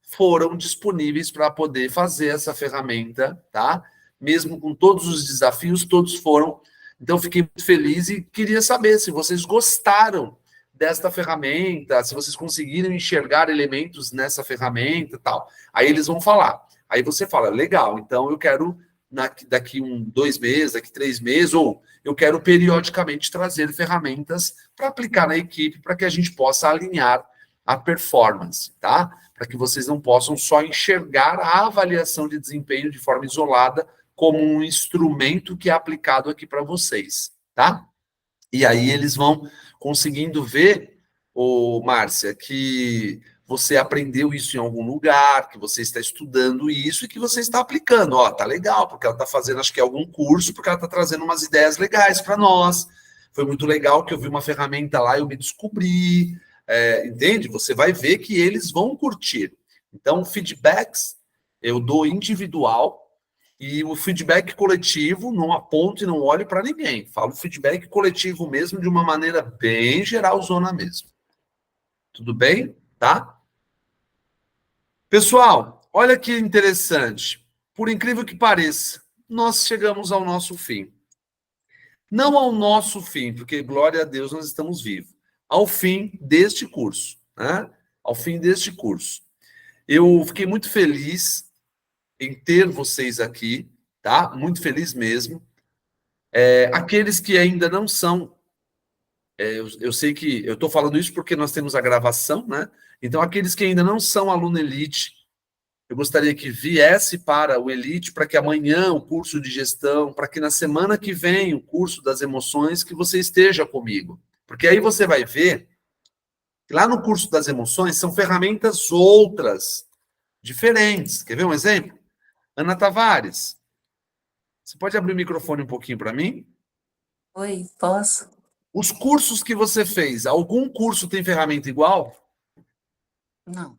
foram disponíveis para poder fazer essa ferramenta, tá? Mesmo com todos os desafios, todos foram. Então, fiquei muito feliz e queria saber se vocês gostaram desta ferramenta, se vocês conseguiram enxergar elementos nessa ferramenta e tal. Aí eles vão falar. Aí você fala, legal, então eu quero daqui 2 meses, daqui 3 meses, ou eu quero periodicamente trazer ferramentas para aplicar na equipe, para que a gente possa alinhar a performance, tá? Para que vocês não possam só enxergar a avaliação de desempenho de forma isolada como um instrumento que é aplicado aqui para vocês, tá? E aí eles vão conseguindo ver, Márcia, que você aprendeu isso em algum lugar, que você está estudando isso e que você está aplicando. Ó, tá legal, porque ela está fazendo, acho que algum curso, porque ela está trazendo umas ideias legais para nós. Foi muito legal que eu vi uma ferramenta lá e eu me descobri. Entende? Você vai ver que eles vão curtir. Então, feedbacks eu dou individual e o feedback coletivo não aponto e não olho para ninguém. Falo feedback coletivo mesmo de uma maneira bem geralzona mesmo. Tudo bem? Tá? Pessoal, olha que interessante. Por incrível que pareça, nós chegamos ao nosso fim. Não ao nosso fim, porque, glória a Deus, nós estamos vivos. Ao fim deste curso, né? Ao fim deste curso. Eu fiquei muito feliz em ter vocês aqui, tá? Muito feliz mesmo. Aqueles que ainda não são, eu sei que eu estou falando isso porque nós temos a gravação, né? Então, aqueles que ainda não são aluno Elite, eu gostaria que viesse para o Elite, para que amanhã o curso de gestão, para que na semana que vem o curso das emoções, que você esteja comigo. Porque aí você vai ver que lá no curso das emoções são ferramentas outras, diferentes. Quer ver um exemplo? Ana Tavares, você pode abrir o microfone um pouquinho para mim? Oi, posso? Os cursos que você fez, algum curso tem ferramenta igual? Não.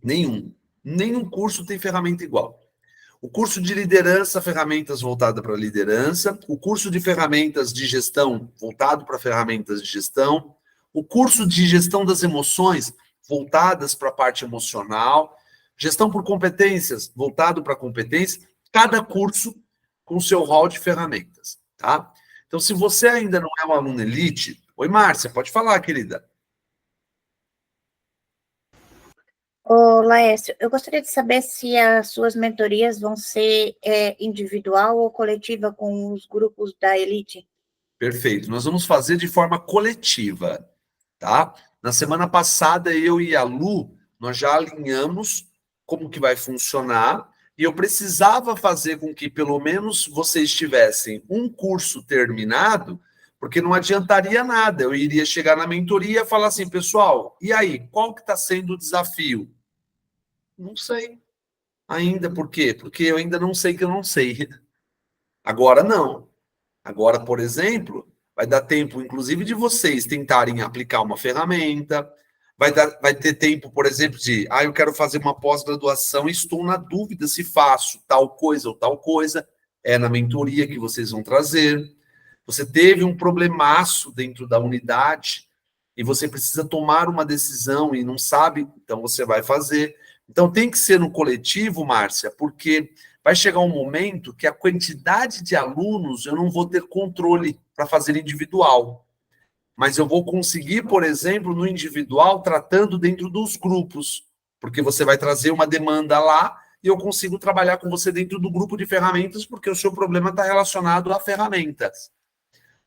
Nenhum. Nenhum curso tem ferramenta igual. O curso de liderança, ferramentas voltadas para liderança. O curso de ferramentas de gestão, voltado para ferramentas de gestão. O curso de gestão das emoções, voltadas para a parte emocional, gestão por competências, voltado para competência, cada curso com o seu hall de ferramentas, tá? Então, se você ainda não é um aluno elite... Oi, Márcia, pode falar, querida. Ô, Laércio, eu gostaria de saber se as suas mentorias vão ser individual ou coletiva com os grupos da elite. Perfeito. Nós vamos fazer de forma coletiva, tá? Na semana passada, eu e a Lu, nós já alinhamos como que vai funcionar, e eu precisava fazer com que, pelo menos, vocês tivessem um curso terminado, porque não adiantaria nada. Eu iria chegar na mentoria e falar assim, pessoal, e aí, qual que está sendo o desafio? Não sei ainda. Por quê? Porque eu ainda não sei que eu não sei. Agora, não. Agora, por exemplo, vai dar tempo, inclusive, de vocês tentarem aplicar uma ferramenta, vai ter tempo, por exemplo, de, eu quero fazer uma pós-graduação e estou na dúvida se faço tal coisa ou tal coisa, é na mentoria que vocês vão trazer. Você teve um problemaço dentro da unidade e você precisa tomar uma decisão e não sabe, então você vai fazer. Então tem que ser no coletivo, Márcia, porque vai chegar um momento que a quantidade de alunos eu não vou ter controle para fazer individual. Mas eu vou conseguir, por exemplo, no individual, tratando dentro dos grupos, porque você vai trazer uma demanda lá e eu consigo trabalhar com você dentro do grupo de ferramentas, porque o seu problema está relacionado a ferramentas.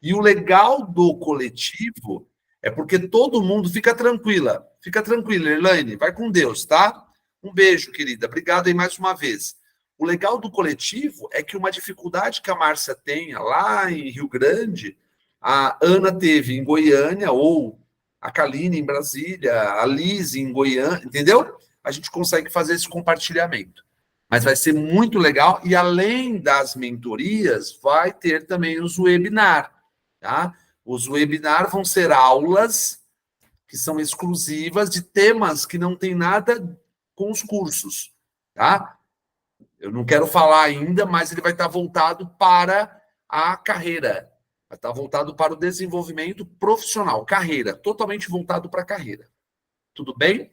E o legal do coletivo é porque todo mundo fica tranquila, Elaine, vai com Deus, tá? Um beijo, querida, obrigado aí mais uma vez. O legal do coletivo é que uma dificuldade que a Márcia tenha lá em Rio Grande, a Ana teve em Goiânia, ou a Kaline em Brasília, a Liz em Goiânia, entendeu? A gente consegue fazer esse compartilhamento. Mas vai ser muito legal, e além das mentorias, vai ter também os webinar, tá? Os webinar vão ser aulas que são exclusivas de temas que não tem nada com os cursos, tá? Eu não quero falar ainda, mas ele vai estar voltado para a carreira, vai estar voltado para o desenvolvimento profissional, carreira, totalmente voltado para a carreira. Tudo bem?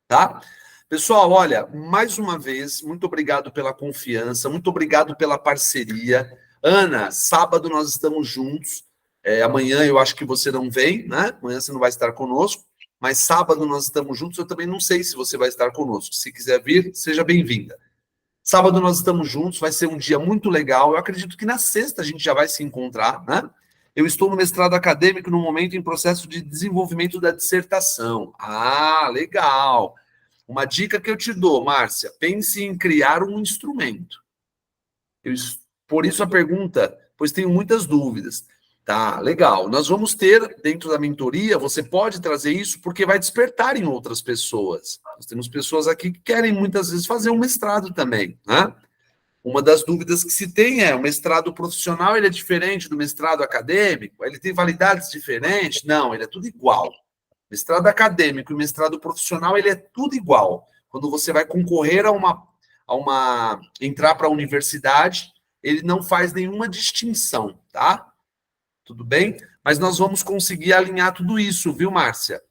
Tá? Pessoal, olha, mais uma vez, muito obrigado pela confiança, muito obrigado pela parceria. Ana, sábado nós estamos juntos, amanhã eu acho que você não vem, né? Amanhã você não vai estar conosco, mas sábado nós estamos juntos, eu também não sei se você vai estar conosco. Se quiser vir, seja bem-vinda. Sábado nós estamos juntos, vai ser um dia muito legal. Eu acredito que na sexta a gente já vai se encontrar, né? Eu estou no mestrado acadêmico no momento em processo de desenvolvimento da dissertação. Legal. Uma dica que eu te dou, Márcia, pense em criar um instrumento. Por isso a pergunta, pois tenho muitas dúvidas. Tá, legal. Nós vamos ter, dentro da mentoria, você pode trazer isso porque vai despertar em outras pessoas. Nós temos pessoas aqui que querem, muitas vezes, fazer um mestrado também, né? Uma das dúvidas que se tem é, o mestrado profissional, ele é diferente do mestrado acadêmico? Ele tem validades diferentes? Não, ele é tudo igual. Mestrado acadêmico e mestrado profissional, ele é tudo igual. Quando você vai concorrer entrar para a universidade, ele não faz nenhuma distinção, tá? Tudo bem? Mas nós vamos conseguir alinhar tudo isso, viu, Márcia?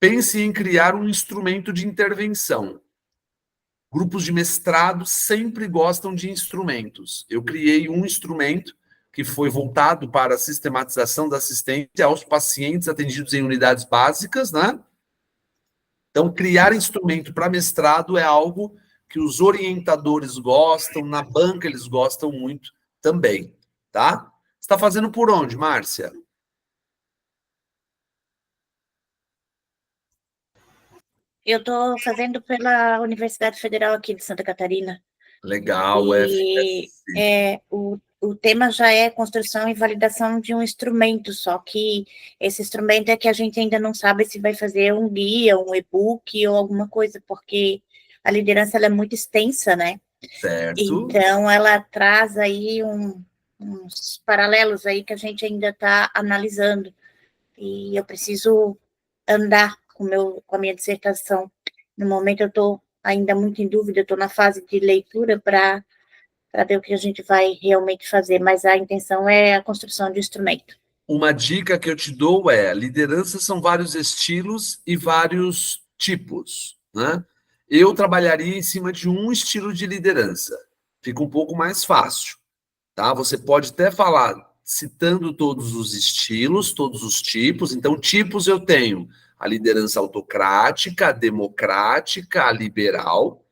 Pense em criar um instrumento de intervenção. Grupos de mestrado sempre gostam de instrumentos. Eu criei um instrumento que foi voltado para a sistematização da assistência aos pacientes atendidos em unidades básicas, né? Então, criar instrumento para mestrado é algo que os orientadores gostam, na banca eles gostam muito também, tá? Você está fazendo por onde, Márcia? Eu estou fazendo pela Universidade Federal aqui de Santa Catarina. Legal, e o tema já é construção e validação de um instrumento, só que esse instrumento é que a gente ainda não sabe se vai fazer um guia, um e-book ou alguma coisa, porque a liderança ela é muito extensa, né? Certo. Então, ela traz aí uns paralelos aí que a gente ainda está analisando, e eu preciso andar com a minha dissertação. No momento eu estou ainda muito em dúvida, estou na fase de leitura para ver o que a gente vai realmente fazer, mas a intenção é a construção de instrumento. uma dica que eu te dou é: liderança são vários estilos e vários tipos, né? Eu trabalharia em cima de um estilo de liderança. Fica um pouco mais fácil, tá? Você pode até falar citando todos os estilos, todos os tipos. Então, tipos eu tenho a liderança autocrática, a democrática, a liberal.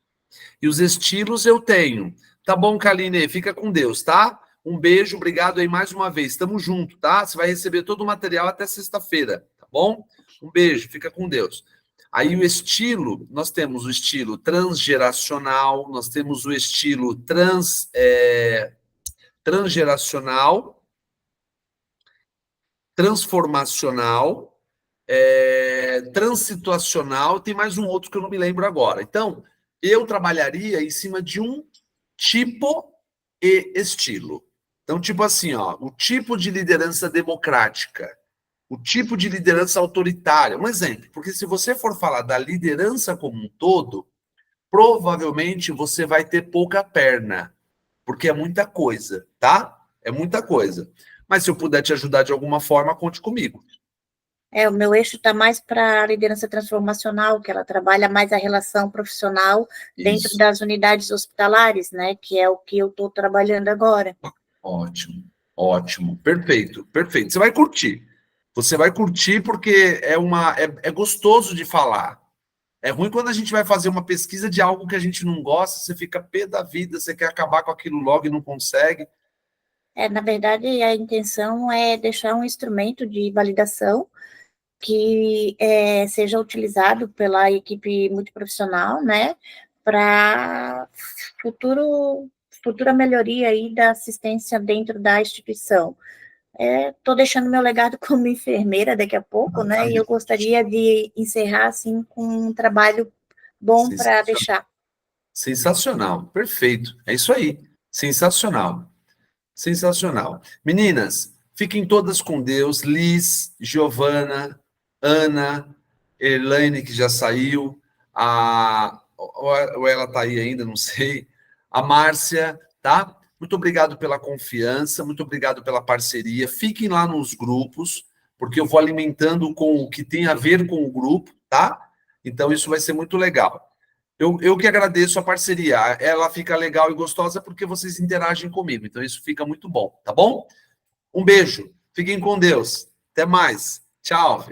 E os estilos eu tenho. Tá bom, Kaline? Fica com Deus, tá? Um beijo, obrigado aí mais uma vez. Tamo junto, tá? Você vai receber todo o material até sexta-feira, tá bom? Um beijo, fica com Deus. Aí o estilo, nós temos o estilo transgeracional, nós temos o estilo transgeracional, transformacional, transituacional, tem mais um outro que eu não me lembro agora. Então, eu trabalharia em cima de um tipo e estilo. Então, tipo assim, ó, o tipo de liderança democrática, o tipo de liderança autoritária. Um exemplo, porque se você for falar da liderança como um todo, provavelmente você vai ter pouca perna, porque é muita coisa, tá? É muita coisa. Mas se eu puder te ajudar de alguma forma, conte comigo. O meu eixo está mais para a liderança transformacional, que ela trabalha mais a relação profissional dentro Isso. das unidades hospitalares, né? Que é o que eu estou trabalhando agora. Ótimo, ótimo, perfeito, perfeito. Você vai curtir. Você vai curtir porque é gostoso de falar. É ruim quando a gente vai fazer uma pesquisa de algo que a gente não gosta, você fica pé da vida, você quer acabar com aquilo logo e não consegue. Na verdade, a intenção é deixar um instrumento de validação que seja utilizado pela equipe multiprofissional, né, para futura melhoria aí da assistência dentro da instituição. Estou deixando meu legado como enfermeira daqui a pouco, né, e eu gostaria de encerrar, assim, com um trabalho bom para deixar. Sensacional, perfeito, é isso aí, sensacional, sensacional. Meninas, fiquem todas com Deus, Liz, Giovana, Ana, Elaine, que já saiu, ou ela está aí ainda, não sei, a Márcia, tá? Muito obrigado pela confiança, muito obrigado pela parceria. Fiquem lá nos grupos, porque eu vou alimentando com o que tem a ver com o grupo, tá? Então, isso vai ser muito legal. Eu que agradeço a parceria. Ela fica legal e gostosa porque vocês interagem comigo. Então, isso fica muito bom, tá bom? Um beijo. Fiquem com Deus. Até mais. Tchau.